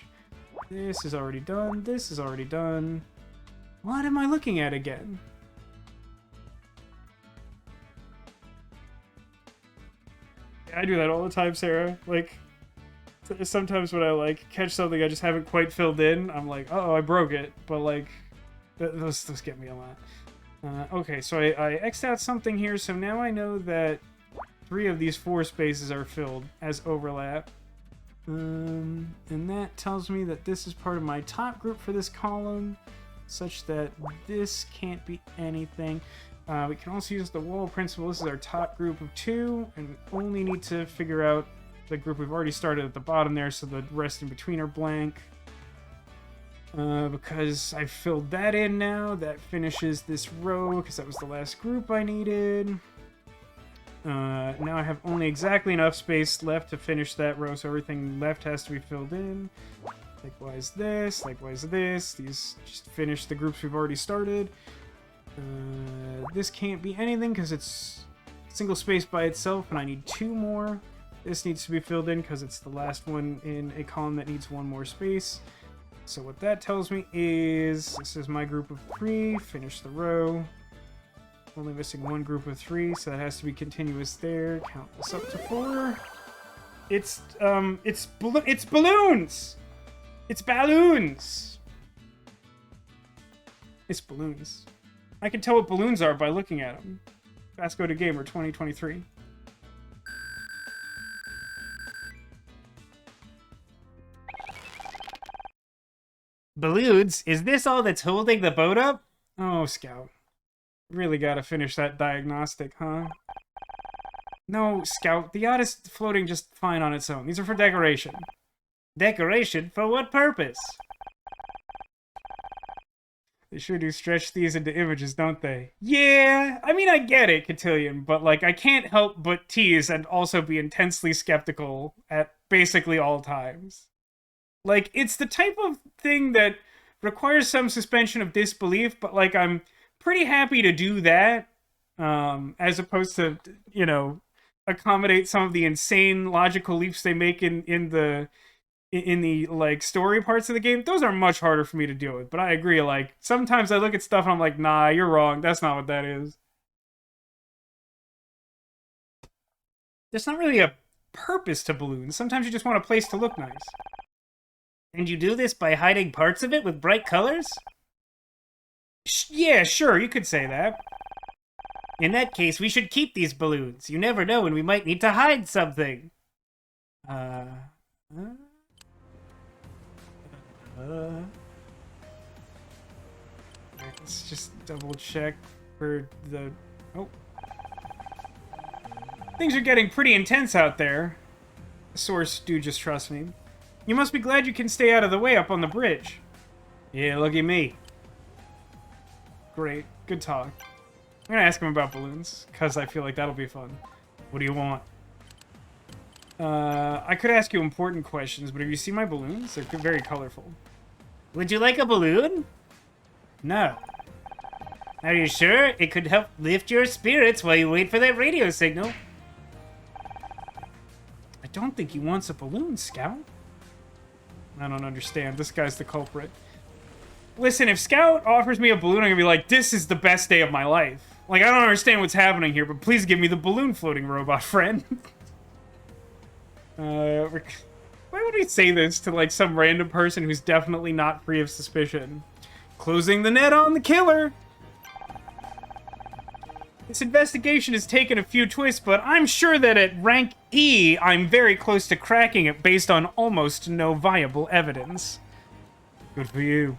This is already done. This is already done. What am I looking at again? I do that all the time, Sarah. Like, sometimes when I, like, catch something I just haven't quite filled in, I'm like, oh, I broke it. But, like, those get me a lot. Okay, so I X'd out something here, so now I know that 3 of these 4 spaces are filled as overlap. And that tells me that this is part of my top group for this column, such that this can't be anything. We can also use the wall principle. This is our top group of 2, and only need to figure out the group we've already started at the bottom there, so the rest in between are blank. Because I filled that in now, that finishes this row, because that was the last group I needed. Now I have only exactly enough space left to finish that row, so everything left has to be filled in. Likewise this, likewise this. These just finish the groups we've already started. This can't be anything because it's single space by itself, and I need 2 more. This needs to be filled in because it's the last one in a column that needs 1 more space. So what that tells me is, this is my group of 3, finish the row. Only missing 1 group of 3, so that has to be continuous there. Count this up to 4. It's balloons! It's balloons! It's balloons. I can tell what balloons are by looking at them. VascoDaGamer 2023. Balloons? Is this all that's holding the boat up? Oh, Scout. Really gotta finish that diagnostic, huh? No, Scout. The yacht is floating just fine on its own. These are for decoration. Decoration? For what purpose? They sure do stretch these into images, don't they? Yeah! I mean, I get it, Cotillion, but, like, I can't help but tease and also be intensely skeptical at basically all times. Like, it's the type of thing that requires some suspension of disbelief, but, like, I'm pretty happy to do that, as opposed to, you know, accommodate some of the insane logical leaps they make in the like story parts of the game. Those are much harder for me to deal with, but I agree, like, sometimes I look at stuff and I'm like, nah, you're wrong, that's not what that is. There's not really a purpose to balloons. Sometimes you just want a place to look nice. And you do this by hiding parts of it with bright colors? Yeah, sure, you could say that. In that case, we should keep these balloons. You never know when we might need to hide something. Let's just double check for the... Oh. Things are getting pretty intense out there. Source, do just trust me. You must be glad you can stay out of the way up on the bridge. Yeah, look at me. Great. Good talk. I'm gonna ask him about balloons, because I feel like that'll be fun. What do you want? I could ask you important questions, but have you seen my balloons? They're very colorful. Would you like a balloon? No. Are you sure? It could help lift your spirits while you wait for that radio signal. I don't think he wants a balloon, Scout. I don't understand. This guy's the culprit. Listen, if Scout offers me a balloon, I'm gonna be like, this is the best day of my life. Like, I don't understand what's happening here, but please give me the balloon floating robot friend. Why would we say this to, like, some random person who's definitely not free of suspicion? Closing the net on the killer! This investigation has taken a few twists, but I'm sure that at rank E, I'm very close to cracking it based on almost no viable evidence. Good for you.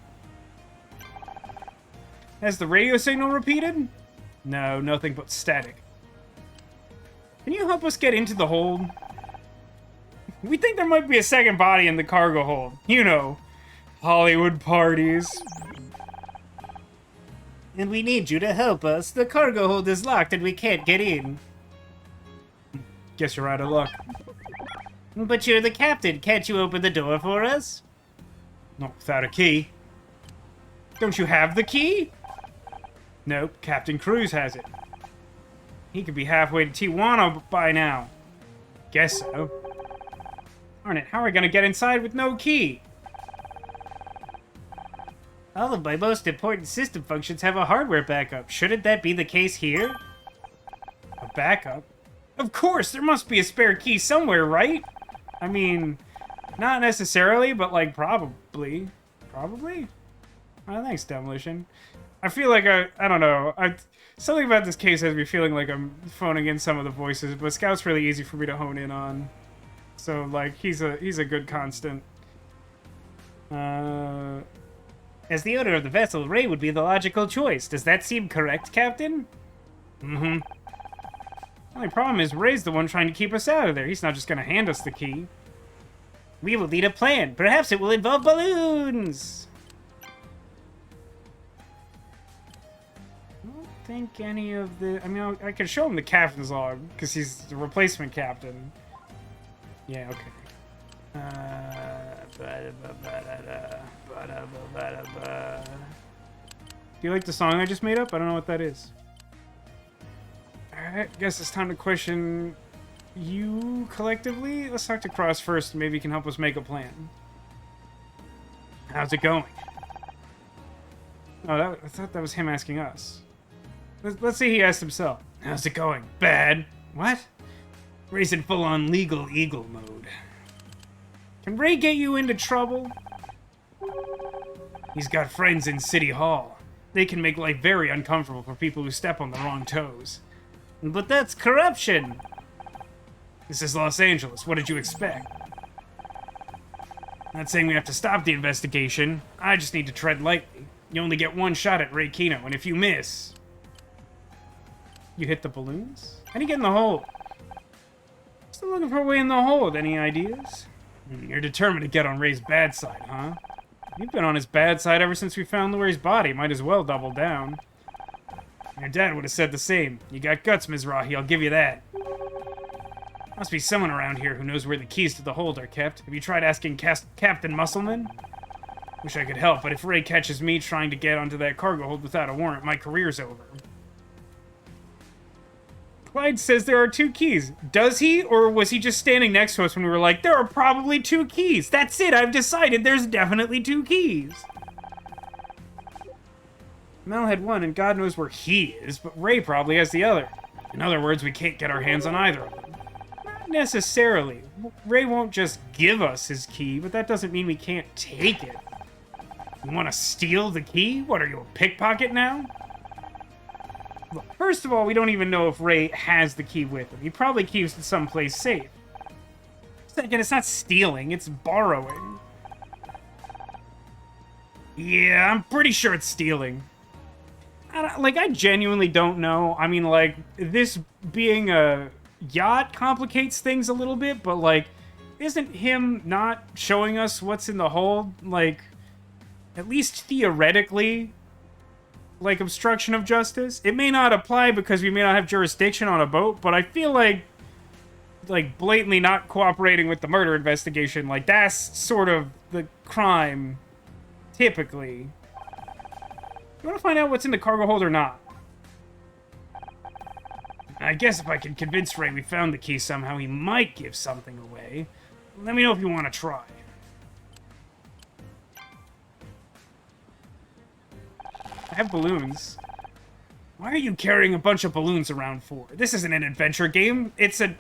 Has the radio signal repeated? No, nothing but static. Can you help us get into the hold? We think there might be a second body in the cargo hold. You know, Hollywood parties. And we need you to help us. The cargo hold is locked and we can't get in. Guess you're out of luck. But you're the captain. Can't you open the door for us? Not without a key. Don't you have the key? Nope, Captain Cruz has it. He could be halfway to Tijuana by now. Guess so. Darn it, how are we gonna get inside with no key? All of my most important system functions have a hardware backup. Shouldn't that be the case here? A backup? Of course, there must be a spare key somewhere, right? I mean, not necessarily, but like probably. Probably? Oh, thanks, Demolition. I feel like I don't know. Something about this case has me feeling like I'm phoning in some of the voices, but Scout's really easy for me to hone in on. So like he's a good constant. As the owner of the vessel, Ray would be the logical choice. Does that seem correct, Captain? Mm-hmm. Only problem is Ray's the one trying to keep us out of there. He's not just gonna hand us the key. We will need a plan. Perhaps it will involve balloons. I don't think any of the... I mean, I could show him the captain's log, because he's the replacement captain. Yeah, okay. Do you like the song I just made up? I don't know what that is. Alright, guess it's time to question you collectively. Let's talk to Cross first, maybe he can help us make a plan. How's it going? Oh, I thought that was him asking us. Let's see he asked himself. How's it going? Bad. What? Ray's in full-on legal eagle mode. Can Ray get you into trouble? He's got friends in City Hall. They can make life very uncomfortable for people who step on the wrong toes. But that's corruption. This is Los Angeles. What did you expect? Not saying we have to stop the investigation. I just need to tread lightly. You only get one shot at Ray Kino, and if you miss... You hit the balloons? How do you get in the hole? Still looking for a way in the hole. Any ideas? You're determined to get on Ray's bad side, huh? You've been on his bad side ever since we found Lurie's body. Might as well double down. Your dad would have said the same. You got guts, Mizrahi, I'll give you that. Must be someone around here who knows where the keys to the hold are kept. Have you tried asking Captain Musselman? Wish I could help, but if Ray catches me trying to get onto that cargo hold without a warrant, my career's over. Clyde says there are 2 keys. Does he? Or was he just standing next to us when we were like, there are probably 2 keys. That's it, I've decided there's definitely 2 keys. Mel had one, and God knows where he is, but Ray probably has the other. In other words, we can't get our hands on either of them. Not necessarily. Ray won't just give us his key, but that doesn't mean we can't take it. You want to steal the key? What, are you a pickpocket now? Look, first of all, we don't even know if Ray has the key with him. He probably keeps it someplace safe. Second, it's not stealing, it's borrowing. Yeah, I'm pretty sure it's stealing. I genuinely don't know. I mean, like, this being a yacht complicates things a little bit, but, like, isn't him not showing us what's in the hold, like, at least theoretically, like, obstruction of justice? It may not apply because we may not have jurisdiction on a boat, but I feel like blatantly not cooperating with the murder investigation, like, that's sort of the crime, typically. You want to find out what's in the cargo hold or not? I guess if I can convince Ray we found the key somehow, he might give something away. Let me know if you want to try. I have balloons. Why are you carrying a bunch of balloons around for? This isn't an adventure game. It's a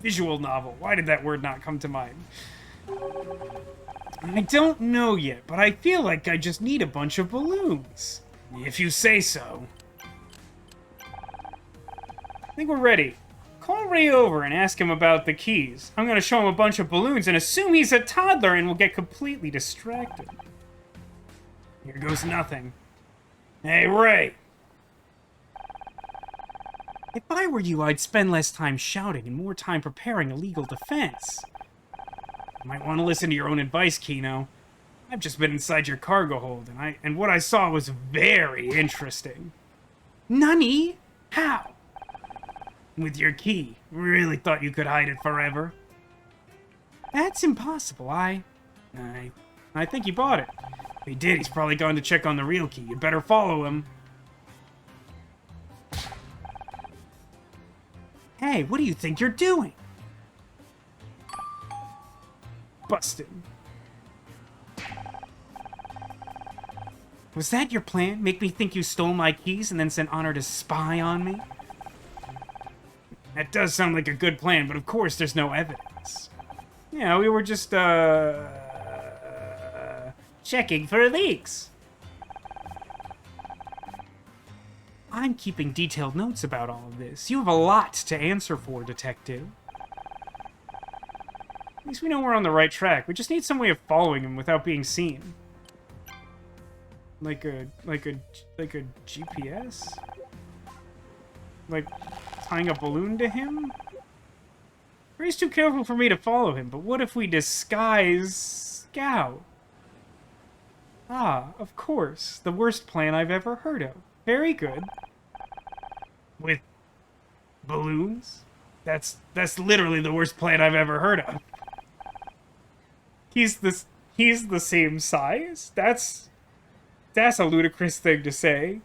visual novel. Why did that word not come to mind? I don't know yet, but I feel like I just need a bunch of balloons. If you say so. I think we're ready. Call Ray over and ask him about the keys. I'm gonna show him a bunch of balloons and assume he's a toddler and will get completely distracted. Here goes nothing. Hey, Ray! If I were you, I'd spend less time shouting and more time preparing a legal defense. You might want to listen to your own advice, Kino. I've just been inside your cargo hold, and what I saw was very interesting. Nani? How? With your key. Really thought you could hide it forever? That's impossible. I think he bought it. If he did, he's probably gone to check on the real key. You'd better follow him. Hey, what do you think you're doing? Busted. Was that your plan? Make me think you stole my keys and then send Honor to spy on me? That does sound like a good plan, but of course there's no evidence. Yeah, we were just, Checking for leaks. I'm keeping detailed notes about all of this. You have a lot to answer for, Detective. At least we know we're on the right track. We just need some way of following him without being seen. Like a GPS? Like tying a balloon to him? Or he's too careful for me to follow him, but what if we disguise Scout? Ah, of course. The worst plan I've ever heard of. Very good. With balloons? That's literally the worst plan I've ever heard of. He's the same size? That's a ludicrous thing to say.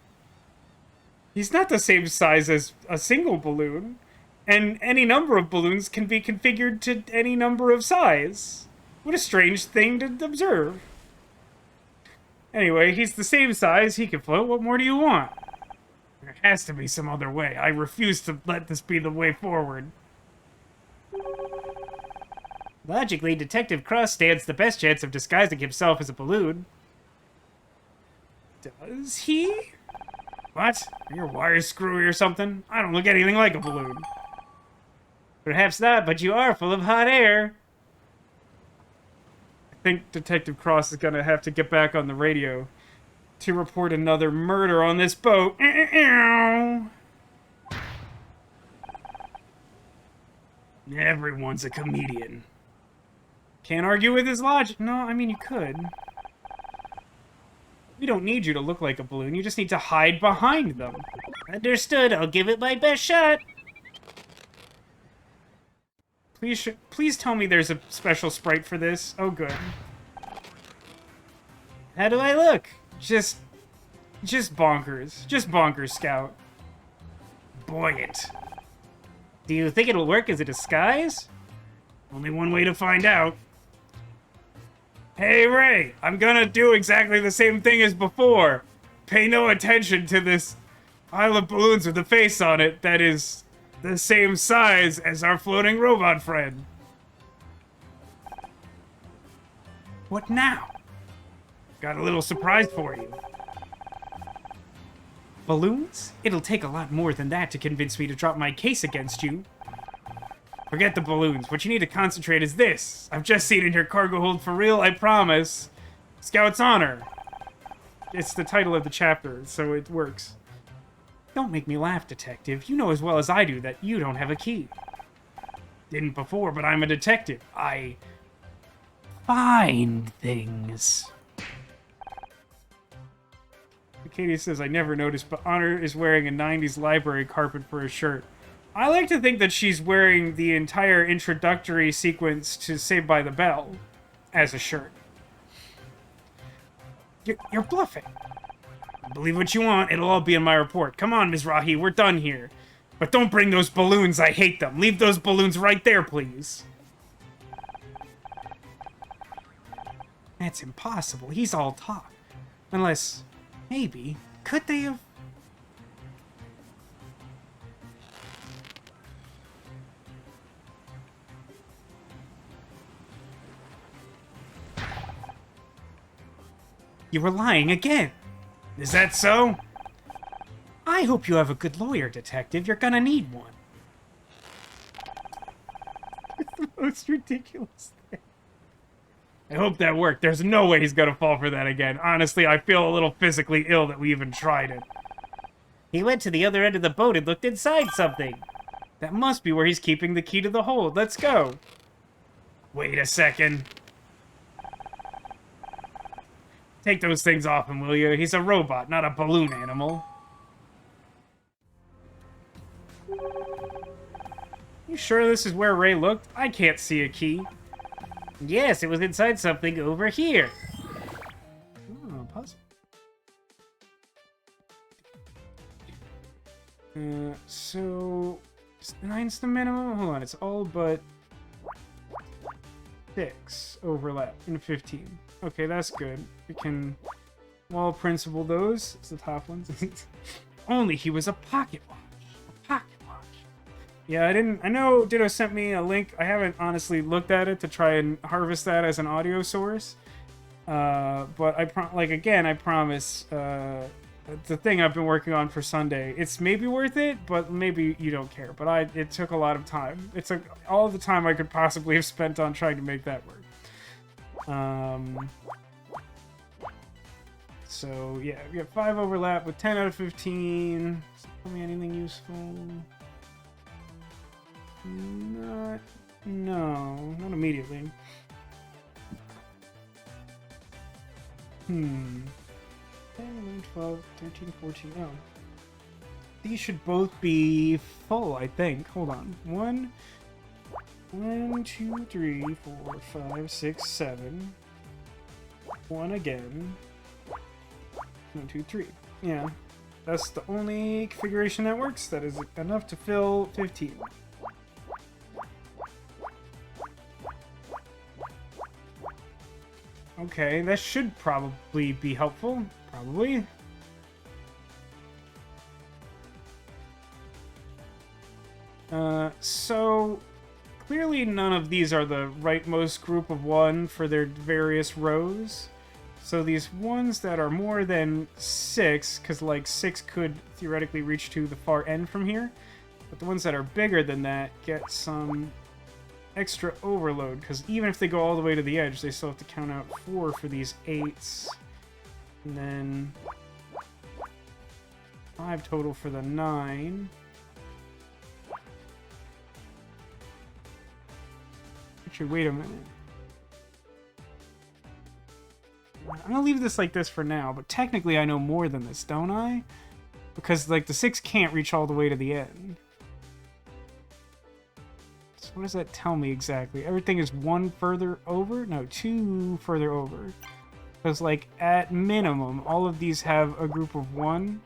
He's not the same size as a single balloon, and any number of balloons can be configured to any number of size. What a strange thing to observe. Anyway, he's the same size, he can float, what more do you want? There has to be some other way. I refuse to let this be the way forward. Logically, Detective Cross stands the best chance of disguising himself as a balloon. Does he? What? Are your wires screwy or something? I don't look anything like a balloon. Perhaps not, but you are full of hot air. I think Detective Cross is gonna have to get back on the radio to report another murder on this boat. Everyone's a comedian. Can't argue with his logic. No, I mean, you could. We don't need you to look like a balloon. You just need to hide behind them. Understood. I'll give it my best shot. Please tell me there's a special sprite for this. Oh, good. How do I look? Just bonkers. Just bonkers, Scout. Buoyant. Do you think it'll work as a disguise? Only one way to find out. Hey, Ray, I'm gonna do exactly the same thing as before. Pay no attention to this Isle of Balloons with a face on it that is the same size as our floating robot friend. What now? Got a little surprise for you. Balloons? It'll take a lot more than that to convince me to drop my case against you. Forget the balloons. What you need to concentrate is this. I've just seen in your cargo hold for real, I promise. Scout's Honor. It's the title of the chapter, so it works. Don't make me laugh, Detective. You know as well as I do that you don't have a key. Didn't before, but I'm a detective. I find things. Katie says, I never noticed, but Honor is wearing a 90s library carpet for a shirt. I like to think that she's wearing the entire introductory sequence to Saved by the Bell as a shirt. You're bluffing. Believe what you want, it'll all be in my report. Come on, Mizrahi, we're done here. But don't bring those balloons, I hate them. Leave those balloons right there, please. That's impossible. He's all talk. Unless, maybe, could they have... You were lying again. Is that so? I hope you have a good lawyer, Detective. You're gonna need one. It's the most ridiculous thing. I hope that worked. There's no way he's gonna fall for that again. Honestly, I feel a little physically ill that we even tried it. He went to the other end of the boat and looked inside something. That must be where he's keeping the key to the hold. Let's go. Wait a second. Take those things off him, will you? He's a robot, not a balloon animal. You sure this is where Ray looked? I can't see a key. Yes, it was inside something over here. Oh, puzzle. So... 9's the minimum? Hold on, it's all but... 6 overlap in 15. Okay, that's good. We can Well, principal, those. It's the top ones. Only he was a pocket watch. A pocket watch. Yeah, I know Ditto sent me a link. I haven't honestly looked at it to try and harvest that as an audio source. But I promise, the thing I've been working on for Sunday, it's maybe worth it, but maybe you don't care. But it took a lot of time. It took all the time I could possibly have spent on trying to make that work. So yeah, we got 5 overlap with 10 out of 15. Does it tell me anything useful? Not immediately. 10, 11, 12, 13, 14. Oh. These should both be full, I think. Hold on. 1, 2, 3, 4, 5, 6, 7. 1 again. 1, 2, 3. Yeah. That's the only configuration that works. That is enough to fill 15. Okay, that should probably be helpful. Probably. So clearly none of these are the rightmost group of 1 for their various rows. So these ones that are more than 6, because like 6 could theoretically reach to the far end from here, but the ones that are bigger than that get some extra overload, because even if they go all the way to the edge, they still have to count out 4 for these 8s, and then 5 total for the 9. Actually, wait a minute. I'm gonna leave this like this for now, but technically I know more than this, don't I? Because, like, the 6 can't reach all the way to the end. So what does that tell me exactly? Everything is 1 further over? No, 2 further over. Because, like, at minimum, all of these have a group of 1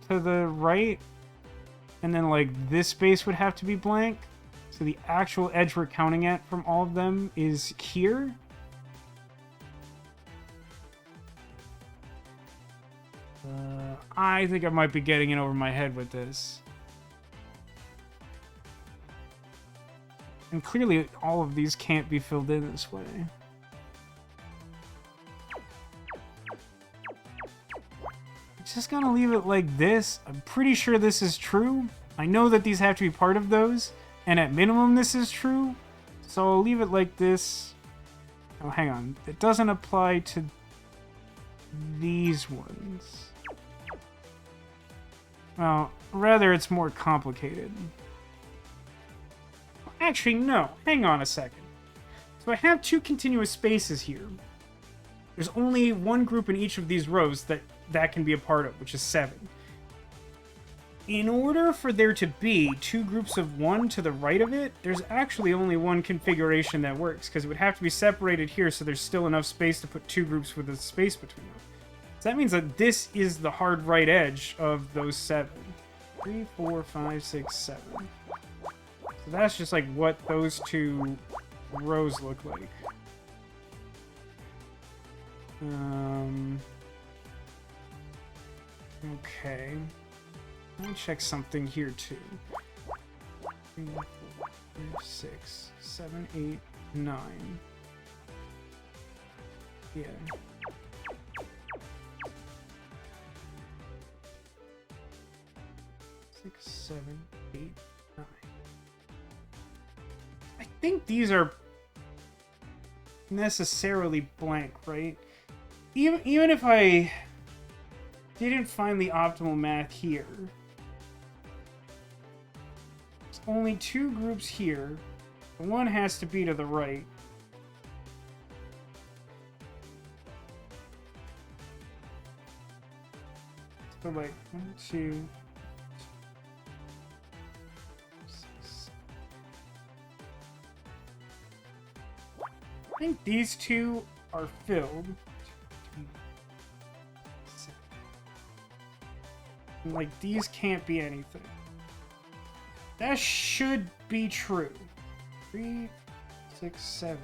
to the right. And then, like, this space would have to be blank. So the actual edge we're counting at from all of them is here. I think I might be getting in over my head with this. And clearly all of these can't be filled in this way. I'm just gonna leave it like this. I'm pretty sure this is true. I know that these have to be part of those, and at minimum this is true. So I'll leave it like this. Oh, hang on. It doesn't apply to these ones. Well, rather it's more complicated. Actually, no. Hang on a second. So I have 2 continuous spaces here. There's only 1 group in each of these rows that can be a part of, which is 7. In order for there to be 2 groups of 1 to the right of it, there's actually only 1 configuration that works, because it would have to be separated here so there's still enough space to put 2 groups with a space between them. So that means that this is the hard right edge of those 7. 3, 4, 5, 6, 7. So that's just like what those 2 rows look like. Okay. Let me check something here too. 3, 4, 5, 6, 7, 8, 9. Yeah. 6, 7, 8, 9. I think these are necessarily blank, right? Even if I didn't find the optimal math here, there's only 2 groups here. The 1 has to be to the right. So like 1, 2. I think these 2 are filled. And, like, these can't be anything. That should be true. 3, 6, 7,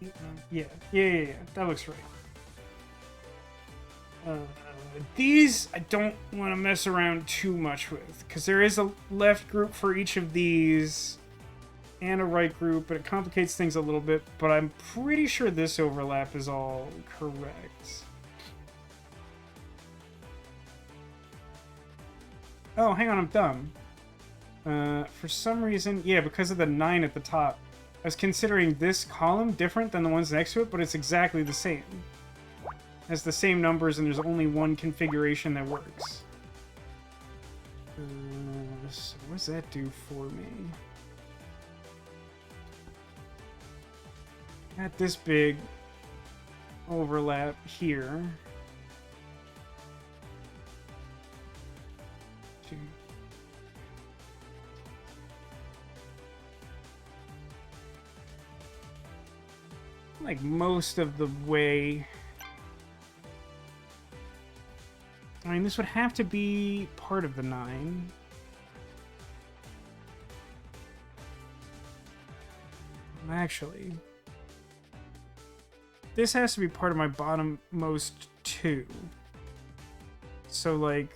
8, 9. Yeah. That looks right. These I don't want to mess around too much with, because there is a left group for each of these and a right group, but it complicates things a little bit, but I'm pretty sure this overlap is all correct. Oh, hang on, I'm dumb. For some reason, yeah, because of the 9 at the top, I was considering this column different than the ones next to it, but it's exactly the same. It has the same numbers, and there's only one configuration that works. So what does that do for me? Got this big overlap here. Like most of the way. I mean, this would have to be part of the 9. Actually, this has to be part of my bottommost 2. So, like,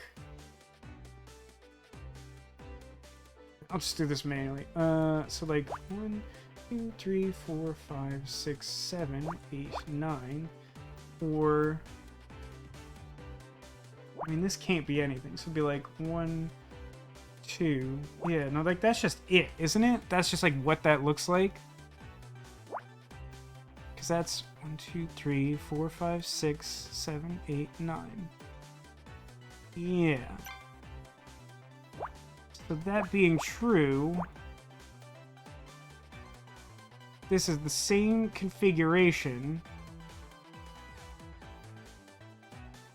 I'll just do this manually. So, like, 1, 2, 3, 4, 5, 6, 7, 8, 9, or... I mean, this can't be anything, so it'd be like 1, 2... Yeah, no, like, that's just it, isn't it? That's just, like, what that looks like. Because that's 1, 2, 3, 4, 5, 6, 7, 8, 9. Yeah. So that being true... This is the same configuration.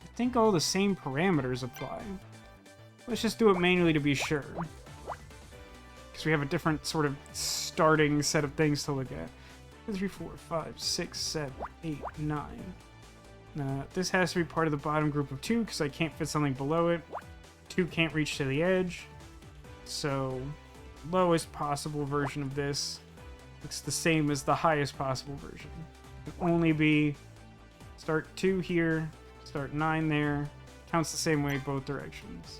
I think all the same parameters apply. Let's just do it manually to be sure. Because we have a different sort of starting set of things to look at. 2, 3, 4, 5, 6, 7, 8, 9. This has to be part of the bottom group of 2 because I can't fit something below it. 2 can't reach to the edge. So, lowest possible version of this looks the same as the highest possible version. It can only be start 2 here, start 9 there. Counts the same way both directions.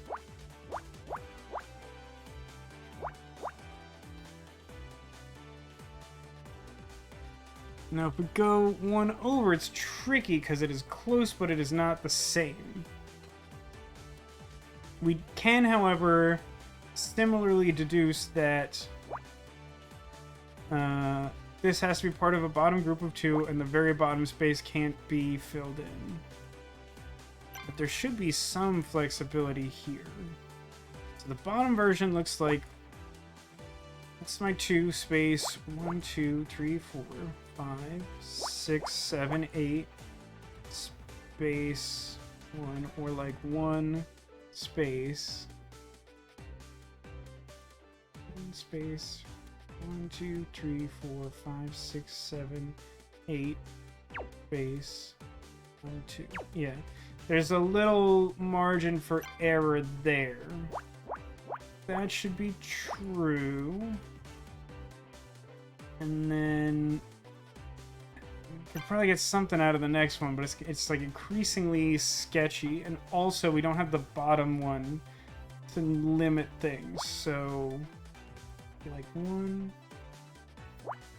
Now if we go 1 over, it's tricky because it is close, but it is not the same. We can, however, similarly deduce that this has to be part of a bottom group of 2, and the very bottom space can't be filled in. But there should be some flexibility here. So the bottom version looks like... That's my 2 space 1, 2, 3, 4, 5, 6, 7, 8 space 1, or like 1 space 1 space 1, 2, 3, 4, 5, 6, 7, 8 space 1, 2. Yeah, there's a little margin for error there. That should be true. And then we could probably get something out of the next one, but it's like increasingly sketchy. And also, we don't have the bottom one to limit things. So, like 1,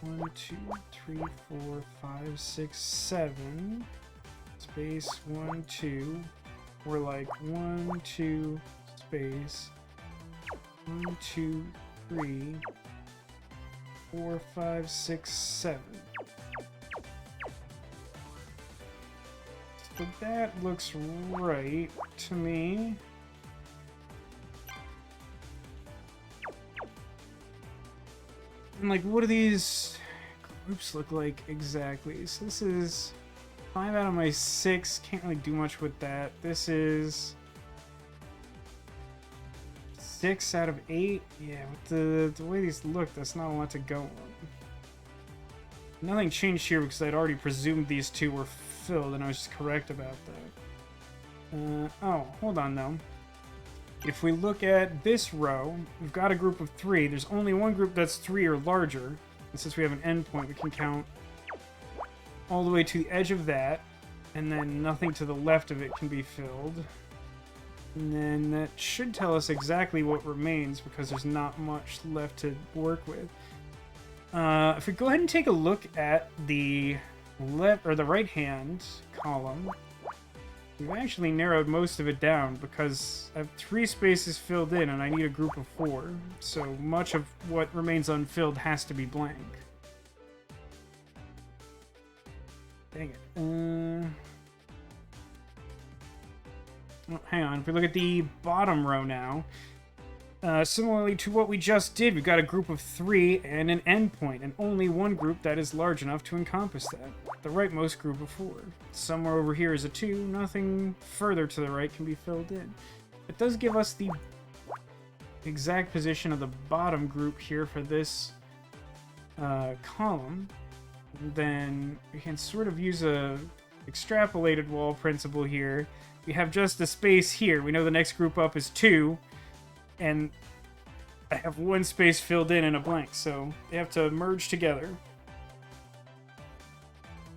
2, 3, 4, 5, 6, 7 space 1, 2. We're like 1, 2 space 1, 2, 3, 4, 5, 6, 7. So that looks right to me. And like, what do these groups look like exactly? So this is 5 out of my 6. Can't really do much with that. This is 6 out of 8. Yeah, with the way these look, that's not a lot to go on. Nothing changed here because I'd already presumed these 2 were filled, and I was just correct about that. Oh, hold on though. If we look at this row, we've got a group of 3. There's only one group that's 3 or larger. And since we have an endpoint, we can count all the way to the edge of that. and then nothing to the left of it can be filled. And then that should tell us exactly what remains, because there's not much left to work with. If we go ahead and take a look at the left or the right-hand column, we've actually narrowed most of it down because I have 3 spaces filled in and I need a group of 4. So much of what remains unfilled has to be blank. Dang it. Oh, hang on. If we look at the bottom row now, similarly to what we just did, we've got a group of 3 and an endpoint, and only one group that is large enough to encompass that. The rightmost group of 4. Somewhere over here is a 2. Nothing further to the right can be filled in. It does give us the exact position of the bottom group here for this column. And then we can sort of use a extrapolated wall principle here. We have just a space here. We know the next group up is 2, and I have 1 space filled in and a blank, so they have to merge together.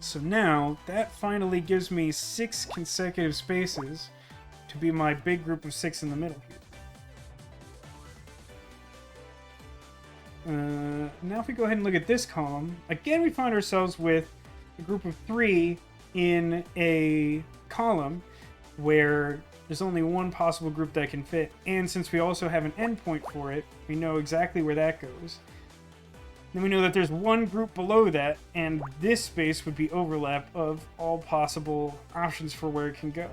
So now, that finally gives me 6 consecutive spaces to be my big group of 6 in the middle here. Now if we go ahead and look at this column, again we find ourselves with a group of 3 in a column where there's only one possible group that can fit, and since we also have an endpoint for it, we know exactly where that goes. Then we know that there's one group below that, and this space would be overlap of all possible options for where it can go.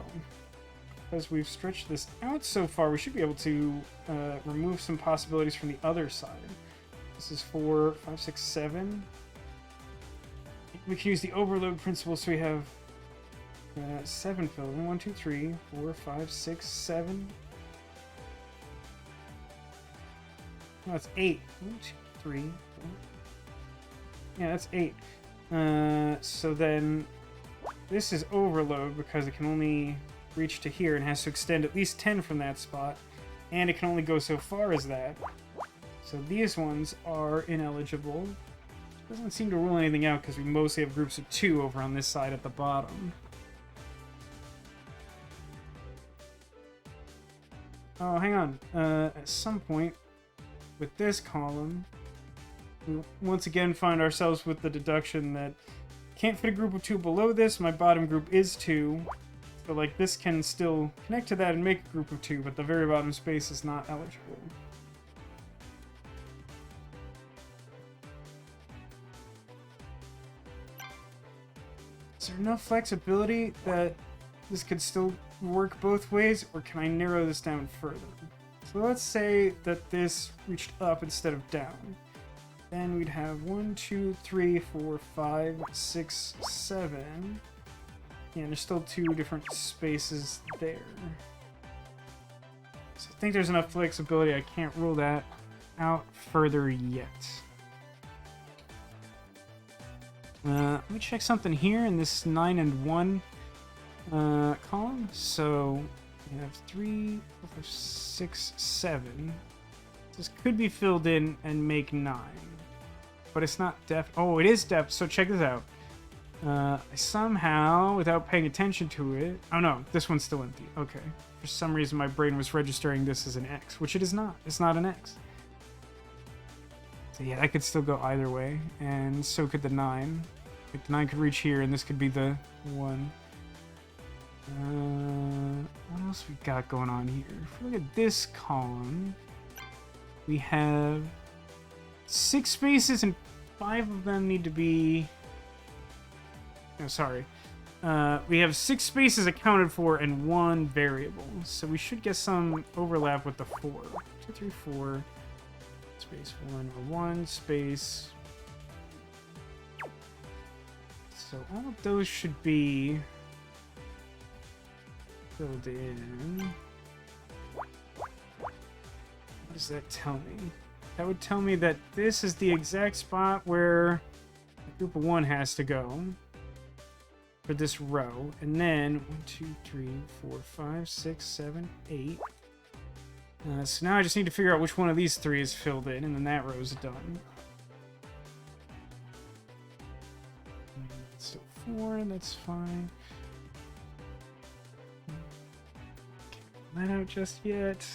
As we've stretched this out so far, we should be able to remove some possibilities from the other side. This is 4, 5, 6, 7. We can use the overload principle, so we have 7 filled in. 1, 2, 3, 4, 5, 6, 7. No, that's 8. 1, 2, 3, 4. Yeah, that's 8. So then this is overload because it can only reach to here and has to extend at least 10 from that spot, and it can only go so far as that. So these ones are ineligible. Doesn't seem to rule anything out because we mostly have groups of 2 over on this side at the bottom. Oh, hang on. At some point with this column, we once again find ourselves with the deduction that can't fit a group of 2 below this. My bottom group is 2. So like this can still connect to that and make a group of 2, but the very bottom space is not eligible. Is there enough flexibility that this could still work both ways, or can I narrow this down further? So let's say that this reached up instead of down. Then we'd have 1, 2, 3, 4, 5, 6, 7. Yeah, and there's still 2 different spaces there. So I think there's enough flexibility. I can't rule that out further yet. Let me check something here in this 9 and 1 column. So we have 3, 4, 5, 6, 7. This could be filled in and make 9. But it's not depth. Oh, it is depth. So check this out. I somehow, without paying attention to it... Oh no, this one's still empty. Okay. For some reason my brain was registering this as an X, which it is not. It's not an X. So yeah, that could still go either way, and so could the 9. Like the 9 could reach here, and this could be the 1. What else we got going on here? If we look at this column, we have 6 spaces, and 5 of them need to be... No, sorry. We have 6 spaces accounted for and 1 variable, so we should get some overlap with the 4. 2, 3, 4... Space 1 or 1 space. So all of those should be filled in. What does that tell me? That would tell me that this is the exact spot where the group of 1 has to go for this row. And then 1, 2, 3, 4, 5, 6, 7, 8. So now I just need to figure out which one of these 3 is filled in, and then that row is done. Still 4, that's fine. that out just yet.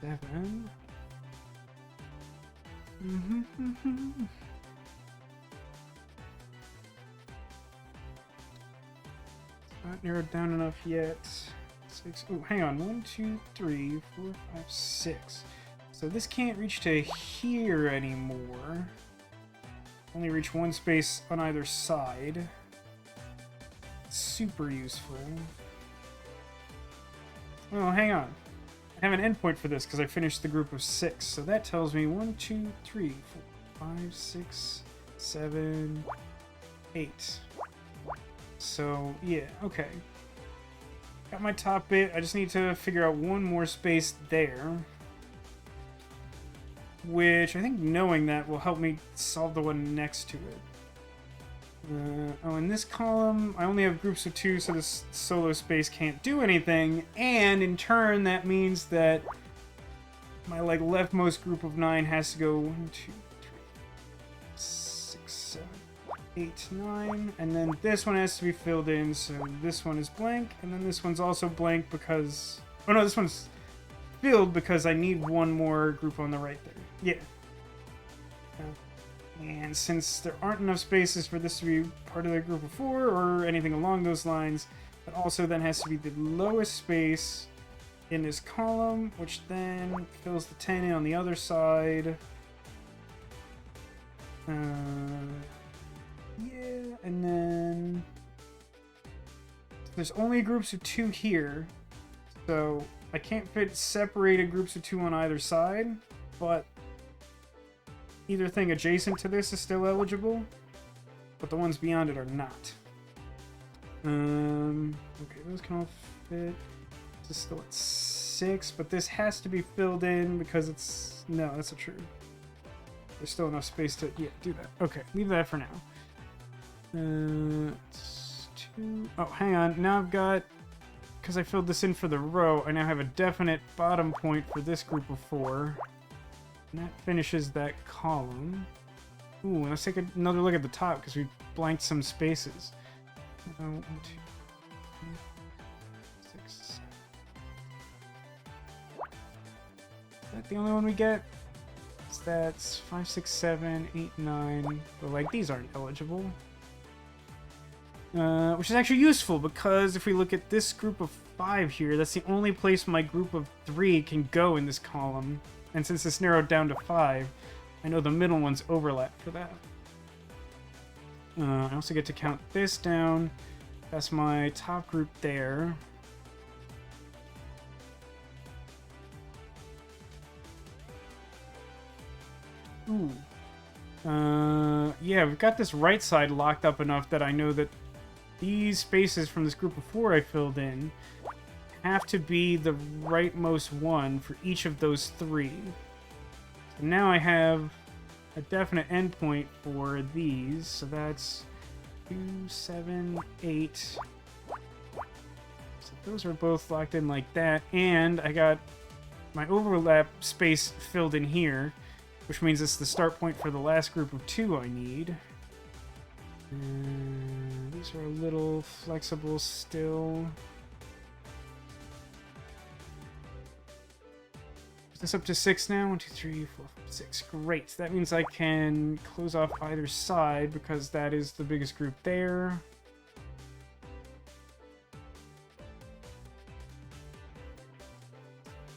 7. Not narrowed down enough yet. 6. Oh, hang on. 1, 2, 3, 4, 5, 6. So this can't reach to here anymore. Only reach one space on either side. Super useful. Oh, hang on. I have an endpoint for this because I finished the group of 6. So that tells me 1, 2, 3, 4, 5, 6, 7, 8. So, yeah, okay. Got my top bit. I just need to figure out one more space there. Which I think knowing that will help me solve the one next to it. Oh, in this column, I only have groups of 2, so this solo space can't do anything. And in turn, that means that my leftmost group of 9 has to go 1, 2, 3, 6, 7, 8, 9. And then this one has to be filled in, so this one is blank. And then this one's also blank because... Oh no, this one's filled because I need one more group on the right there. Yeah. And since there aren't enough spaces for this to be part of the group of 4 or anything along those lines, it also then has to be the lowest space in this column, which then fills the 10 in on the other side. Yeah, and then there's only groups of 2 here, so I can't fit separated groups of 2 on either side, but either thing adjacent to this is still eligible, but the ones beyond it are not. Okay, those can all fit. This is still at 6, but this has to be filled in because it's... No, that's not true. There's still enough space to... Yeah, do that. Okay, leave that for now. 2... Oh, hang on. Now I've got... Because I filled this in for the row, I now have a definite bottom point for this group of 4. And that finishes that column. Ooh, and let's take another look at the top because we blanked some spaces. 1, 2, 3, 6, 7. Is that the only one we get? So that's 5, 6, 7, 8, 9. But these aren't eligible. Which is actually useful because if we look at this group of 5 here, that's the only place my group of 3 can go in this column. And since it's narrowed down to 5, I know the middle ones overlap for that. I also get to count this down. That's my top group there. Ooh. Yeah, we've got this right side locked up enough that I know that these spaces from this group of 4 I filled in have to be the rightmost one for each of those 3. So now I have a definite endpoint for these. So that's 2, 7, 8. So those are both locked in like that. And I got my overlap space filled in here, which means it's the start point for the last group of 2 I need. These are a little flexible still. Is this up to 6 now? 1, 2, 3, 4, 5, 6. Great. That means I can close off either side because that is the biggest group there.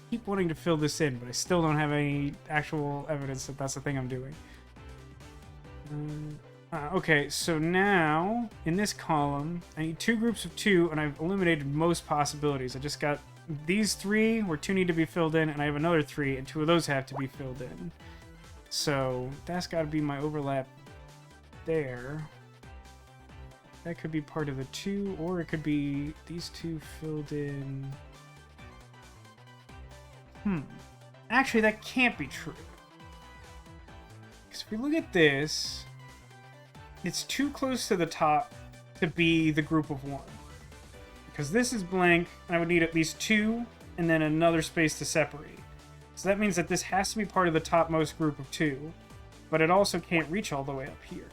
Keep wanting to fill this in, but I still don't have any actual evidence that that's the thing I'm doing. Okay, so now in this column, I need 2 groups of 2, and I've eliminated most possibilities. I just got these 3 where 2 need to be filled in, and I have another 3, and 2 of those have to be filled in. So that's got to be my overlap there. That could be part of the 2, or it could be these 2 filled in. Actually, that can't be true. Because if we look at this, it's too close to the top to be the group of 1. Because this is blank, and I would need at least 2, and then another space to separate. So that means that this has to be part of the topmost group of 2, but it also can't reach all the way up here.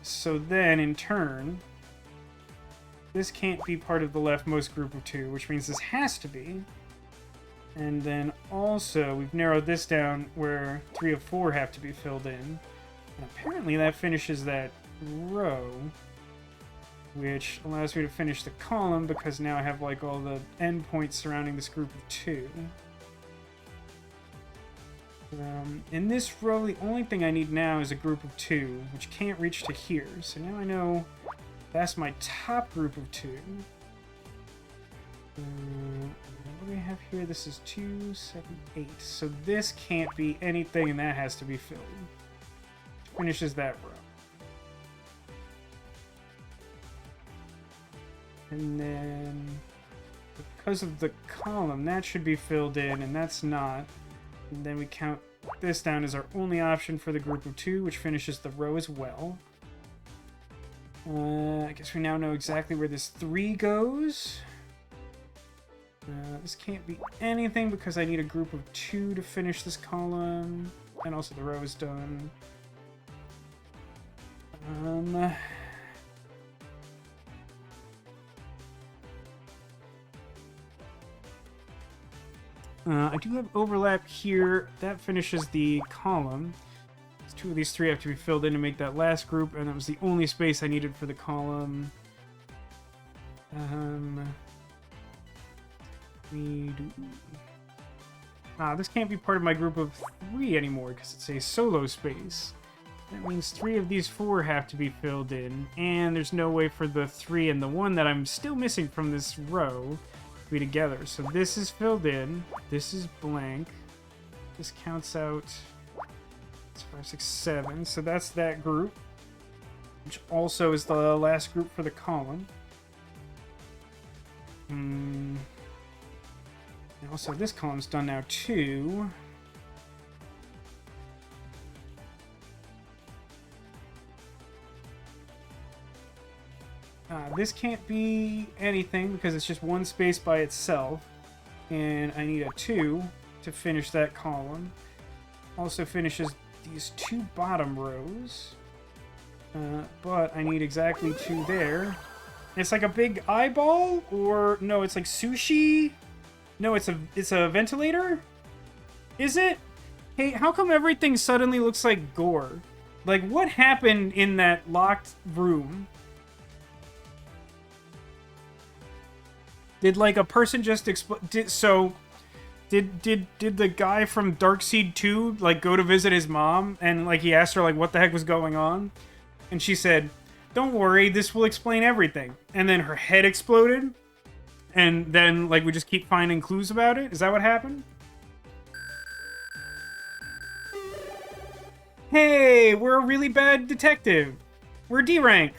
So then, in turn, this can't be part of the leftmost group of 2, which means this has to be. And then also, we've narrowed this down where 3 of 4 have to be filled in. And apparently that finishes that row, which allows me to finish the column because now I have like all the endpoints surrounding this group of 2. In this row, the only thing I need now is a group of 2, which can't reach to here. So now I know that's my top group of 2. What do we have here? This is 2, 7, 8. So this can't be anything, and that has to be filled. Which finishes that row. And then, because of the column, that should be filled in, and that's not. And then we count this down as our only option for the group of 2, which finishes the row as well. I guess we now know exactly where this 3 goes. This can't be anything because I need a group of 2 to finish this column. And also the row is done. I do have overlap here. That finishes the column. 2 of these 3 have to be filled in to make that last group, and that was the only space I needed for the column. This can't be part of my group of 3 anymore because it's a solo space. That means 3 of these 4 have to be filled in, and there's no way for the 3 and the 1 that I'm still missing from this row to be together. So this is filled in, this is blank, this counts out 5, 6, 7, so that's that group, which also is the last group for the column. And also this column's done now too. This can't be anything because it's just one space by itself, and I need a 2 to finish that column. Also finishes these 2 bottom rows, but I need exactly 2 there. It's like a big eyeball, or no, it's like sushi. No, it's a ventilator. Is it? Hey, how come everything suddenly looks like gore? Like, what happened in that locked room? Did like a person just explode? Did the guy from Darkseid 2 like go to visit his mom and like he asked her like what the heck was going on? And she said, "Don't worry, this will explain everything." And then her head exploded. And then like we just keep finding clues about it. Is that what happened? Hey, we're a really bad detective. We're D rank.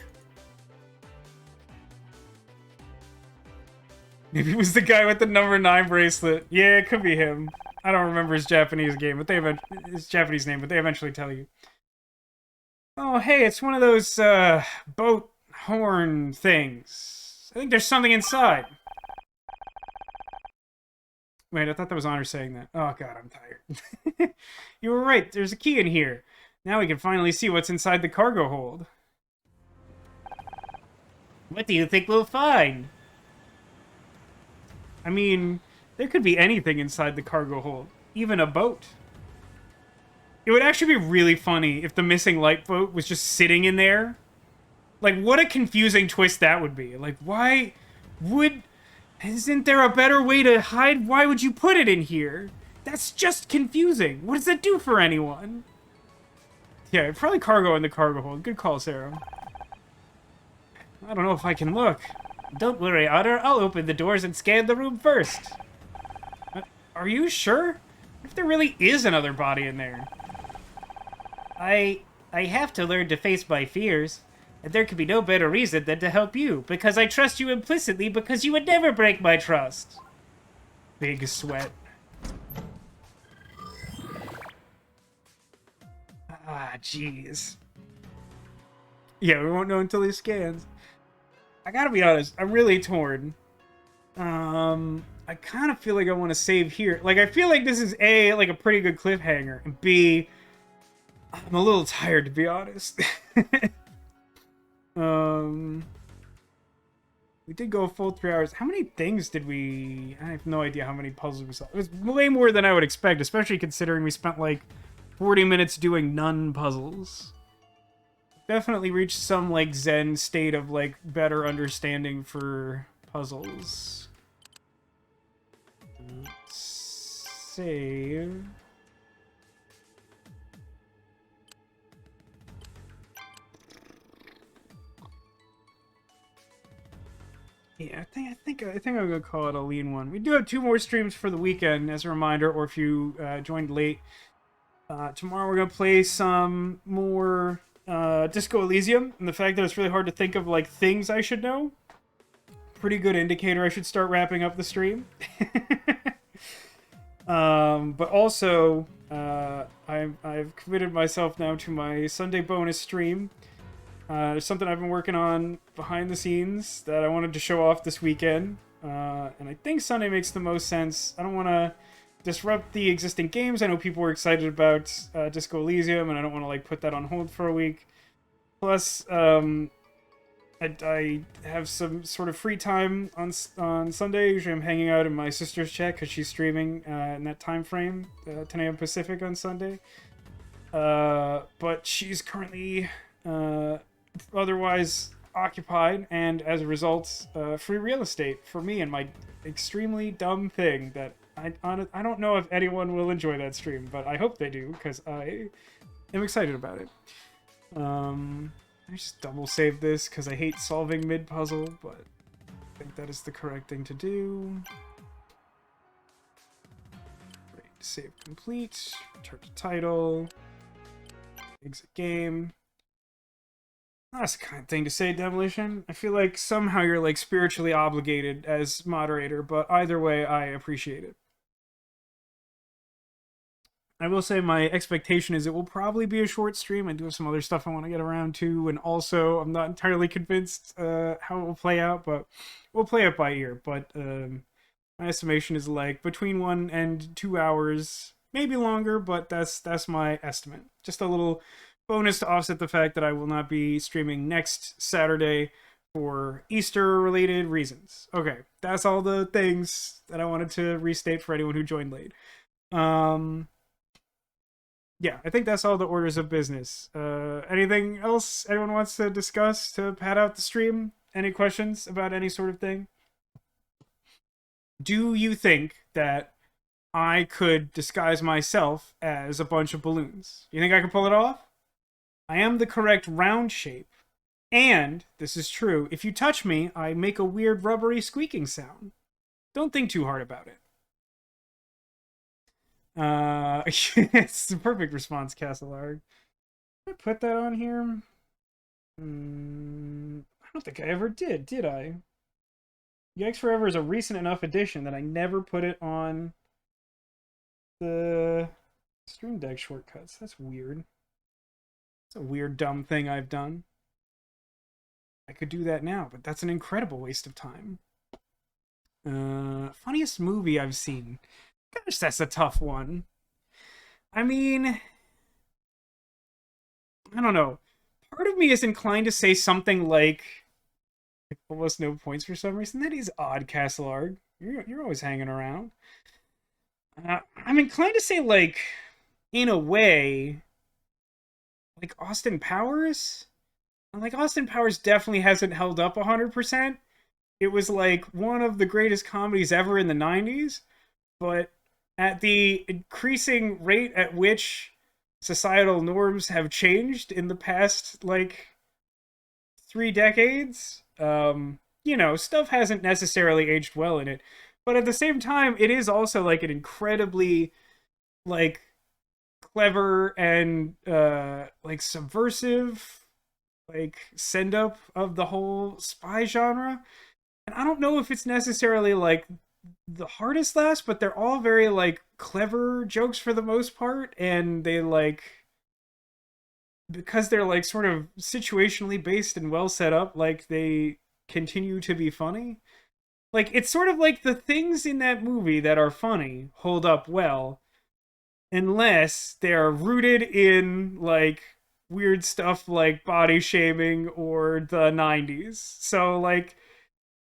Maybe it was the guy with the number 9 bracelet. Yeah, it could be him. I don't remember his Japanese name, but they eventually tell you. Oh, hey, it's one of those boat horn things. I think there's something inside. Wait, I thought that was Honor saying that. Oh god, I'm tired. You were right, there's a key in here. Now we can finally see what's inside the cargo hold. What do you think we'll find? I mean, there could be anything inside the cargo hold. Even a boat. It would actually be really funny if the missing light boat was just sitting in there. Like, what a confusing twist that would be. Like, why would... Isn't there a better way to hide? Why would you put it in here? That's just confusing. What does that do for anyone? Yeah, probably cargo in the cargo hold. Good call, Sarah. I don't know if I can look. Don't worry, Otter. I'll open the doors and scan the room first. Are you sure? What if there really is another body in there? I have to learn to face my fears. And there could be no better reason than to help you, because I trust you implicitly because you would never break my trust. Big sweat. Ah, jeez. Yeah, we won't know until he scans. I gotta be honest, I'm really torn. I kind of feel like I want to save here. Like, I feel like this is A, like a pretty good cliffhanger, and B, I'm a little tired, to be honest. We did go a full 3 hours. How many things did we... I have no idea how many puzzles we solved. It was way more than I would expect, especially considering we spent like 40 minutes doing none puzzles. Definitely reached some like zen state of like better understanding for puzzles. Save. Yeah, I think I'm gonna call it a lean one. We do have 2 more streams for the weekend, as a reminder, or if you joined late. Tomorrow we're gonna play some more Disco Elysium, and the fact that it's really hard to think of like things I should know. Pretty good indicator I should start wrapping up the stream. But also, I've committed myself now to my Sunday bonus stream. There's something I've been working on behind the scenes that I wanted to show off this weekend. And I think Sunday makes the most sense. I don't want to disrupt the existing games. I know people were excited about Disco Elysium, and I don't want to like put that on hold for a week. Plus, I have some sort of free time on Sunday. Usually I'm hanging out in my sister's chat because she's streaming in that time frame, 10 a.m. Pacific on Sunday. But she's currently... otherwise occupied, and as a result, free real estate for me and my extremely dumb thing that I don't know if anyone will enjoy that stream, but I hope they do because I am excited about it. I just double save this because I hate solving mid puzzle, but I think that is the correct thing to do. Great, save complete. Return to title. Exit game. That's the kind of thing to say, Demolition. I feel like somehow you're like spiritually obligated as moderator, but either way, I appreciate it. I will say my expectation is it will probably be a short stream. I do have some other stuff I want to get around to, and also I'm not entirely convinced how it will play out, but we'll play it by ear. But my estimation is like between 1 and 2 hours, maybe longer, but that's my estimate. Just a little bonus to offset the fact that I will not be streaming next Saturday for Easter-related reasons. Okay, that's all the things that I wanted to restate for anyone who joined late. Yeah, I think that's all the orders of business. Anything else anyone wants to discuss to pad out the stream? Any questions about any sort of thing? Do you think that I could disguise myself as a bunch of balloons? Do you think I could pull it off? I am the correct round shape. And, this is true, if you touch me, I make a weird rubbery squeaking sound. Don't think too hard about it. It's the perfect response, Castleard. Did I put that on here? I don't think I ever did I? Yikes Forever is a recent enough addition that I never put it on the Stream Deck shortcuts. That's weird. It's a weird, dumb thing I've done. I could do that now, but that's an incredible waste of time. Funniest movie I've seen. Gosh, that's a tough one. I mean, I don't know. Part of me is inclined to say something like almost no points for some reason. That is odd, Castleard. You're always hanging around. I'm inclined to say, like, in a way, like Austin Powers? Like, Austin Powers definitely hasn't held up 100%. It was, like, one of the greatest comedies ever in the 90s, but at the increasing rate at which societal norms have changed in the past, like, 3 decades, you know, stuff hasn't necessarily aged well in it. But at the same time, it is also, like, an incredibly, like, clever and, like, subversive, like, send-up of the whole spy genre. And I don't know if it's necessarily, like, the hardest laughs, but they're all very, like, clever jokes for the most part, and they, like, because they're, like, sort of situationally based and well set up, like, they continue to be funny. Like, it's sort of like the things in that movie that are funny hold up well, unless they are rooted in like weird stuff like body shaming or the 90s. So like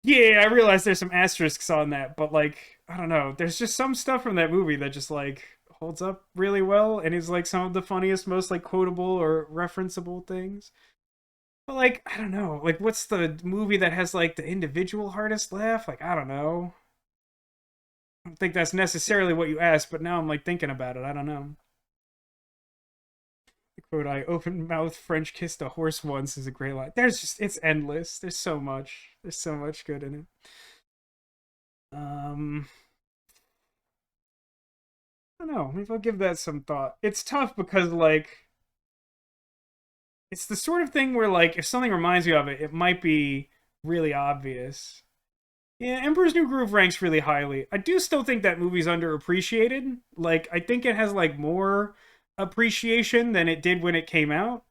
yeah, I realize there's some asterisks on that, but like I don't know, there's just some stuff from that movie that just like holds up really well and is like some of the funniest, most like quotable or referenceable things. But like I don't know, like what's the movie that has like the individual hardest laugh? Like I don't know. I don't think that's necessarily what you asked, but now I'm like thinking about it. I don't know. The quote, I open mouth French kissed a horse once is a great line. There's just, it's endless. There's so much. There's so much good in it. I don't know. Maybe I'll give that some thought. It's tough because, like, it's the sort of thing where, like, if something reminds you of it, it might be really obvious. Yeah, Emperor's New Groove ranks really highly. I do still think that movie's underappreciated. Like, I think it has, like, more appreciation than it did when it came out.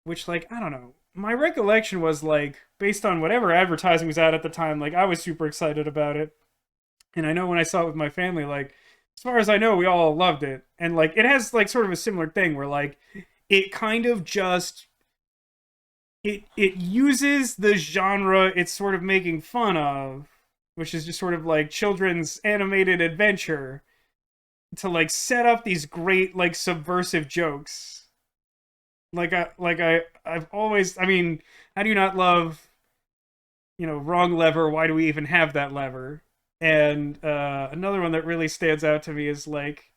Which, like, I don't know. My recollection was, like, based on whatever advertising was out at the time, like, I was super excited about it. And I know when I saw it with my family, like, as far as I know, we all loved it. And, like, it has, like, sort of a similar thing where, like, it kind of just it uses the genre it's sort of making fun of, which is just sort of like children's animated adventure, to like set up these great like subversive jokes. I've always, I mean, how do you not love, wrong lever, why do we even have that lever? And another one that really stands out to me is like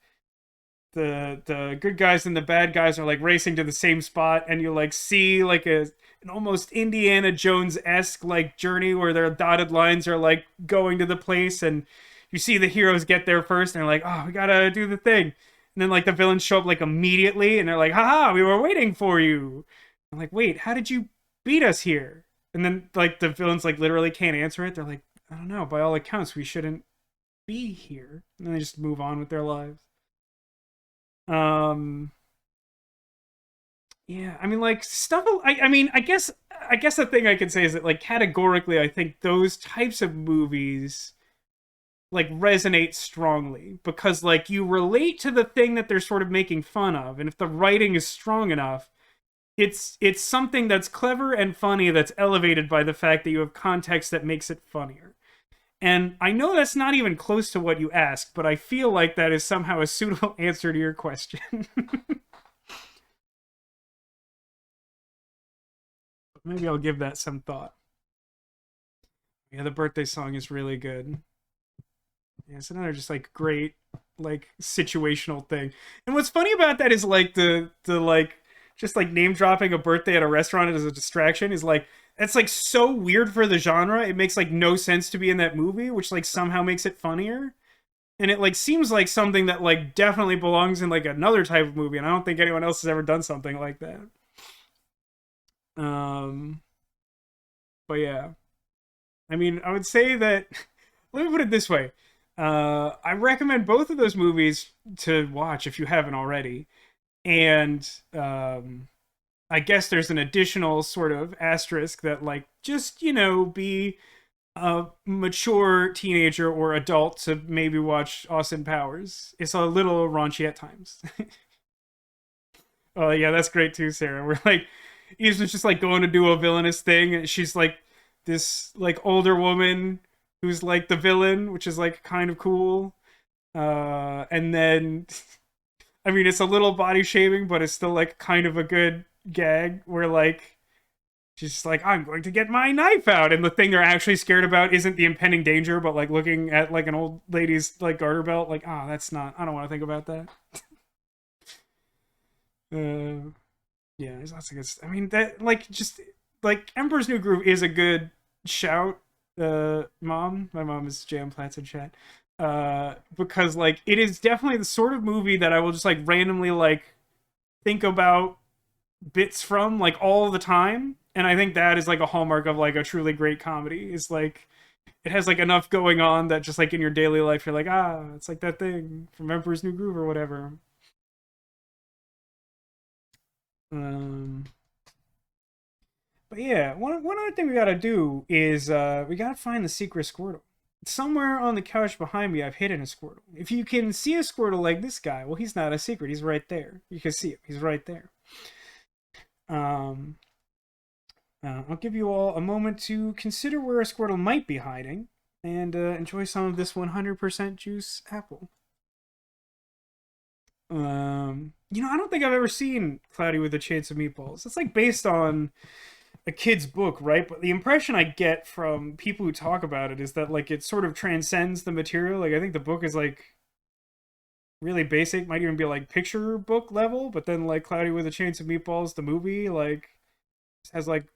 the good guys and the bad guys are like racing to the same spot, and you like see like an almost Indiana Jones-esque like journey where their dotted lines are like going to the place, and you see the heroes get there first and they're like, oh, we gotta do the thing, and then like the villains show up like immediately and they're like, haha, we were waiting for you. I'm like, wait, how did you beat us here? And then like the villains like literally can't answer it. They're like, I don't know, by all accounts we shouldn't be here, and then they just move on with their lives. um yeah, I mean, like stuff. I mean, I guess the thing I can say is that, like, categorically, I think those types of movies like resonate strongly because, like, you relate to the thing that they're sort of making fun of, and if the writing is strong enough, it's something that's clever and funny that's elevated by the fact that you have context that makes it funnier. And I know that's not even close to what you asked, but I feel like that is somehow a suitable answer to your question. Maybe I'll give that some thought. Yeah, the birthday song is really good. Yeah, it's another just like great like situational thing. And what's funny about that is like the like just like name dropping a birthday at a restaurant as a distraction is like it's like so weird for the genre. It makes like no sense to be in that movie, which like somehow makes it funnier. And it like seems like something that like definitely belongs in like another type of movie, and I don't think anyone else has ever done something like that. Um but yeah. I mean, I would say that. Let me put it this way: I recommend both of those movies to watch if you haven't already. And I guess there's an additional sort of asterisk that, like, just be a mature teenager or adult to maybe watch Austin Powers. It's a little raunchy at times. Oh yeah, that's great too, Sarah. We're like, he's just like going to do a villainous thing, and she's like this like older woman who's like the villain, which is like kind of cool. And then, I mean, it's a little body shaming, but it's still like kind of a good gag where like she's just like, I'm going to get my knife out, and the thing they're actually scared about isn't the impending danger, but like looking at like an old lady's like garter belt. Like, ah, that's not. I don't want to think about that. Uh, Yeah, there's lots of good stuff. I mean, that like just like Emperor's New Groove is a good shout. Mom, my mom is Jam Plats in chat. Because like it is definitely the sort of movie that I will just like randomly like think about bits from like all the time, and I think that is like a hallmark of like a truly great comedy. Is like it has like enough going on that just like in your daily life you're like, ah, it's like that thing from Emperor's New Groove or whatever. Um, But yeah, one other thing we gotta do is we gotta find the secret Squirtle. somewhere on the couch behind me, I've hidden a Squirtle. If you can see a Squirtle like this guy, well, he's not a secret. He's right there. You can see him. He's right there. I'll give you all a moment to consider where a Squirtle might be hiding and enjoy some of this 100% juice apple. I don't think I've ever seen Cloudy with a Chance of Meatballs. It's like based on a kid's book, right? But the impression I get from people who talk about it is that like it sort of transcends the material. Like I think the book is like really basic, might even be like picture book level, but then like Cloudy with a Chance of Meatballs, the movie, like has like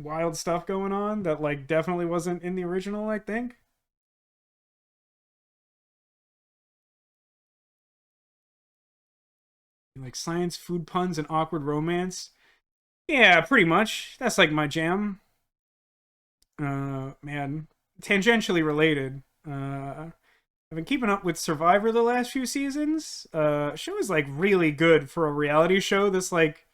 wild stuff going on that like definitely wasn't in the original, I think. Like science, food puns, and awkward romance. Yeah, pretty much. That's like my jam. Man, tangentially related. I've been keeping up with Survivor the last few seasons. Show is like really good for a reality show. This like,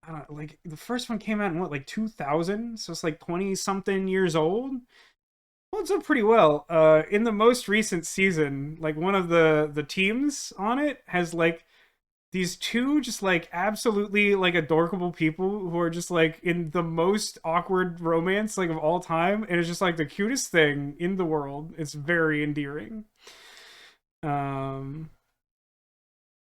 I don't know, like the first one came out in what like 2000, so it's like 20 something years old. Holds up pretty well. In the most recent season, like one of the teams on it has like these two just like absolutely like adorable people who are just like in the most awkward romance like of all time, and it's just like the cutest thing in the world. It's very endearing. um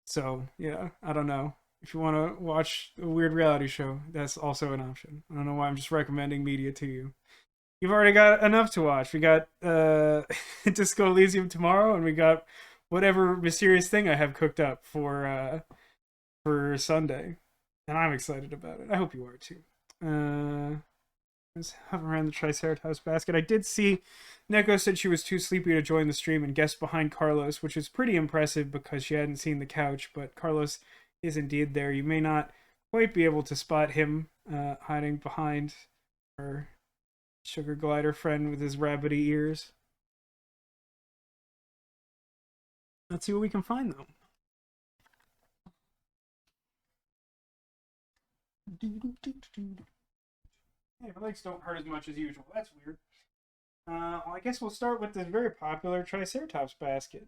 so yeah, I don't know, if you want to watch a weird reality show, that's also an option. I don't know why I'm just recommending media to you. You've already got enough to watch. We got Disco Elysium tomorrow, and we got whatever mysterious thing I have cooked up for Sunday, and I'm excited about it. I hope you are too. Let's hover around the Triceratops basket. I did see Neko said she was too sleepy to join the stream and guessed behind Carlos, which is pretty impressive because she hadn't seen the couch, but Carlos is indeed there. You may not quite be able to spot him hiding behind our sugar glider friend with his rabbity ears. Let's see what we can find, though. Hey, my legs don't hurt as much as usual. That's weird. Well, I guess we'll start with this very popular Triceratops basket.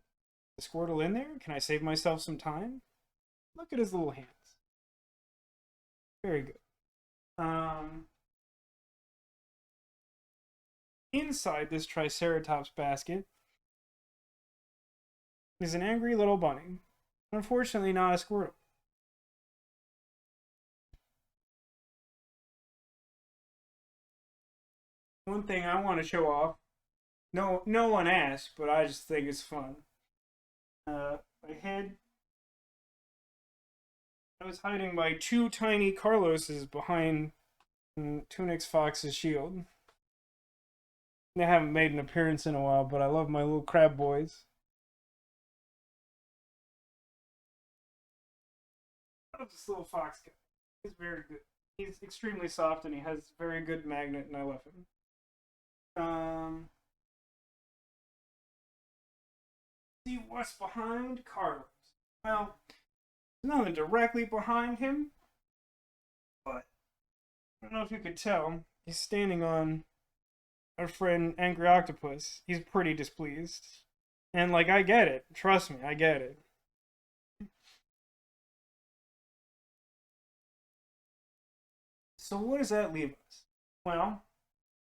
The Squirtle in there? Can I save myself some time? Look at his little hands. Very good. Inside this Triceratops basket is an angry little bunny. Unfortunately, not a Squirtle. One thing I want to show off. No one asked, but I just think it's fun. I was hiding my two tiny Carloses behind Tunix Fox's shield. They haven't made an appearance in a while, but I love my little crab boys. I love this little fox guy. He's very good. He's extremely soft and he has very good magnet, and I love him. See what's behind Carlos. Well, there's nothing directly behind him, but I don't know if you could tell. He's standing on our friend Angry Octopus. He's pretty displeased. And, like, I get it. Trust me, I get it. So what does that leave us? Well,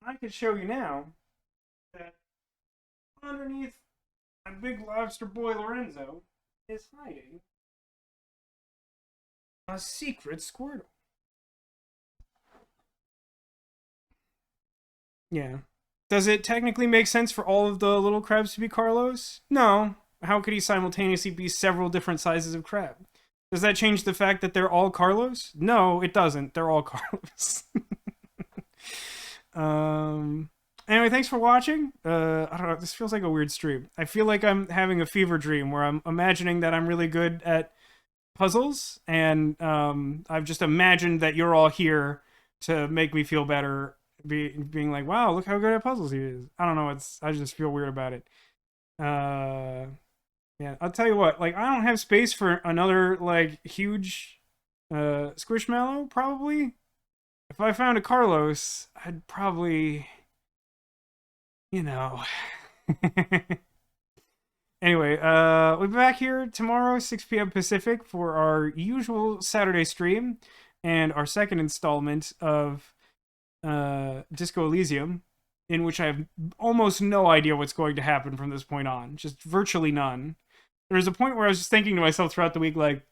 I could show you now that underneath my big lobster boy Lorenzo is hiding a secret Squirtle. Yeah. Does it technically make sense for all of the little crabs to be Carlos? No. How could he simultaneously be several different sizes of crab? Does that change the fact that they're all Carlos? No, it doesn't. They're all Carlos. Anyway, thanks for watching. I don't know, this feels like a weird stream. I feel like I'm having a fever dream where I'm imagining that I'm really good at puzzles, and I've just imagined that you're all here to make me feel better, being like, wow, look how good at puzzles he is. I don't know, I just feel weird about it. Yeah, I'll tell you what, like, I don't have space for another, like, huge Squishmallow, probably. If I found a Carlos, I'd probably, you know, Anyway, we'll be back here tomorrow, 6 p.m. Pacific, for our usual Saturday stream and our second installment of Disco Elysium, in which I have almost no idea what's going to happen from this point on. Just virtually none. There was a point where I was just thinking to myself throughout the week, like,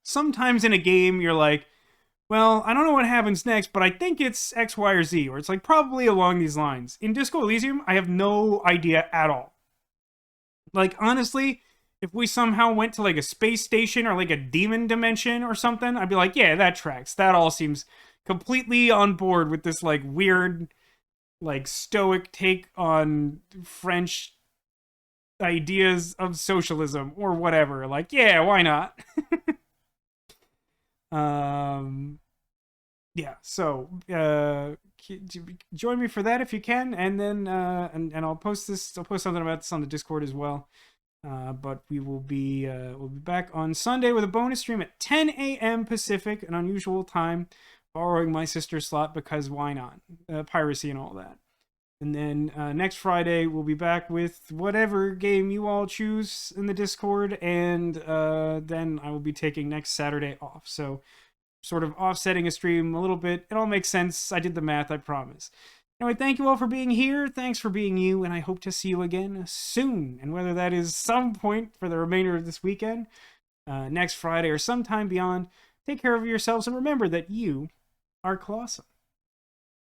sometimes in a game, you're like, well, I don't know what happens next, but I think it's X, Y, or Z, or it's like probably along these lines. In Disco Elysium, I have no idea at all. Like, honestly, if we somehow went to like a space station or like a demon dimension or something, I'd be like, yeah, that tracks. That all seems completely on board with this like weird, like stoic take on French ideas of socialism or whatever. Like, yeah, why not? Yeah, so join me for that if you can, and then and I'll post something about this on the Discord as well. But we'll be back on Sunday with a bonus stream at 10 a.m. Pacific, an unusual time, borrowing my sister's slot because why not? Piracy and all that. And then next Friday we'll be back with whatever game you all choose in the Discord, and then I will be taking next Saturday off. So sort of offsetting a stream a little bit. It all makes sense. I did the math, I promise. Anyway, thank you all for being here. Thanks for being you, and I hope to see you again soon. And whether that is some point for the remainder of this weekend, next Friday, or sometime beyond, take care of yourselves and remember that you are Colossal.